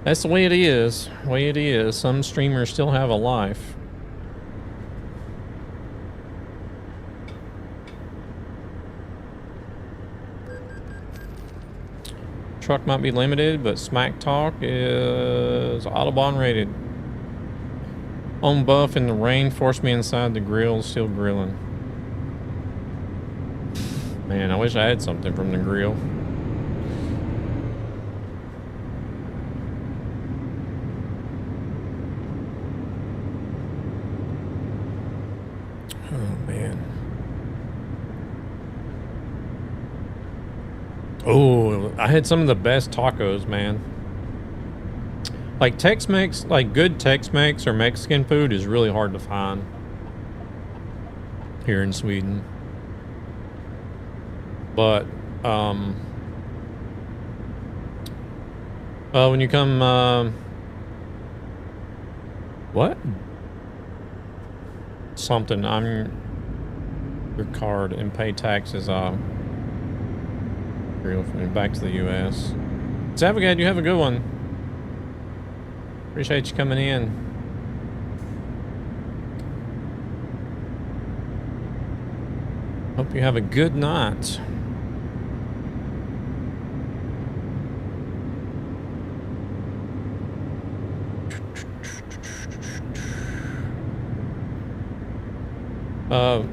That's the way it is. Some streamers still have a life. Truck might be limited, but Smack Talk is Autobahn rated. On buff in the rain, forced me inside the grill, still grilling. Man, I wish I had something from the grill. Oh, man. Oh, I had some of the best tacos, man. Like Tex-Mex, like good Tex-Mex or Mexican food is really hard to find here in Sweden. But when you come what? Something, I'm your card and pay taxes back to the US. Zavagad, you have a good one. Appreciate you coming in. Hope you have a good night.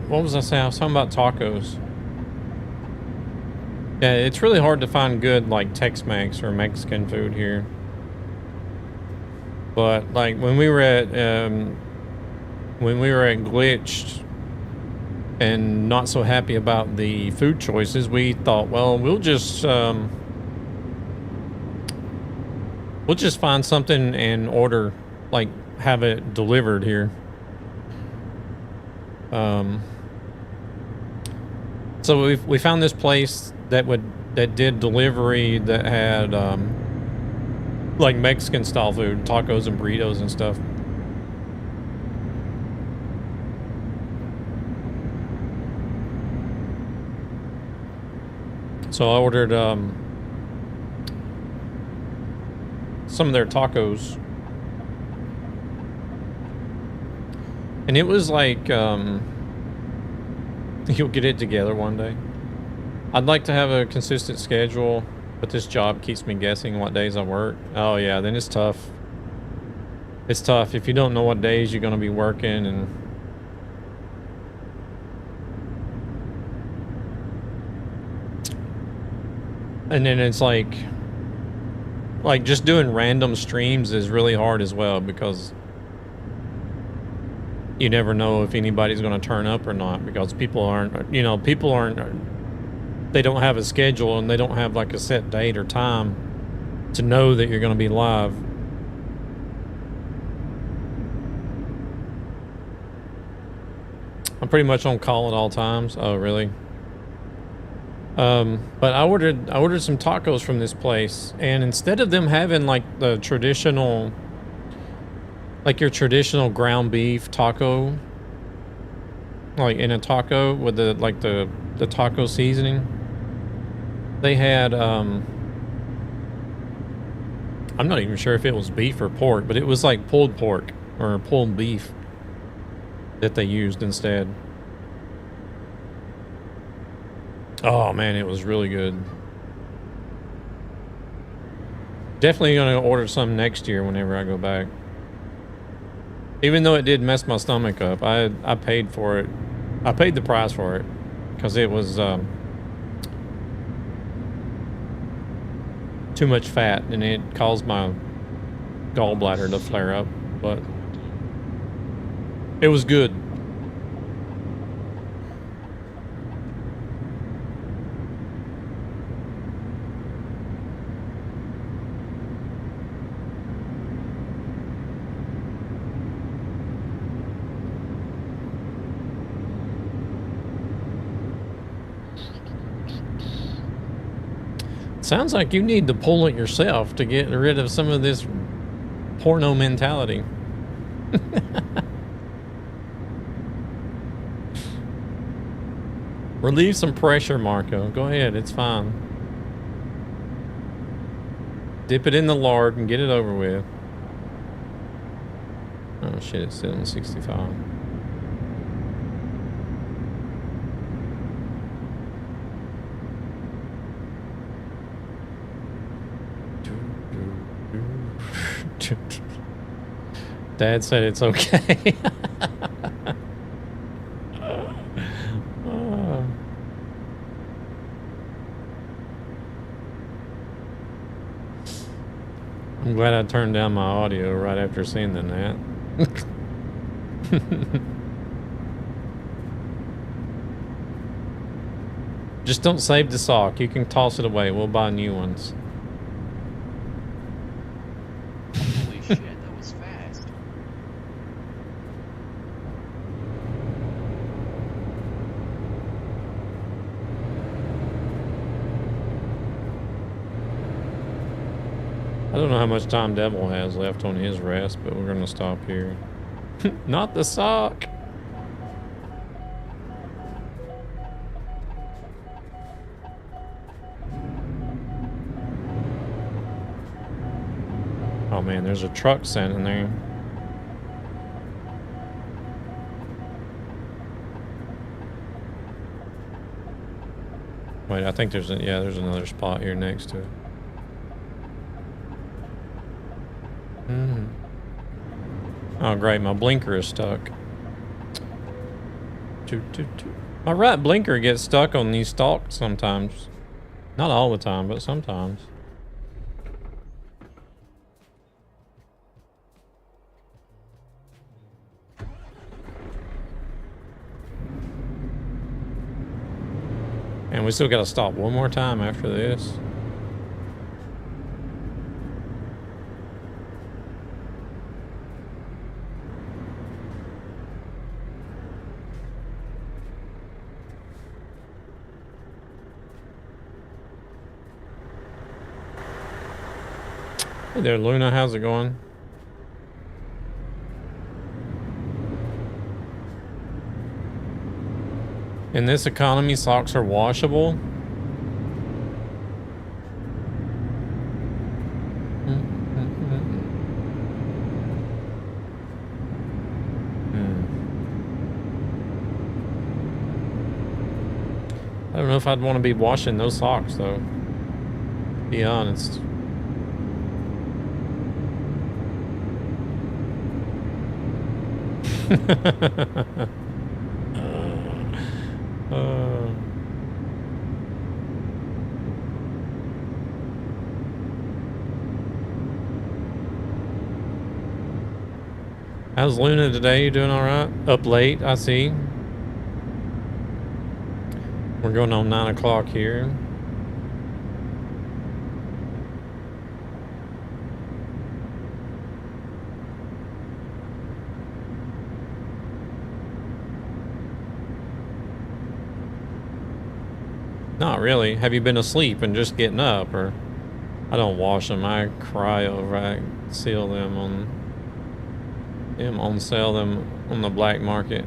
What was I saying? I was talking about tacos. Yeah, it's really hard to find good like Tex-Mex or Mexican food here. But like when we were at Glitched and not so happy about the food choices, we thought, well, we'll just find something and order, like have it delivered here. So we found this place that did delivery that had like Mexican style food, tacos and burritos and stuff. So I ordered some of their tacos, and it was like you'll get it together one day. I'd like to have a consistent schedule, but this job keeps me guessing what days I work. Oh yeah, then it's tough. It's tough if you don't know what days you're going to be working, and then it's like just doing random streams is really hard as well, because you never know if anybody's going to turn up or not, because people aren't, they don't have a schedule and they don't have like a set date or time to know that you're going to be live. I'm pretty much on call at all times. Oh, really? But I ordered some tacos from this place, and instead of them having like the traditional, like your traditional ground beef taco, like in a taco with the taco seasoning, they had I'm not even sure if it was beef or pork, but it was like pulled pork or pulled beef that they used instead. Oh man, it was really good. Definitely gonna order some next year whenever I go back. Even though it did mess my stomach up, I paid for it. I paid the price for it because it was too much fat and it caused my gallbladder to flare up, but it was good. Sounds like you need to pull it yourself to get rid of some of this porno mentality. Relieve some pressure, Marco. Go ahead, it's fine. Dip it in the lard and get it over with. Oh shit, it's still in 65. Dad said it's okay. I'm glad I turned down my audio right after seeing the net. Just don't save the sock. You can toss it away. We'll buy new ones. Holy shit, that was fast. I don't know how much time Devil has left on his rest, but we're going to stop here. Not the sock. Oh man, there's a truck sitting there. Wait, I think there's there's another spot here next to it. Oh great, my blinker is stuck. My right blinker gets stuck on these stalks sometimes. Not all the time, but sometimes. And we still got to stop one more time after this. Hey there, Luna. How's it going? In this economy, socks are washable. I don't know if I'd want to be washing those socks though. Be honest. How's Luna today? You doing all right? Up late, I see. We're going on 9 o'clock here. Not really. Have you been asleep and just getting up? Or I don't wash them. I cry over. I seal them on sell them on the black market.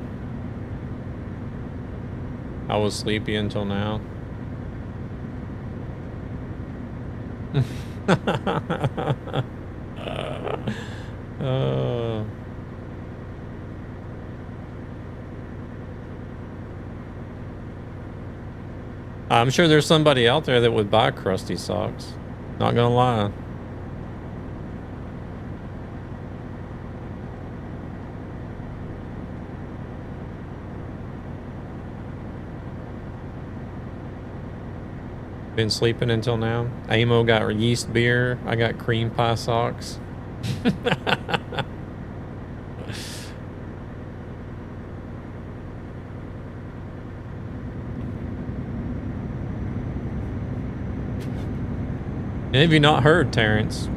I was sleepy until now. I'm sure there's somebody out there that would buy crusty socks. Not gonna lie. Been sleeping until now. Amo got yeast beer. I got cream pie socks. Have you not heard, Terrence?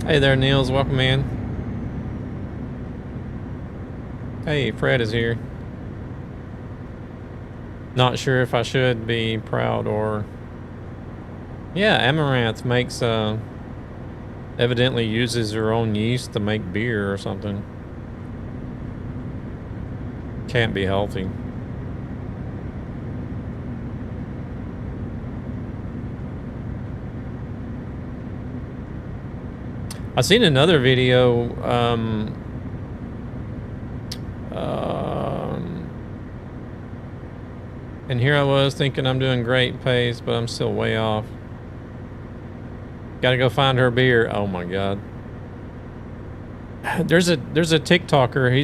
Hey there, Niels. Welcome in. Hey, Fred is here. Not sure if I should be proud or... Yeah, Amaranth makes, evidently uses her own yeast to make beer or something. Can't be healthy. I seen another video, and here I was thinking I'm doing great pace, but I'm still way off. Gotta go find her beer. Oh my god. There's a TikToker.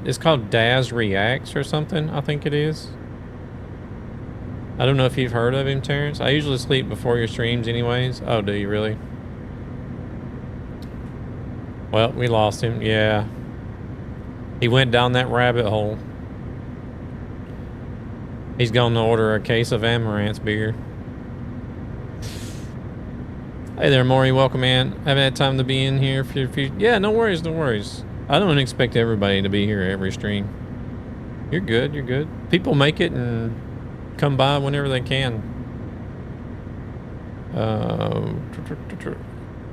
It's called Daz Reacts or something. I think it is. I don't know if you've heard of him, Terrence. I usually sleep before your streams, anyways. Oh, do you really? Well, we lost him. Yeah, he went down that rabbit hole. He's going to order a case of Amaranth beer. Hey there, Maury. Welcome in. Haven't had time to be in here for your few. Yeah, no worries, no worries. I don't expect everybody to be here every stream. You're good, you're good. People make it and come by whenever they can.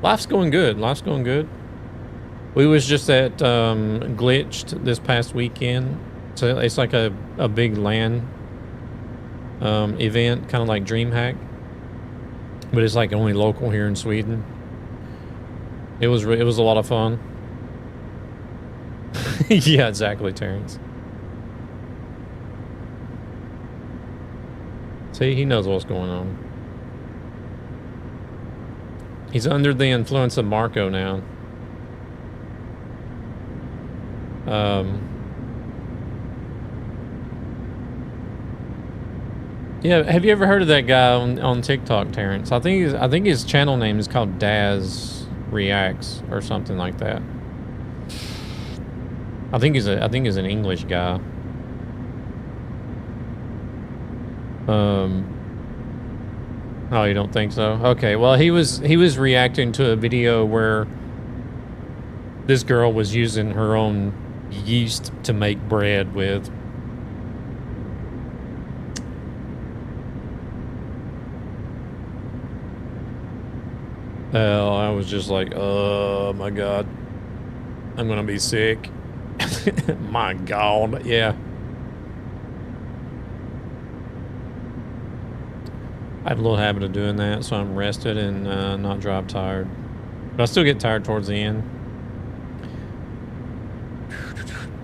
Life's going good. Life's going good. We was just at Glitched this past weekend. So it's like a big LAN event, kind of like DreamHack. But it's like only local here in Sweden. It was a lot of fun. Yeah, exactly, Terrence. See, he knows what's going on. He's under the influence of Marco now. Yeah, have you ever heard of that guy on TikTok, Terrence? I think his channel name is called Daz Reacts or something like that. I think he's an English guy. Oh, you don't think so? Okay, well he was reacting to a video where this girl was using her own yeast to make bread with. Hell, I was just like, oh my god, I'm gonna be sick. My god, yeah. I have a little habit of doing that, so I'm rested and not drive tired. But I still get tired towards the end.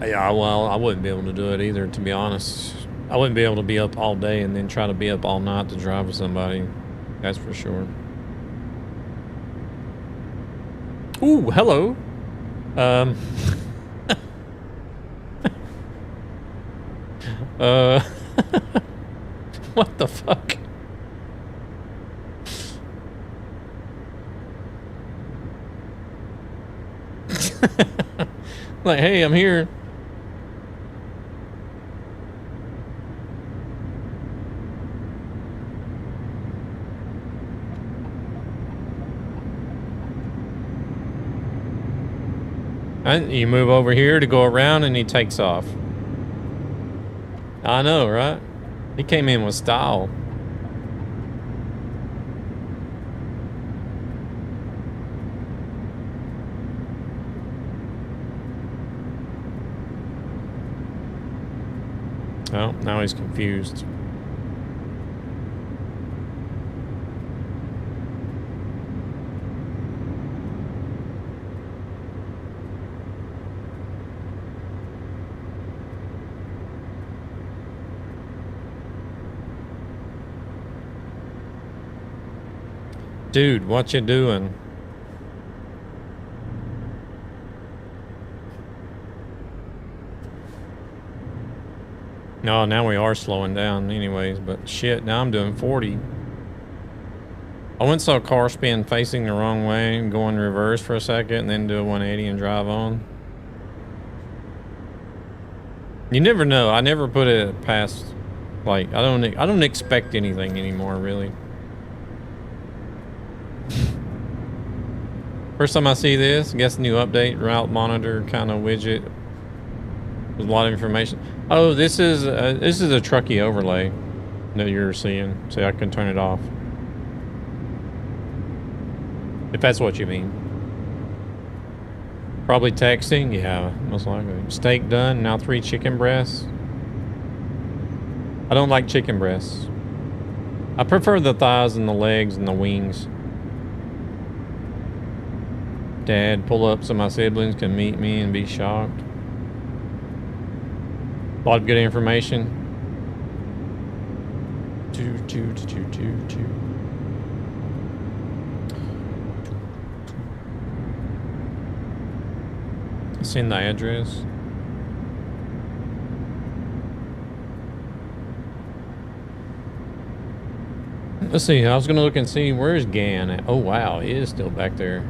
Yeah, well, I wouldn't be able to do it either, to be honest. I wouldn't be able to be up all day and then try to be up all night to drive with somebody. That's for sure. Ooh, hello. What the fuck? Like, hey, I'm here. And you move over here to go around and he takes off. I know, right? He came in with style. Oh, now he's confused. Dude, what you doing? No, now we are slowing down anyways, but shit, now I'm doing 40. I once saw a car spin facing the wrong way and go in reverse for a second and then do a 180 and drive on. You never know. I never put it past, like, I don't expect anything anymore, really. First time I see this, I guess new update, route monitor kind of widget with a lot of information. Oh, this is a trucky overlay that you're seeing. So I can turn it off. If that's what you mean. Probably texting, yeah, most likely. Steak done, now 3 chicken breasts. I don't like chicken breasts. I prefer the thighs and the legs and the wings. Dad, pull up so my siblings can meet me and be shocked. A lot of good information. Send the address. Let's see. I was gonna look and see where's Gan at. Oh wow, he is still back there.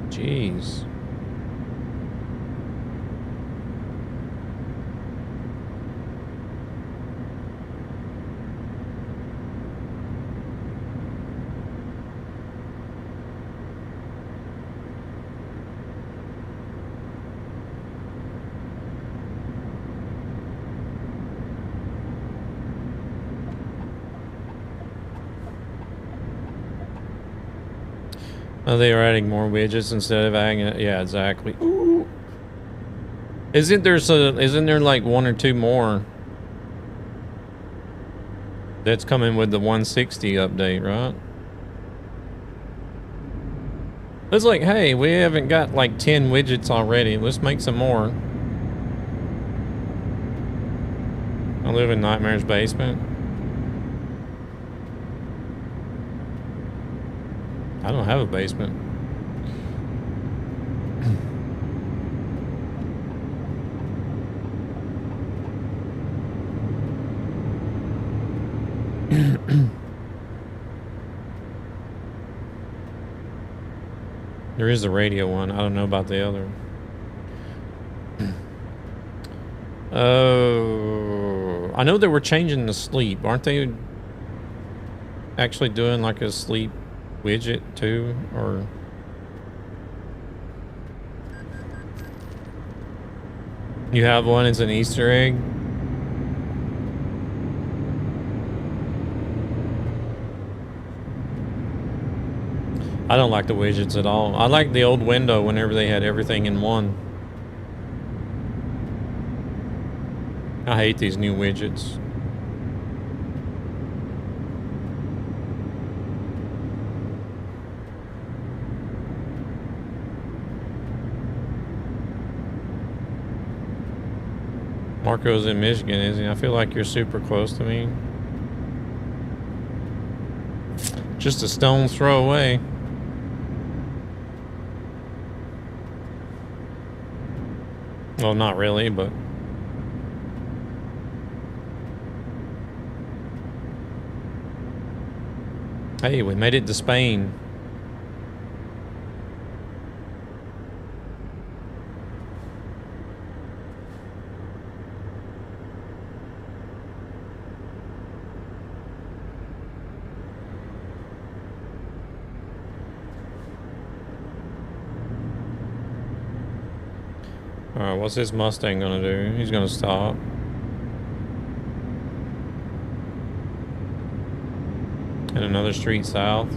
Jeez. Oh, they are adding more widgets instead of adding it. Yeah, exactly. Ooh. Isn't there like 1 or 2 more that's coming with the 160 update, right? It's like, hey, we haven't got like 10 widgets already. Let's make some more. I live in Nightmare's basement. I don't have a basement. There is a radio one. I don't know about the other. Oh, I know they were changing the sleep. Aren't they actually doing like a sleep widget too, or you have one? It's an Easter egg. I don't like the widgets at all. I like the old window whenever they had everything in one. I hate these new widgets. Marco's in Michigan, isn't he? I feel like you're super close to me. Just a stone's throw away. Well, not really, but... Hey, we made it to Spain. Alright, what's this Mustang gonna do? He's gonna stop. And another street south.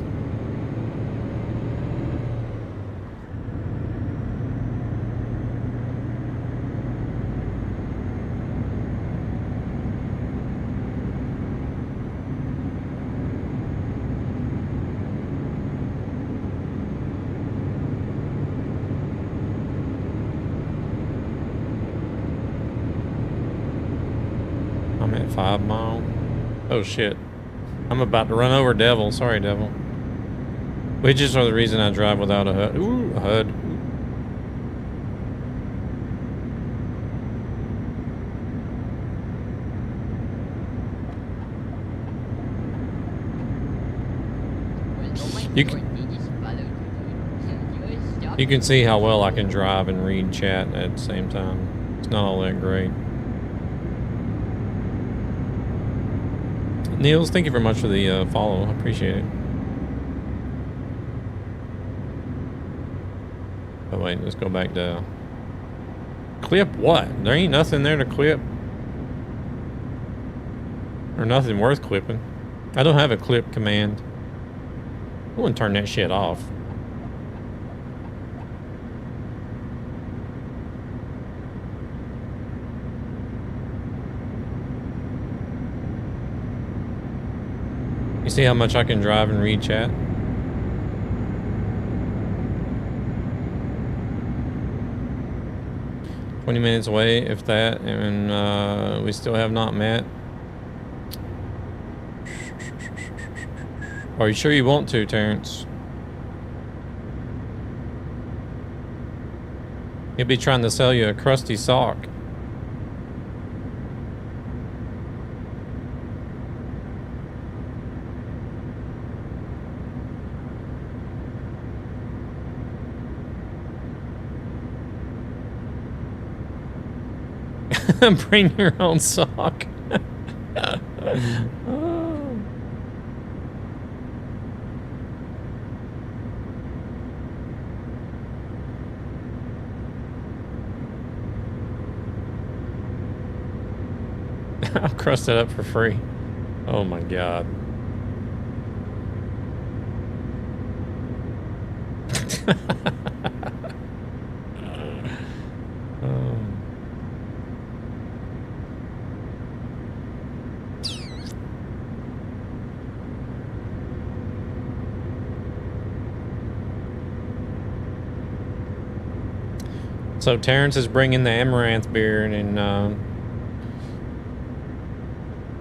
I'm at 5 Mile. Oh shit. I'm about to run over Devil. Sorry, Devil. Widgets are the reason I drive without a HUD. Ooh, a HUD. You can see how well I can drive and read chat at the same time. It's not all that great. Niels, thank you very much for the follow. I appreciate it. Oh wait, let's go back to... Clip what? There ain't nothing there to clip. Or nothing worth clipping. I don't have a clip command. I wouldn't turn that shit off. You see how much I can drive and read chat? "20 minutes away, if that, and we still have not met." Are you sure you want to, Terrence? He'll be trying to sell you a crusty sock. Bring your own sock. Oh. I'll crust it up for free. Oh my god. So Terrence is bringing the Amaranth beer, and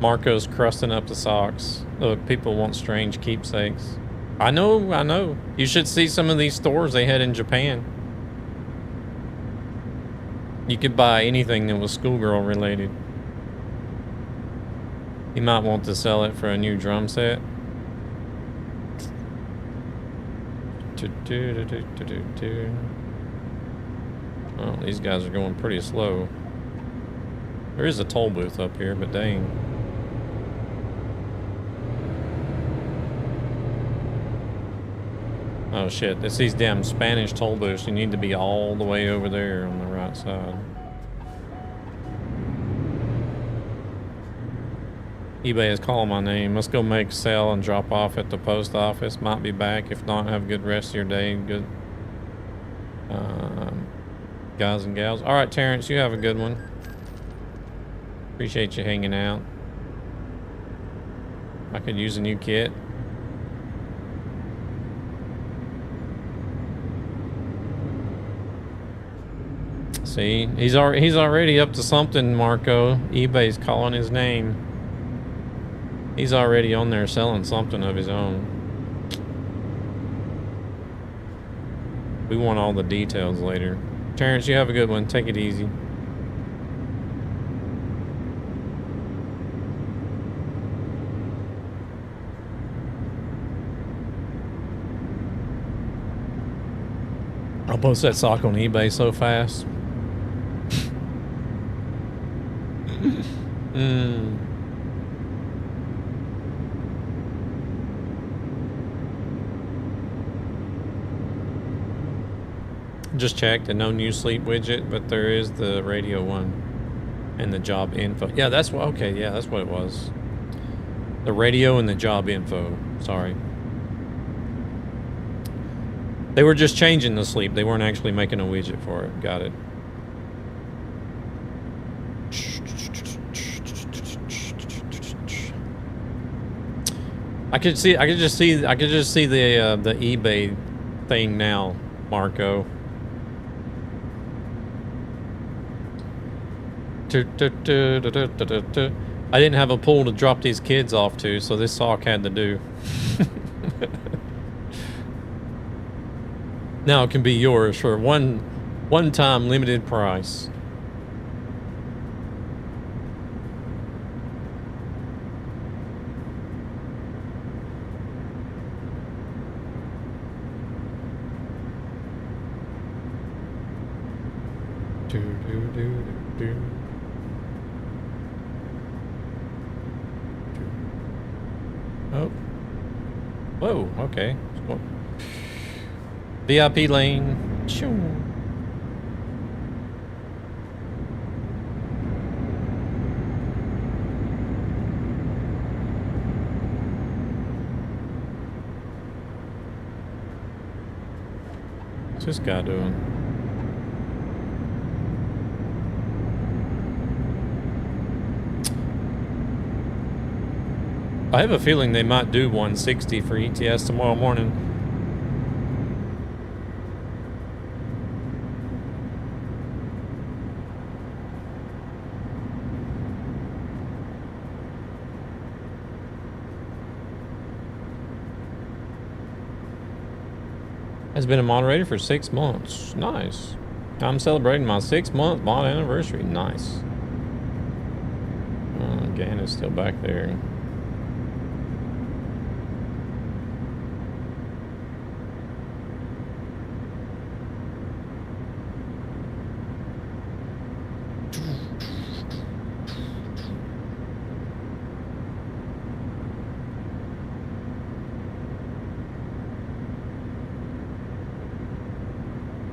Marco's crusting up the socks. Look, people want strange keepsakes. I know, I know. You should see some of these stores they had in Japan. You could buy anything that was schoolgirl related. You might want to sell it for a new drum set. Well, these guys are going pretty slow. There is a toll booth up here, but dang. Oh shit, it's these damn Spanish toll booths. You need to be all the way over there on the right side. eBay is calling my name. Let's go make sale and drop off at the post office. Might be back. If not, have a good rest of your day. Good. Guys and gals. All right, Terrence, you have a good one. Appreciate you hanging out. I could use a new kit. See, he's already up to something, Marco. eBay's calling his name. He's already on there selling something of his own. We want all the details later. Terrence, you have a good one. Take it easy. I'll post that sock on eBay so fast. Just checked, and no new sleep widget, but there is the radio one and the job info. Yeah, that's what. Okay, yeah, that's what it was. The radio and the job info. Sorry. They were just changing the sleep. They weren't actually making a widget for it. Got it. I could just see the eBay thing now, Marco. I didn't have a pool to drop these kids off to, so this sock had to do. Now it can be yours for one-time limited price. Oh. Whoa, okay. VIP lane. Shoo. What's this guy doing? I have a feeling they might do 160 for ETS tomorrow morning. Has been a moderator for 6 months. Nice. I'm celebrating my 6-month mod anniversary. Nice. Gan is still back there.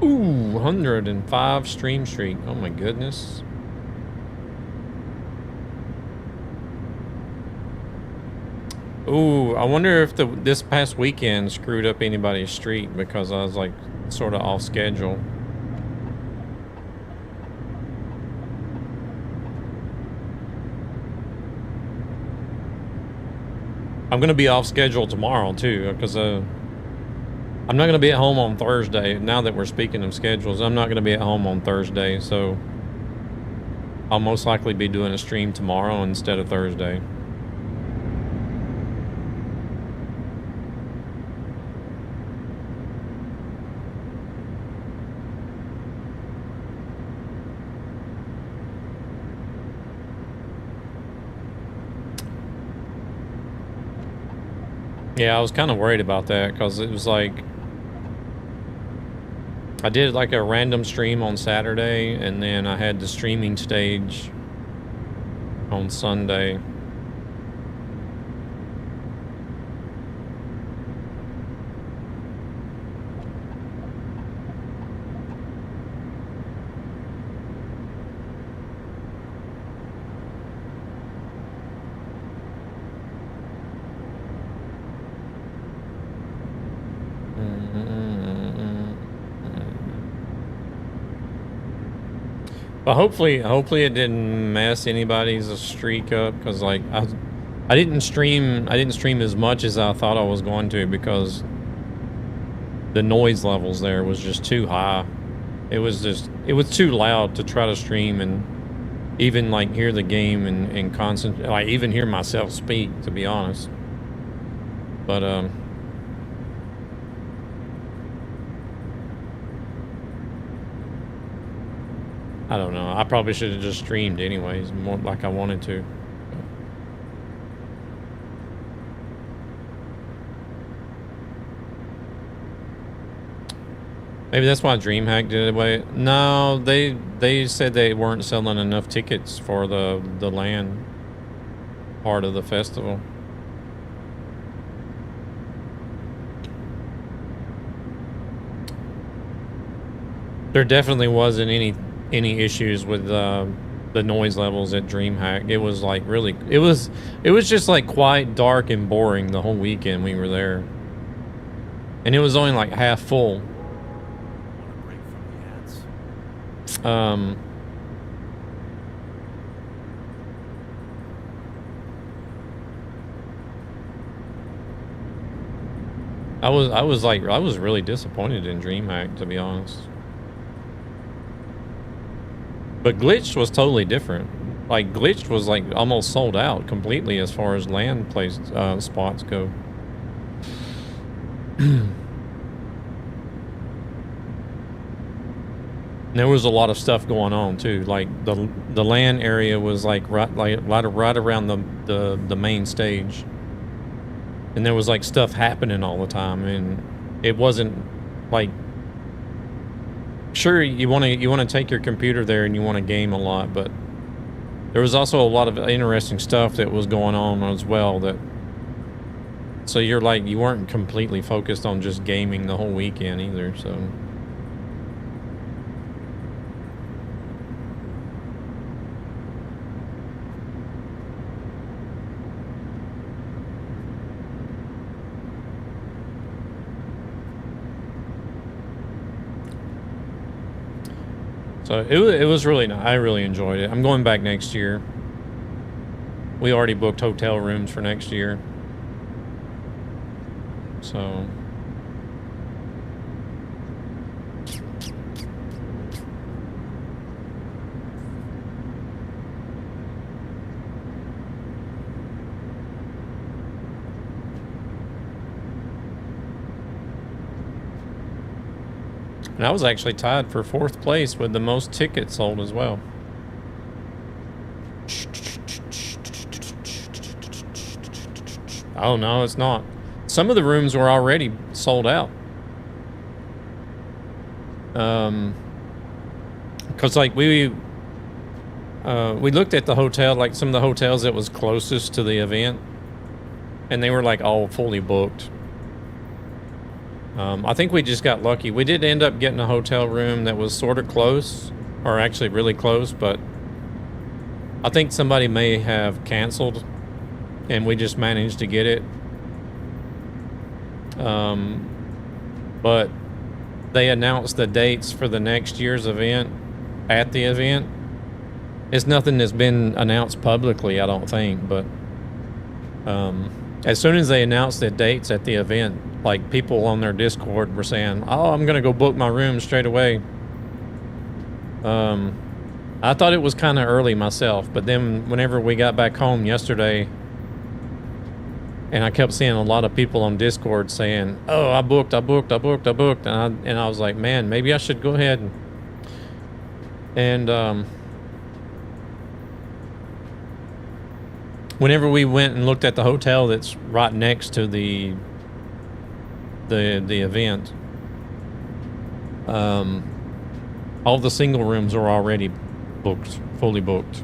Ooh, 105 stream streak. Oh my goodness. Ooh, I wonder if this past weekend screwed up anybody's streak because I was like sort of off schedule. I'm gonna be off schedule tomorrow too because I'm not going to be at home on Thursday. Now that we're speaking of schedules, I'm not going to be at home on Thursday, so I'll most likely be doing a stream tomorrow instead of Thursday. Yeah, I was kind of worried about that because it was like I did like a random stream on Saturday, and then I had the streaming stage on Sunday. But hopefully it didn't mess anybody's streak up, because like I didn't stream as much as I thought I was going to because the noise levels there was just too high. It was too loud to try to stream and even like hear the game and concentrate, like even hear myself speak, to be honest. But I don't know. I probably should have just streamed anyways, more like I wanted to. Maybe that's why DreamHack did it away. No, they said they weren't selling enough tickets for the LAN part of the festival. There definitely wasn't any issues with the noise levels at DreamHack. It was like really, it was just like quite dark and boring the whole weekend we were there, and it was only like half full. I was really disappointed in DreamHack, to be honest. But Glitched was totally different. Like Glitched was like almost sold out completely as far as LAN place spots go. There was a lot of stuff going on too. Like the LAN area was like right around the main stage, and there was like stuff happening all the time, and it wasn't like, sure, you want to take your computer there and you want to game a lot, but there was also a lot of interesting stuff that was going on as well. So you're like, you weren't completely focused on just gaming the whole weekend either. So it was really nice. I really enjoyed it. I'm going back next year. We already booked hotel rooms for next year. So and I was actually tied for 4th place with the most tickets sold as well. Oh no, it's not. Some of the rooms were already sold out. Cause like we looked at the hotel, like some of the hotels that was closest to the event, and they were like all fully booked. I think we just got lucky. We did end up getting a hotel room that was sort of close, or actually really close, but I think somebody may have canceled and we just managed to get it. But they announced the dates for the next year's event at the event. It's nothing that's been announced publicly, I don't think, but as soon as they announced the dates at the event, like people on their Discord were saying, oh, I'm gonna go book my room straight away. I thought it was kind of early myself, but then whenever we got back home yesterday, and I kept seeing a lot of people on Discord saying, oh, I booked, and I was like, man, maybe I should go ahead and whenever we went and looked at the hotel that's right next to the event, all the single rooms are already booked, fully booked.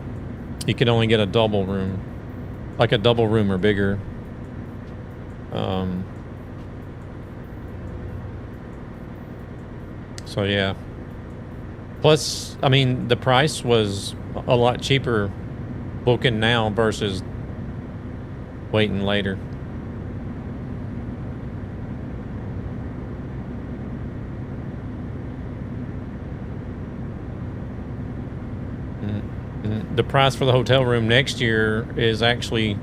You can only get a double room, like a double room or bigger. So yeah. Plus, I mean, the price was a lot cheaper booking now versus waiting later. The price for the hotel room next year is actually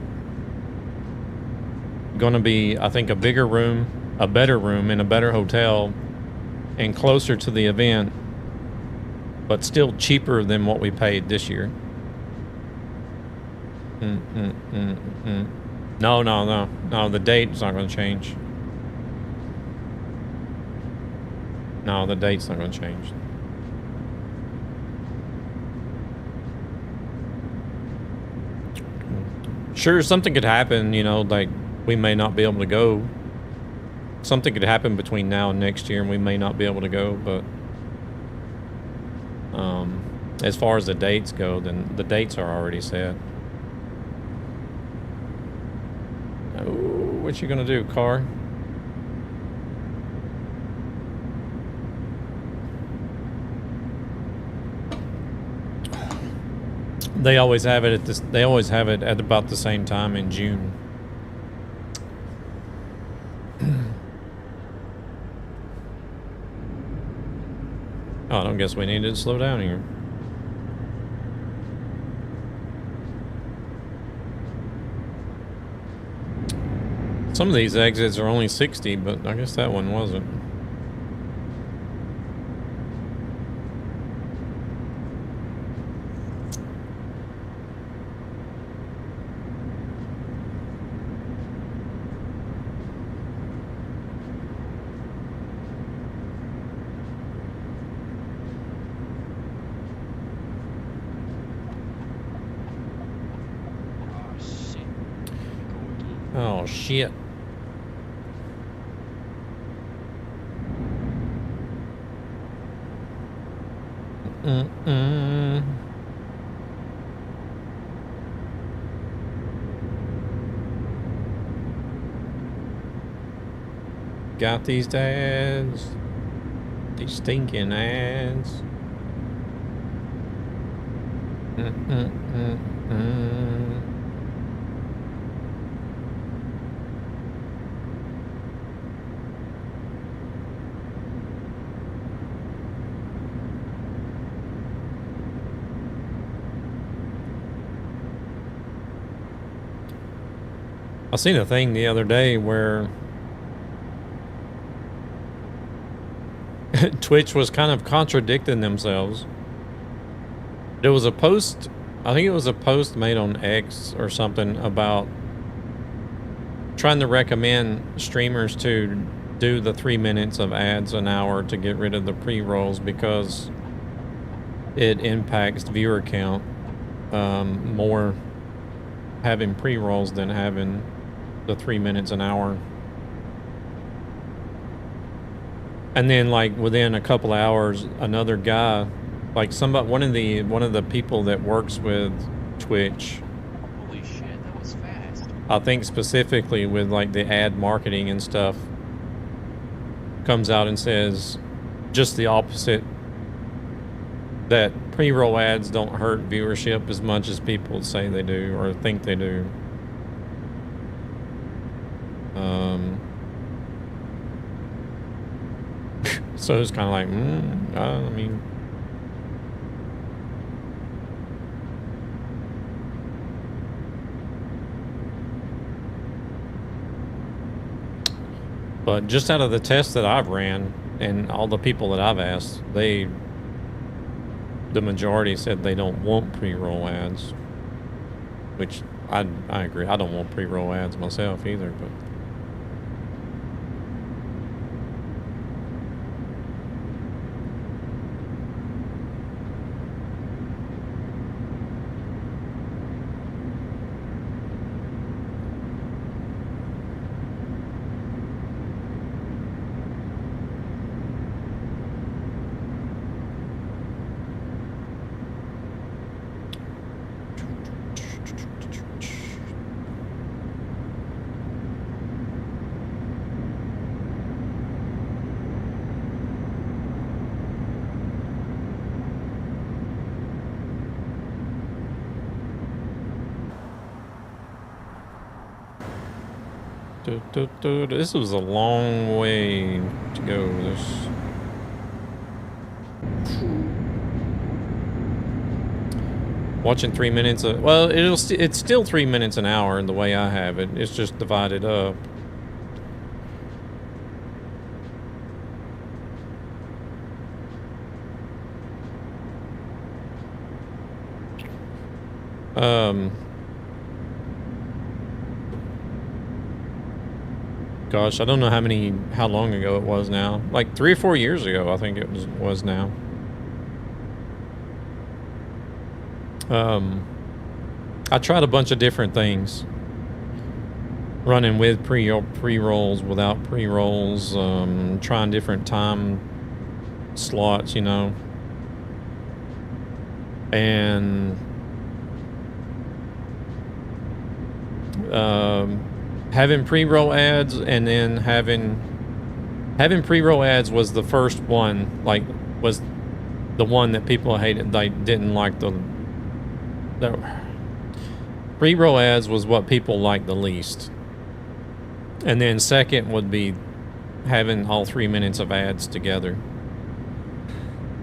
going to be, I think, a bigger room, a better room in a better hotel, and closer to the event. but still cheaper than what we paid this year. No, the date's not going to change. No, the date's not going to change. Sure, something could happen, you know, like we may not be able to go. Something could happen between now and next year and we may not be able to go, but as far as the dates go, then the dates are already set. Oh, what you gonna do, car? They always have it at this. They always have it at about the same time in June. Oh, I don't guess we needed to slow down here. Some of these exits are only 60, but I guess that one wasn't. Oh, shit. Got these ads. These stinking ads. I seen a thing the other day where Twitch was kind of contradicting themselves. There was a post, I think it was a post made on X or something about trying to recommend streamers to do the 3 minutes of ads an hour to get rid of the pre-rolls because it impacts viewer count more having pre-rolls than having the 3 minutes an hour. And then like within a couple hours, another guy, like somebody, one of the people that works with Twitch, Holy shit, that was fast. I think specifically with like the ad marketing and stuff, comes out and says just the opposite, that pre-roll ads don't hurt viewership as much as people say they do or think they do. So it's kind of like, I mean, but just out of the tests that I've ran and all the people that I've asked, the majority said they don't want pre-roll ads, which I agree. I don't want pre-roll ads myself either, but this was a long way to go. This watching 3 minutes of, well, it's still 3 minutes an hour in the way I have it. It's just divided up. Gosh, I don't know how long ago it was now. Like 3 or 4 years ago, I think it was now. I tried a bunch of different things. Running with pre-rolls, without pre-rolls, trying different time slots, you know. And having pre-roll ads, and then having pre-roll ads was the first one, like, was the one that people hated. They didn't like the pre-roll ads was what people liked the least. And then second would be having all 3 minutes of ads together.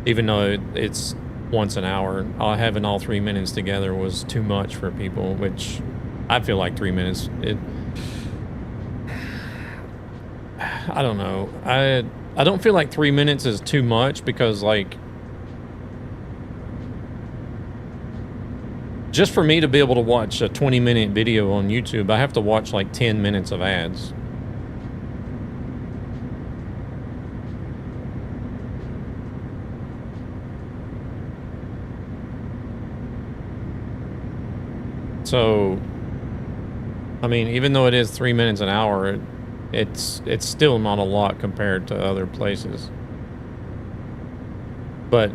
Even though it's once an hour, having all 3 minutes together was too much for people, which I feel like 3 minutes, I don't know. I don't feel like 3 minutes is too much, because, like, just for me to be able to watch a 20-minute video on YouTube, I have to watch like 10 minutes of ads. So, I mean, even though it is 3 minutes an hour, it's still not a lot compared to other places. But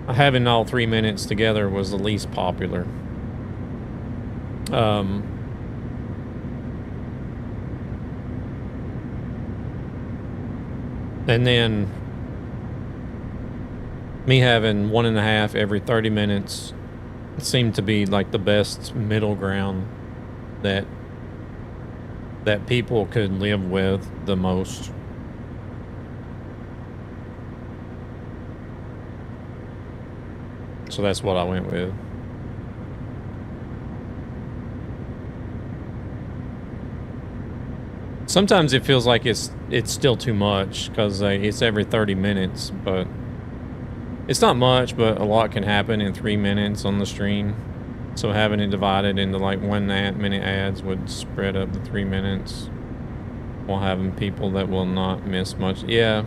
having all 3 minutes together was the least popular. And then me having 1.5 every 30 minutes seemed to be like the best middle ground that people could live with the most. So that's what I went with. Sometimes it feels like it's still too much, because it's every 30 minutes, but it's not much, but a lot can happen in 3 minutes on the stream. So having it divided into like 1 minute ads would spread up the 3 minutes, while having people that will not miss much. Yeah.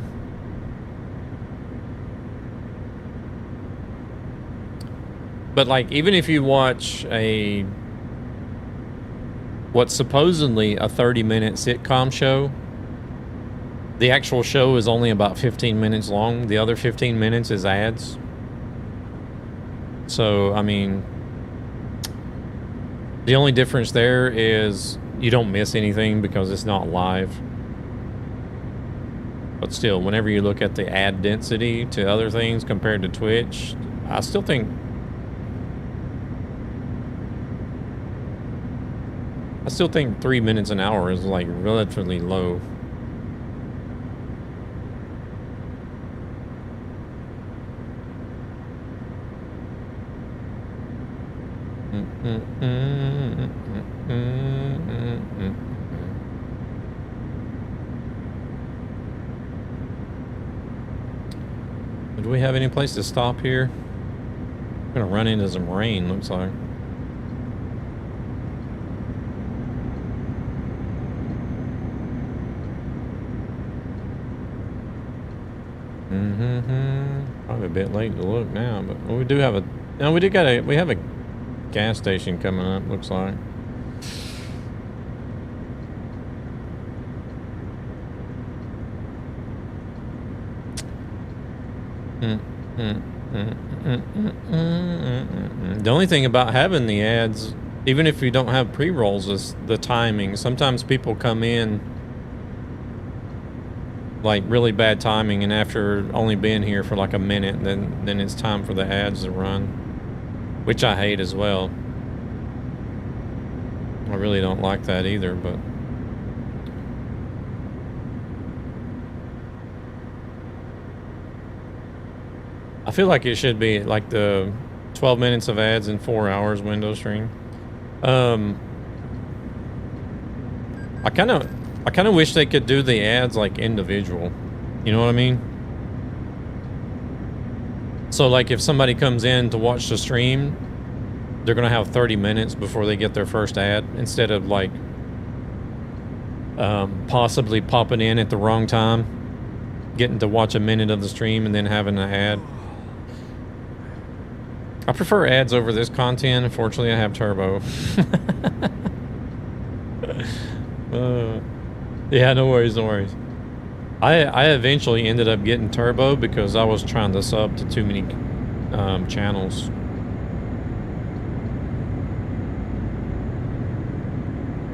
But like, even if you watch what's supposedly a 30-minute sitcom show, the actual show is only about 15 minutes long. The other 15 minutes is ads. So, I mean, the only difference there is you don't miss anything because it's not live. But still, whenever you look at the ad density to other things compared to Twitch, I still think 3 minutes an hour is like relatively low. Do we have any place to stop here? I'm gonna run into some rain, looks like. Probably a bit late to look now, but we do have we have a gas station coming up, looks like. The only thing about having the ads, even if you don't have pre-rolls, is the timing. Sometimes people come in like really bad timing, and after only being here for like a minute, then it's time for the ads to run, which I hate as well. I really don't like that either, but I feel like it should be like the 12 minutes of ads in 4 hours window stream. I kind of wish they could do the ads like individual. You know what I mean? So like if somebody comes in to watch the stream, they're gonna have 30 minutes before they get their first ad, instead of like possibly popping in at the wrong time, getting to watch a minute of the stream and then having an ad. I prefer ads over this content. Unfortunately, I have turbo. Yeah, no worries, no worries. I eventually ended up getting turbo because I was trying to sub to too many channels.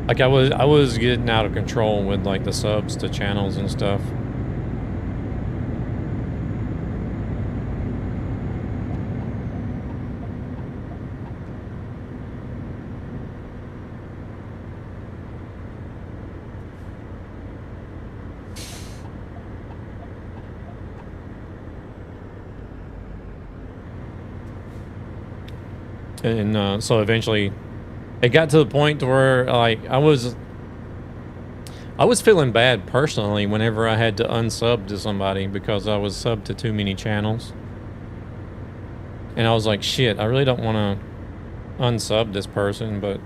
Like I was getting out of control with like the subs to channels and stuff. And so eventually it got to the point to where like I was feeling bad personally whenever I had to unsub to somebody because I was subbed to too many channels. And I was like, shit, I really don't want to unsub this person, but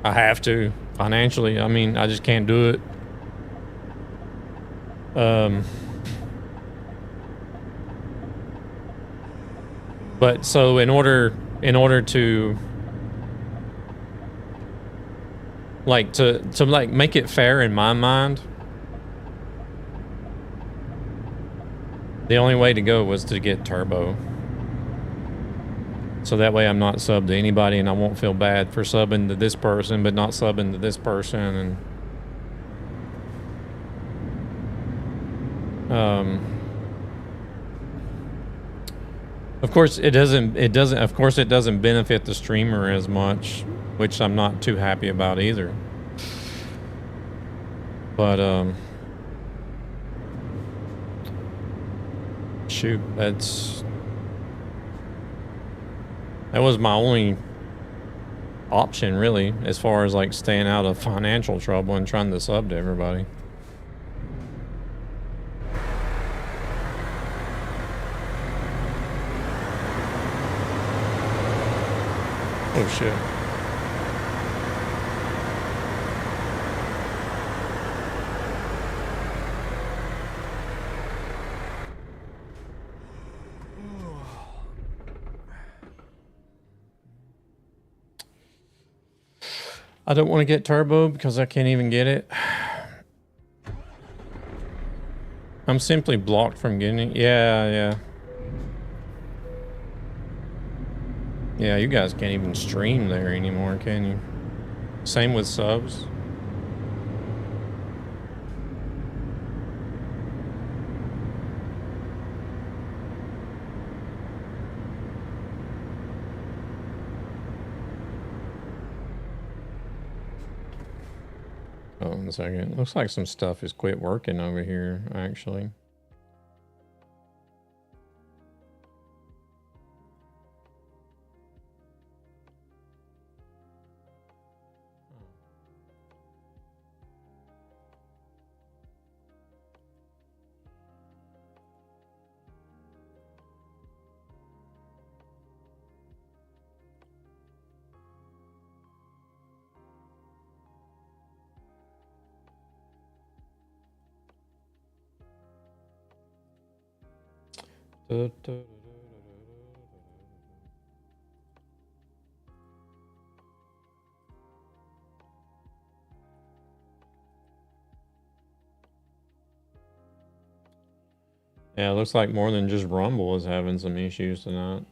I have to financially. I mean, I just can't do it. But so in order to like to like make it fair in my mind, the only way to go was to get turbo. So that way I'm not subbed to anybody and I won't feel bad for subbing to this person but not subbing to this person. And of course it doesn't benefit the streamer as much, which I'm not too happy about either. But shoot, that was my only option really, as far as like staying out of financial trouble and trying to sub to everybody. Oh shit. I don't want to get turbo because I can't even get it. I'm simply blocked from getting it. Yeah. Yeah, you guys can't even stream there anymore, can you? Same with subs. Oh, 1 second. Looks like some stuff has quit working over here, actually. Yeah, it looks like more than just Rumble is having some issues tonight.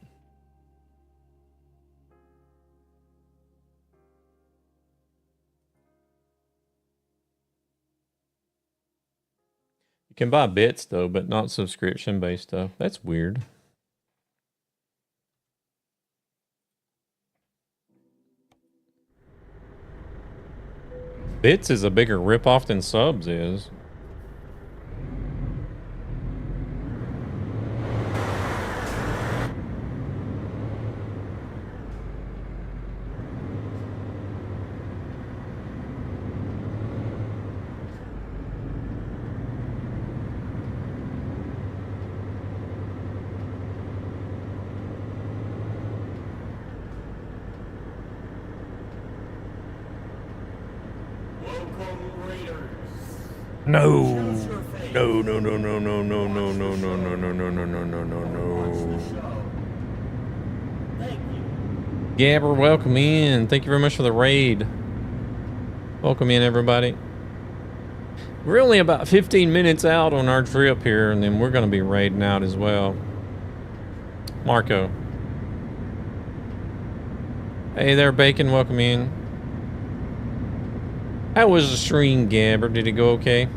You can buy bits though, but not subscription-based stuff. That's weird. Bits is a bigger ripoff than subs is. No. No, no, no, no, no, no, no, no, no, no, no, no, no, no, no, no, no. Gabber, welcome in. Thank you very much for the raid. Welcome in, everybody. We're only about 15 minutes out on our trip here, and then we're going to be raiding out as well. Marco. Hey there, Bacon. Welcome in. How was the stream, Gabber? Did it go okay?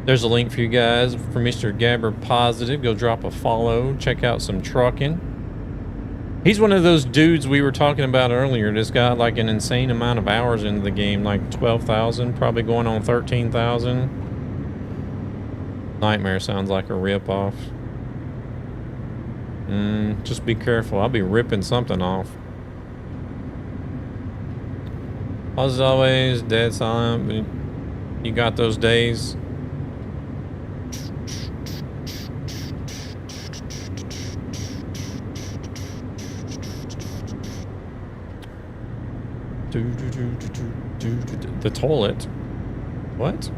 There's a link for you guys for Mr. Gabber Positive. Go drop a follow. Check out some trucking. He's one of those dudes we were talking about earlier. This got like an insane amount of hours into the game, like 12,000, probably going on 13,000. Nightmare sounds like a ripoff. Just be careful. I'll be ripping something off. As always, dead silent. You got those days. The toilet. What?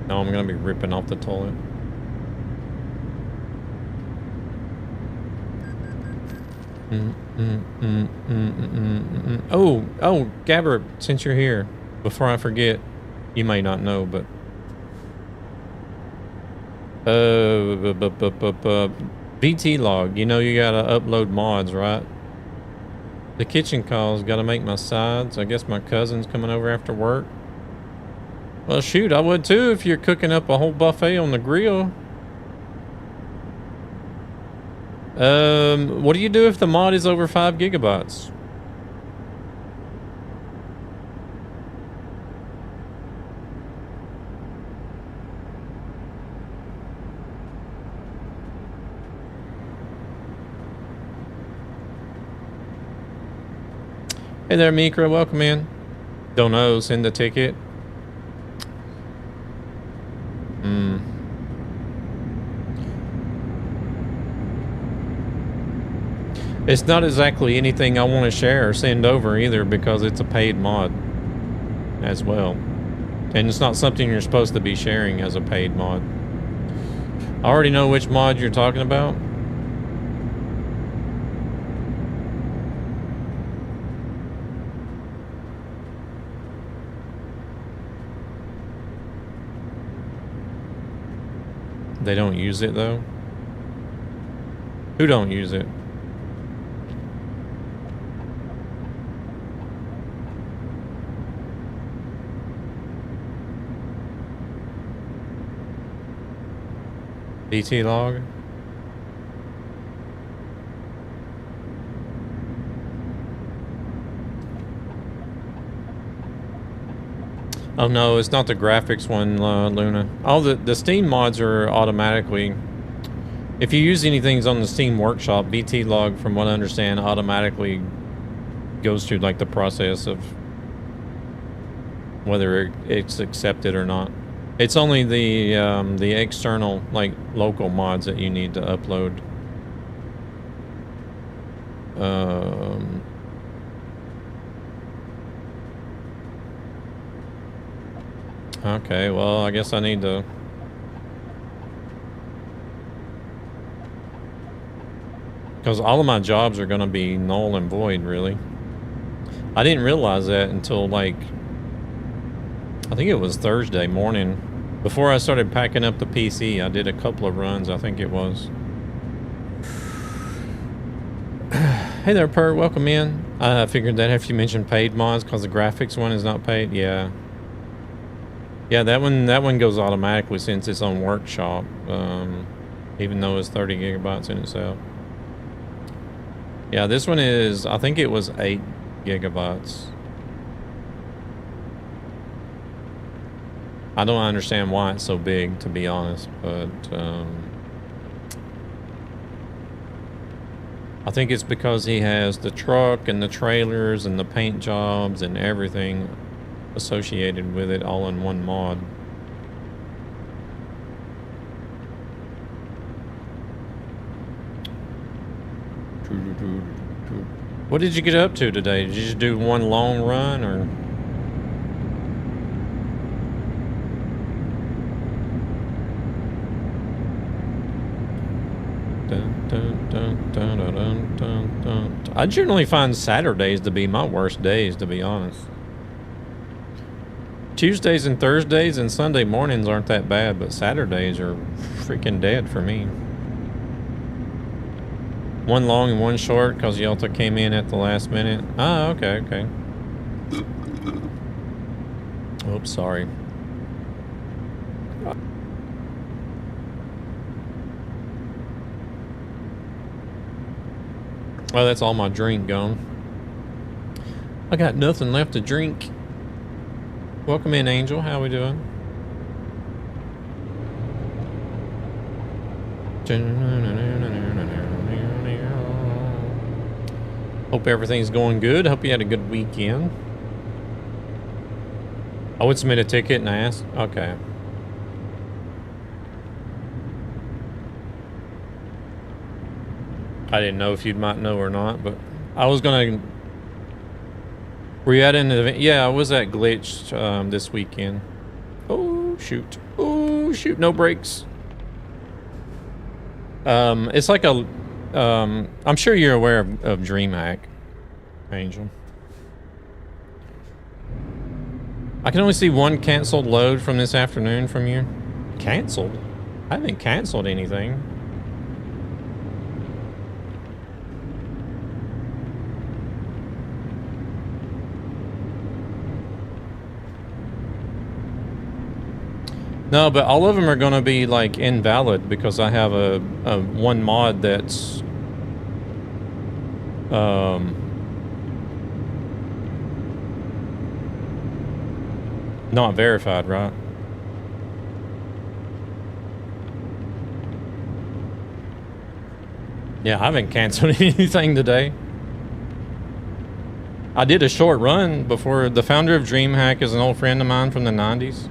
No, I'm gonna be ripping off the toilet. Oh, Gabber, since you're here, before I forget, you may not know, but BT log. You know you gotta upload mods, right? The kitchen calls. Gotta make my sides. I guess my cousin's coming over after work. Well, shoot, I would too if you're cooking up a whole buffet on the grill. What do you do if the mod is over 5 gigabytes? Hey there, Mikra, welcome in. Don't know, send the ticket. It's not exactly anything I want to share or send over either because it's a paid mod as well. And it's not something you're supposed to be sharing as a paid mod. I already know which mod you're talking about. They don't use it though? Who don't use it? BT log? Oh no, it's not the graphics one, Luna. All the Steam mods are automatically. If you use anything on the Steam Workshop, BT log, from what I understand, automatically goes through like the process of whether it's accepted or not. It's only the external, like, local mods that you need to upload. Okay, well, I guess I need to... Because all of my jobs are going to be null and void, really. I didn't realize that until, like... I think it was Thursday morning. Before I started packing up the PC, I did a couple of runs, I think it was. Hey there, Pert, welcome in. I figured that if you mentioned paid mods, because the graphics one is not paid, yeah. Yeah, that one goes automatically since it's on Workshop, even though it's 30 gigabytes in itself. Yeah, this one is, I think it was 8 gigabytes. I don't understand why it's so big, to be honest, but I think it's because he has the truck and the trailers and the paint jobs and everything associated with it all in one mod. What did you get up to today? Did you just do one long run, or I generally find Saturdays to be my worst days, to be honest. Tuesdays and Thursdays and Sunday mornings aren't that bad, but Saturdays are freaking dead for me. One long and one short because Yelta came in at the last minute. Ah, okay, okay. Oops, sorry. Well, that's all my drink gone. I got nothing left to drink. Welcome in, Angel. How we doing? Hope everything's going good. Hope you had a good weekend. I would submit a ticket and ask. Okay. I didn't know if you might know or not, but I was gonna. Were you at an event? Yeah, I was at Glitch this weekend. Oh shoot! Oh shoot! No brakes. It's like a. I'm sure you're aware of DreamHack, Angel. I can only see one canceled load from this afternoon from you. Canceled? I haven't canceled anything. No, but all of them are going to be like invalid because I have a one mod that's not verified, right? Yeah, I haven't canceled anything today. I did a short run before. The founder of DreamHack is an old friend of mine from the 90s.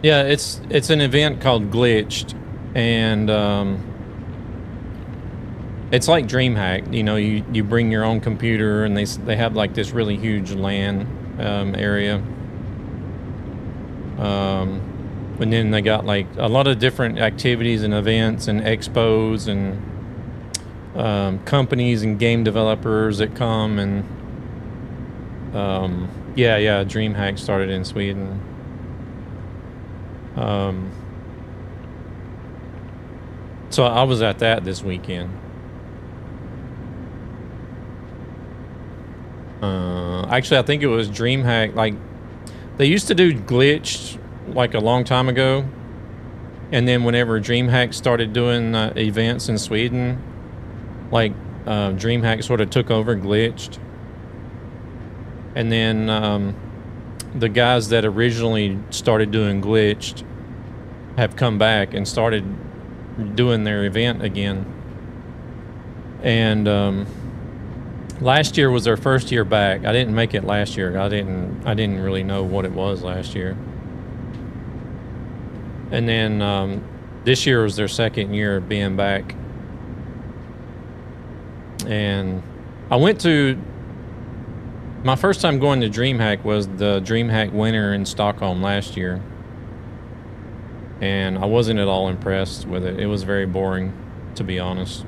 Yeah, it's an event called Glitched, and it's like DreamHack. You know, you bring your own computer, and they have like this really huge LAN area. And then they got like a lot of different activities and events and expos and companies and game developers that come and yeah, DreamHack started in Sweden. So I was at that this weekend. Actually, I think it was DreamHack. Like, they used to do Glitched like a long time ago, and then whenever DreamHack started doing events in Sweden, like DreamHack sort of took over Glitched, and then the guys that originally started doing Glitched have come back and started doing their event again. And last year was their first year back. I didn't make it last year. I didn't really know what it was last year. And then this year was their second year of being back. And I went to, my first time going to DreamHack was the DreamHack winter in Stockholm last year. And I wasn't at all impressed with it. It was very boring, to be honest.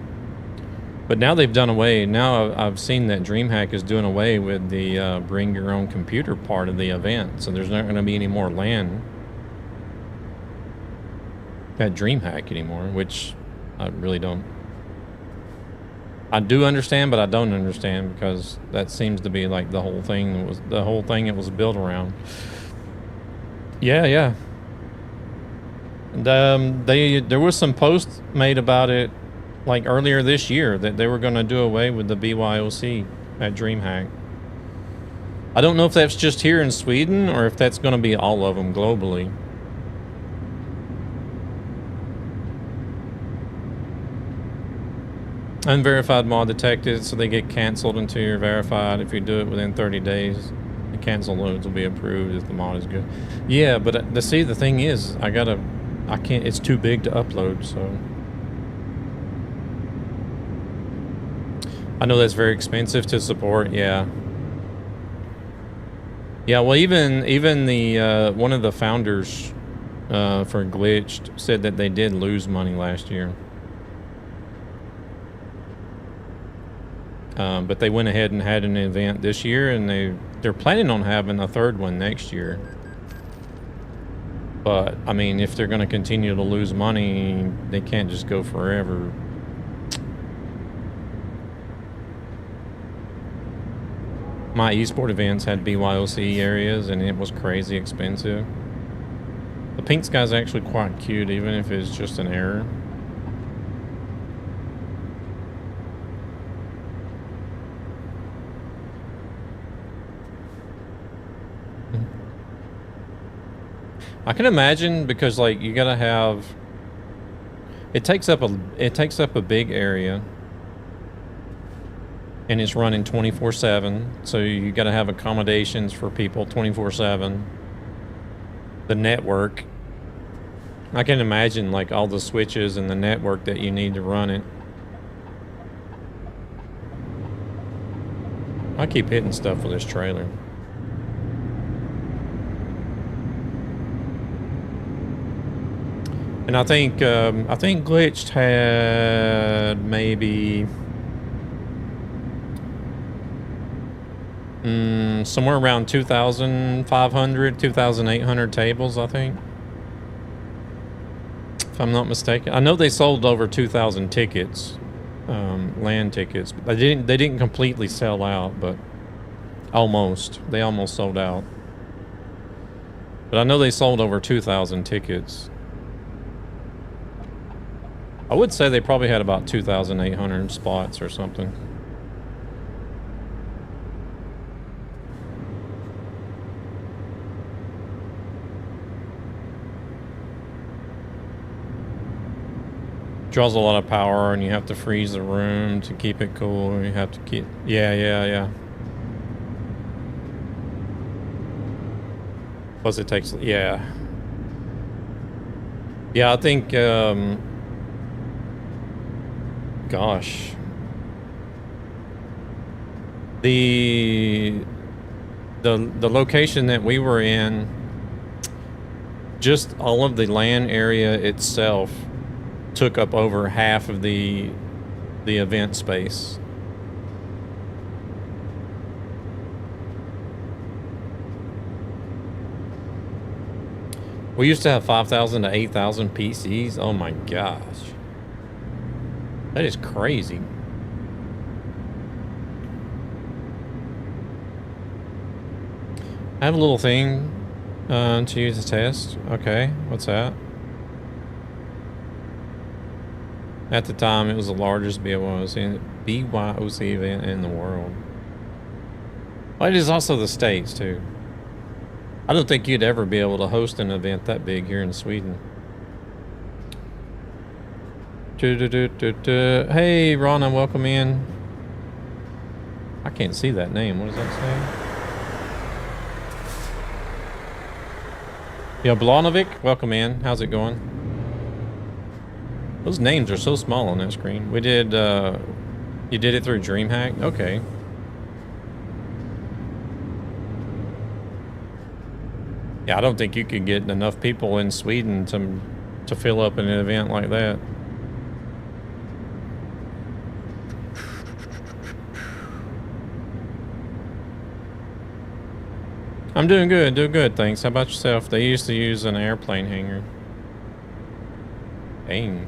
But now they've done away. Now I've seen that DreamHack is doing away with the bring your own computer part of the event. So there's not going to be any more LAN at DreamHack anymore, which I really don't. I do understand, but I don't understand, because that seems to be like the whole thing it was built around. Yeah. And there was some posts made about it like earlier this year that they were going to do away with the BYOC at DreamHack. I don't know if that's just here in Sweden or if that's going to be all of them globally. Unverified mod detected, so they get canceled until you're verified. If you do it within 30 days, the cancel loads will be approved if the mod is good. Yeah, but the thing is, I can't, it's too big to upload, so. I know that's very expensive to support, yeah. Yeah, well, even the one of the founders for Glitched said that they did lose money last year. But they went ahead and had an event this year, and they're planning on having a third one next year. But I mean, if they're going to continue to lose money, they can't just go forever. My esport events had BYOC areas, and it was crazy expensive. The pink sky's actually quite cute, even if it's just an error. I can imagine, because like you gotta have, it takes up a big area, and it's running 24/7, so you gotta have accommodations for people 24/7. The network, I can imagine like all the switches and the network that you need to run it. I keep hitting stuff with this trailer. And I think Glitched had maybe somewhere around 2,500, 2,800 tables, I think, if I'm not mistaken. I know they sold over 2,000 tickets, land tickets. They didn't completely sell out, but almost. They almost sold out. But I know they sold over 2,000 tickets. I would say they probably had about 2,800 spots or something. Draws a lot of power, and you have to freeze the room to keep it cool. You have to keep... Yeah. Plus it takes... Yeah. Yeah, I think... Gosh. The location that we were in, just all of the land area itself took up over half of the event space. We used to have 5,000 to 8,000 PCs. Oh my gosh. That is crazy. I have a little thing to use a test. Okay, what's that? At the time, it was the largest BYOC event in the world. Well, it is also the States, too. I don't think you'd ever be able to host an event that big here in Sweden. Hey, Rana, welcome in. I can't see that name. What does that say? Jablanovic, welcome in. How's it going? Those names are so small on that screen. We did, you did it through DreamHack? Okay. Yeah, I don't think you could get enough people in Sweden to fill up an event like that. I'm doing good, thanks. How about yourself? They used to use an airplane hangar. Dang.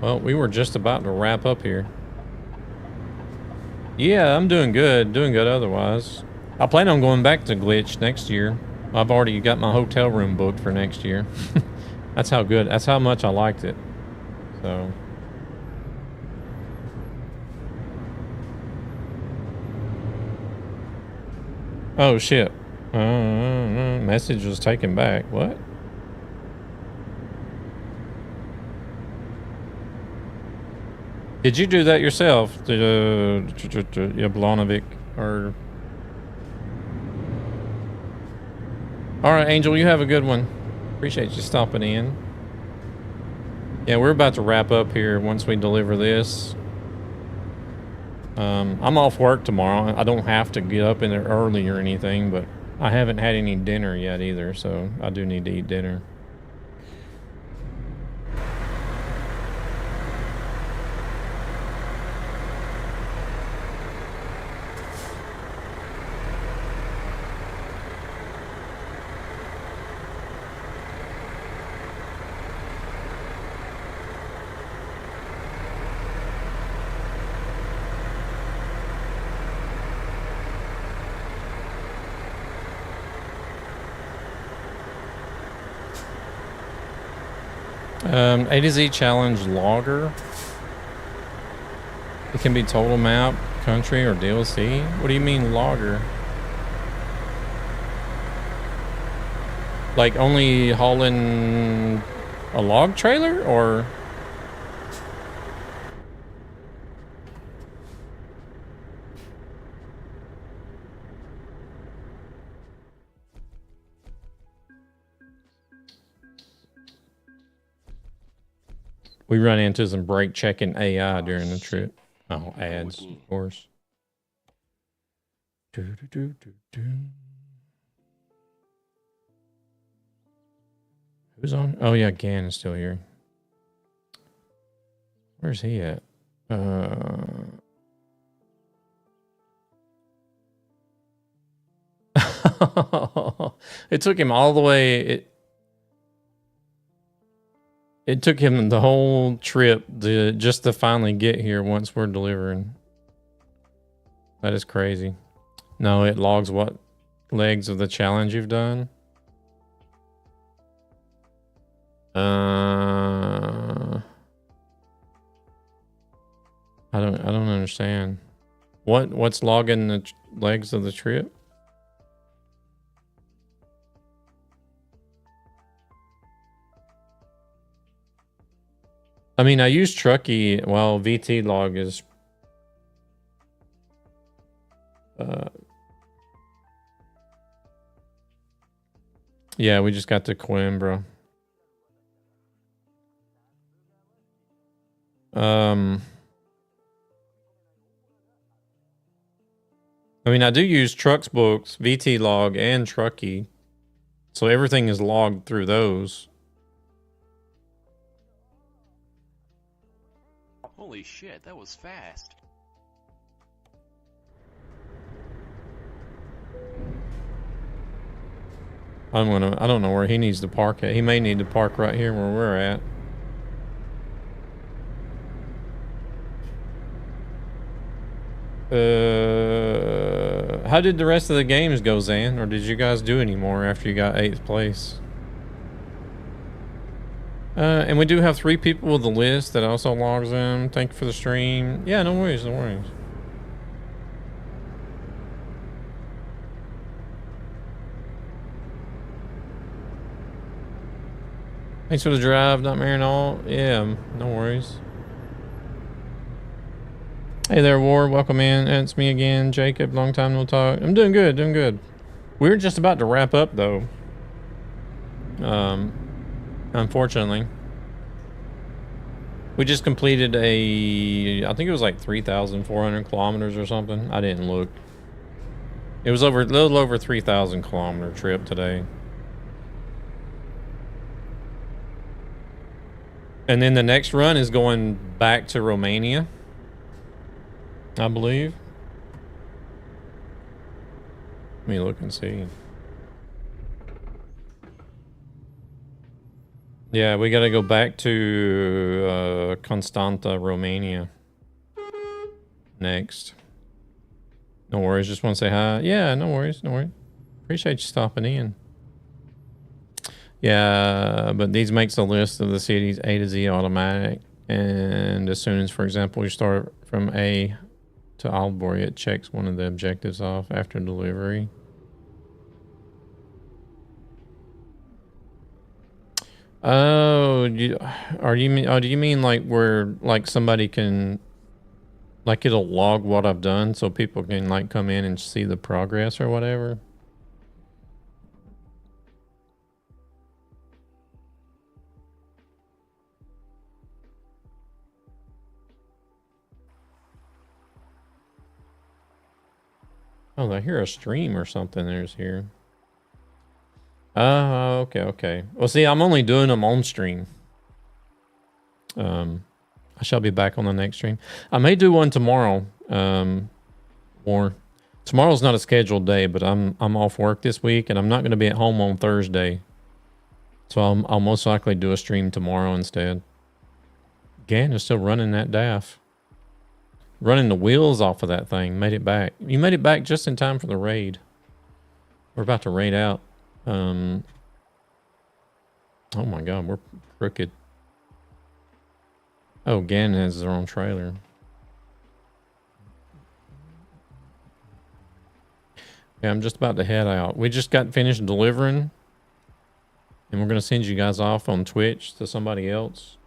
Well, we were just about to wrap up here. Yeah, I'm doing good otherwise. I plan on going back to Glitch next year. I've already got my hotel room booked for next year. That's how much I liked it. So. Oh shit. Message was taken back. What? Did you do that yourself? Jablanovic or... All right, Angel, you have a good one. Appreciate you stopping in. Yeah, we're about to wrap up here once we deliver this. I'm off work tomorrow. I don't have to get up in there early or anything, but I haven't had any dinner yet either, so I do need to eat dinner. A to Z challenge logger. It can be total map, country, or DLC. What do you mean logger? Like only hauling a log trailer, or? We run into some brake checking AI during the trip. Oh, ads, of course. Who's on? Oh yeah, Gan is still here. Where's he at? It took him all the way. It took him the whole trip just to finally get here once we're delivering. That is crazy. No, it logs what legs of the challenge you've done. I don't understand. What's logging the legs of the trip? I mean, I use Truckee while VT log is yeah, we just got to Coimbra. I mean, I do use Trucks Books, VT log, and Truckee. So everything is logged through those. Holy shit, that was fast. I don't know where he needs to park at. He may need to park right here where we're at. How did the rest of the games go, Zan? Or did you guys do any more after you got 8th place? And we do have 3 people with the list that also logs in. Thank you for the stream. Yeah, no worries, no worries. Thanks for the drive, Nightmare and all. Yeah, no worries. Hey there, Ward. Welcome in. It's me again, Jacob. Long time no talk. I'm doing good, doing good. We're just about to wrap up, though. Unfortunately. We just completed I think it was like 3,400 kilometers or something. I didn't look. It was a little over 3,000 kilometer trip today. And then the next run is going back to Romania, I believe. Let me look and see. Yeah, we got to go back to Constanta, Romania next. No worries, just want to say hi. Yeah, no worries, no worries. Appreciate you stopping in. Yeah, but these makes a list of the cities A to Z automatic. And as soon as, for example, you start from A to Aalborg, it checks one of the objectives off after delivery. Oh, do you mean like where like somebody can, like it'll log what I've done so people can like come in and see the progress or whatever? Oh, I hear a stream or something. There's here. Oh, okay, okay. Well, see, I'm only doing them on stream. I shall be back on the next stream. I may do one tomorrow. Or tomorrow's not a scheduled day, but I'm off work this week, and I'm not going to be at home on Thursday. So I'll most likely do a stream tomorrow instead. Gan is still running that DAF. Running the wheels off of that thing. Made it back. You made it back just in time for the raid. We're about to raid out. Oh my god, we're crooked. Oh, Gan has their own trailer. Yeah, I'm just about to head out. We just got finished delivering. And we're going to send you guys off on Twitch to somebody else.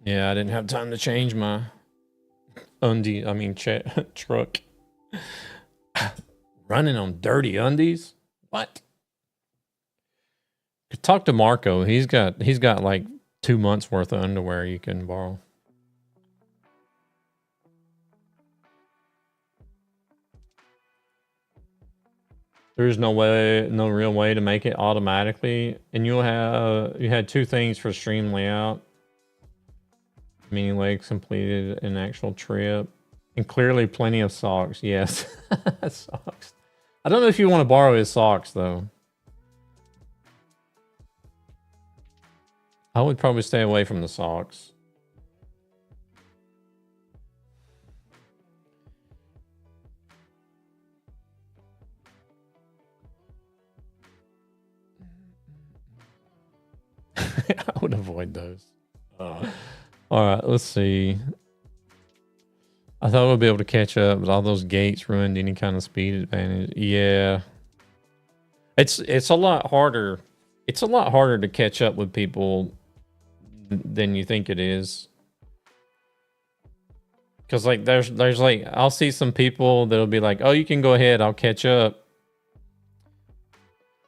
Yeah, I didn't have time to change my truck. Running on dirty undies? What? Talk to Marco. He's got like 2 months worth of underwear you can borrow. There's no real way to make it automatically. And you had 2 things for stream layout. Mini legs completed an actual trip. And clearly plenty of socks. Yes. Socks. I don't know if you want to borrow his socks though. I would probably stay away from the socks. I would avoid those. All right, let's see. I thought we'd be able to catch up, but all those gates ruined any kind of speed advantage. Yeah. It's a lot harder. It's a lot harder to catch up with people than you think it is. Cause like there's like I'll see some people that'll be like, oh, you can go ahead, I'll catch up.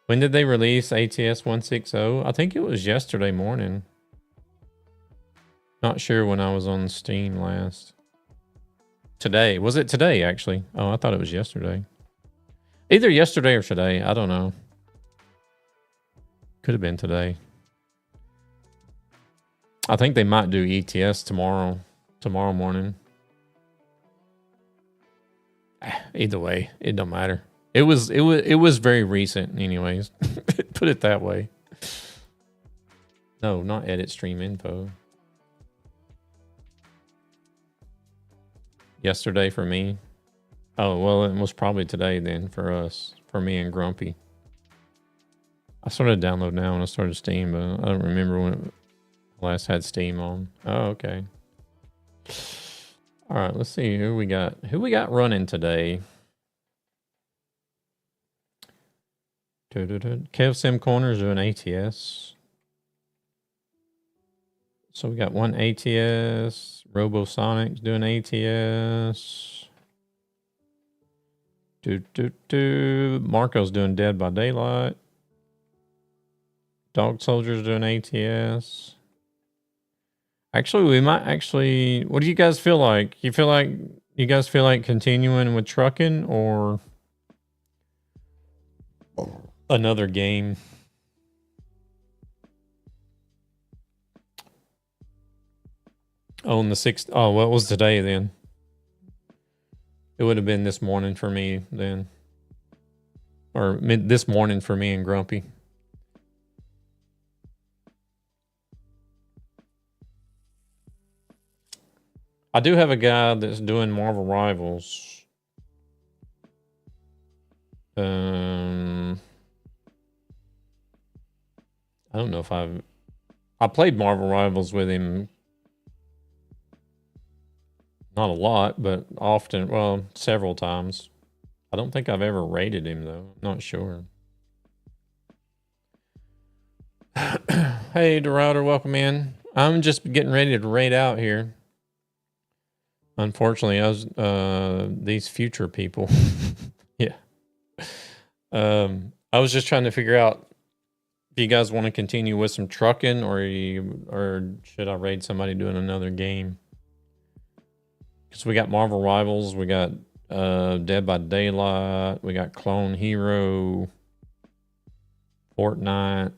When did they release ETS2? I think it was yesterday morning. Not sure when I was on Steam last. Today. Was it today, actually? Oh, I thought it was yesterday. Either yesterday or today. I don't know. Could have been today. I think they might do ETS tomorrow morning. Either way, it don't matter. It was very recent anyways. Put it that way. No, not edit stream info. Yesterday for me. Oh, well, it was probably today then for us, for me and Grumpy. I started to download now when I started Steam, but I don't remember when I last had Steam on. Oh, okay. All right, let's see who we got. Who we got running today? Kev Sim Corner's doing ATS. So we got one ATS. Robosonic's doing ATS. Marco's doing Dead by Daylight. Dog Soldier's doing ATS. Actually, we might actually... What do you guys feel like? You guys feel like continuing with trucking or another game? On the 6th. Oh, what was today then? It would have been this morning for me then. Or this morning for me and Grumpy. I do have a guy that's doing Marvel Rivals. I don't know if I played Marvel Rivals with him. Not a lot, but often, well, several times. I don't think I've ever rated him, though. I'm not sure. Hey, Dorado, welcome in. I'm just getting ready to raid out here. Unfortunately, these future people. Yeah. I was just trying to figure out if you guys want to continue with some trucking, or should I raid somebody doing another game? Because we got Marvel Rivals, we got Dead by Daylight, we got Clone Hero, Fortnite,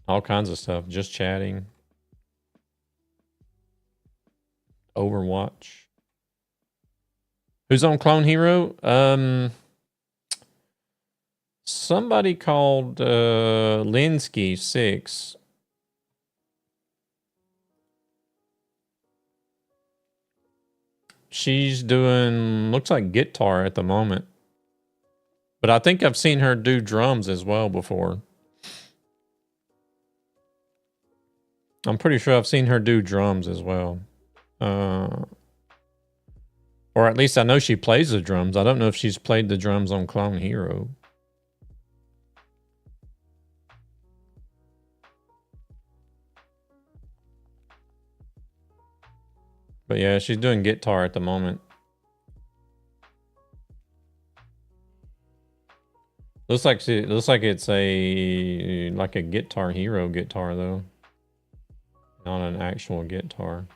all kinds of stuff. Just chatting, Overwatch. Who's on Clone Hero? Somebody called Linsky6. She's doing, looks like guitar at the moment. But I think I've seen her do drums as well before. I'm pretty sure I've seen her do drums as well. Or at least I know she plays the drums. I don't know if she's played the drums on Clone Hero. But yeah, she's doing guitar at the moment. Looks like it's like a Guitar Hero guitar though. Not an actual guitar.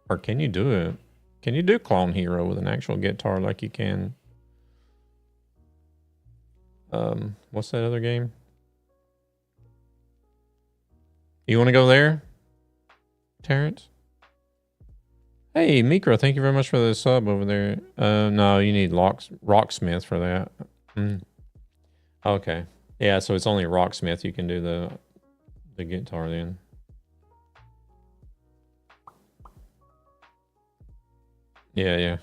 Or can you do it? Can you do Clone Hero with an actual guitar like you can? What's that other game? You want to go there, Terrence? Hey, Mikro, thank you very much for the sub over there. No, you need Rocksmith for that. Okay. Yeah, so it's only Rocksmith you can do the guitar then. Yeah.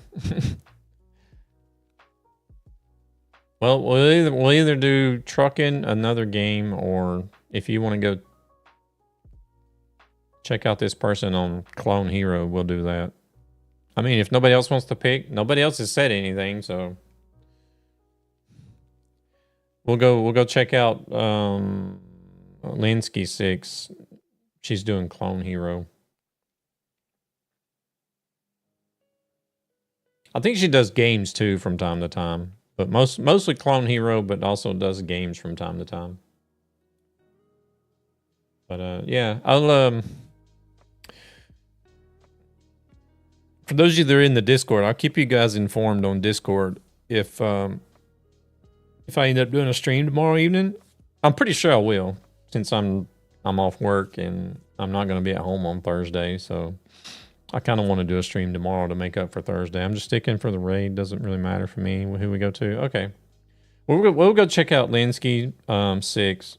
Well, we'll either do trucking, another game, or if you want to go check out this person on Clone Hero, we'll do that. I mean, if nobody else wants to pick, nobody else has said anything, so we'll go check out Linsky6. She's doing Clone Hero. I think she does games too from time to time, but mostly Clone Hero, but also does games from time to time. But yeah, I'll for those of you that are in the Discord, I'll keep you guys informed on Discord if I end up doing a stream tomorrow evening. I'm pretty sure I will, since I'm off work and I'm not going to be at home on Thursday, so I kind of want to do a stream tomorrow to make up for Thursday. I'm just sticking for the raid. Doesn't really matter for me who we go to. Okay. We'll go check out Linsky 6.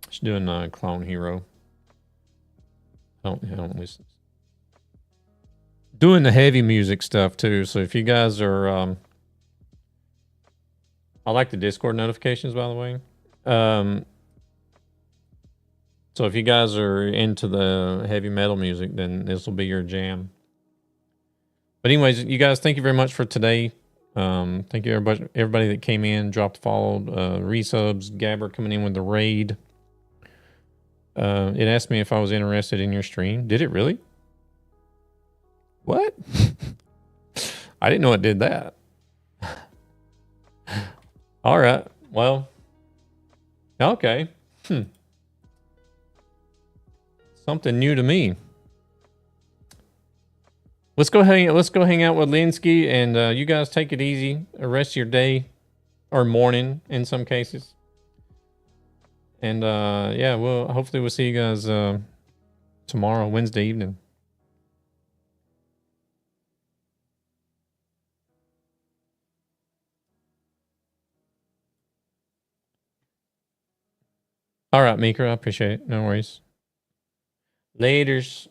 She's doing Clone Hero. I don't listen. Doing the heavy music stuff too. So if you guys are, I like the Discord notifications, by the way. So if you guys are into the heavy metal music, then this will be your jam. But anyways, you guys, thank you very much for today. Thank you everybody that came in, dropped, followed, resubs, Gabber coming in with the raid. It asked me if I was interested in your stream. Did it really? What? I didn't know it did that. All right. Well. Okay. Something new to me. Let's go hang out with Linsky, and you guys take it easy. The rest of your day or morning in some cases. And yeah, hopefully we'll see you guys tomorrow, Wednesday evening. All right, Meeker, I appreciate it. No worries. Laters.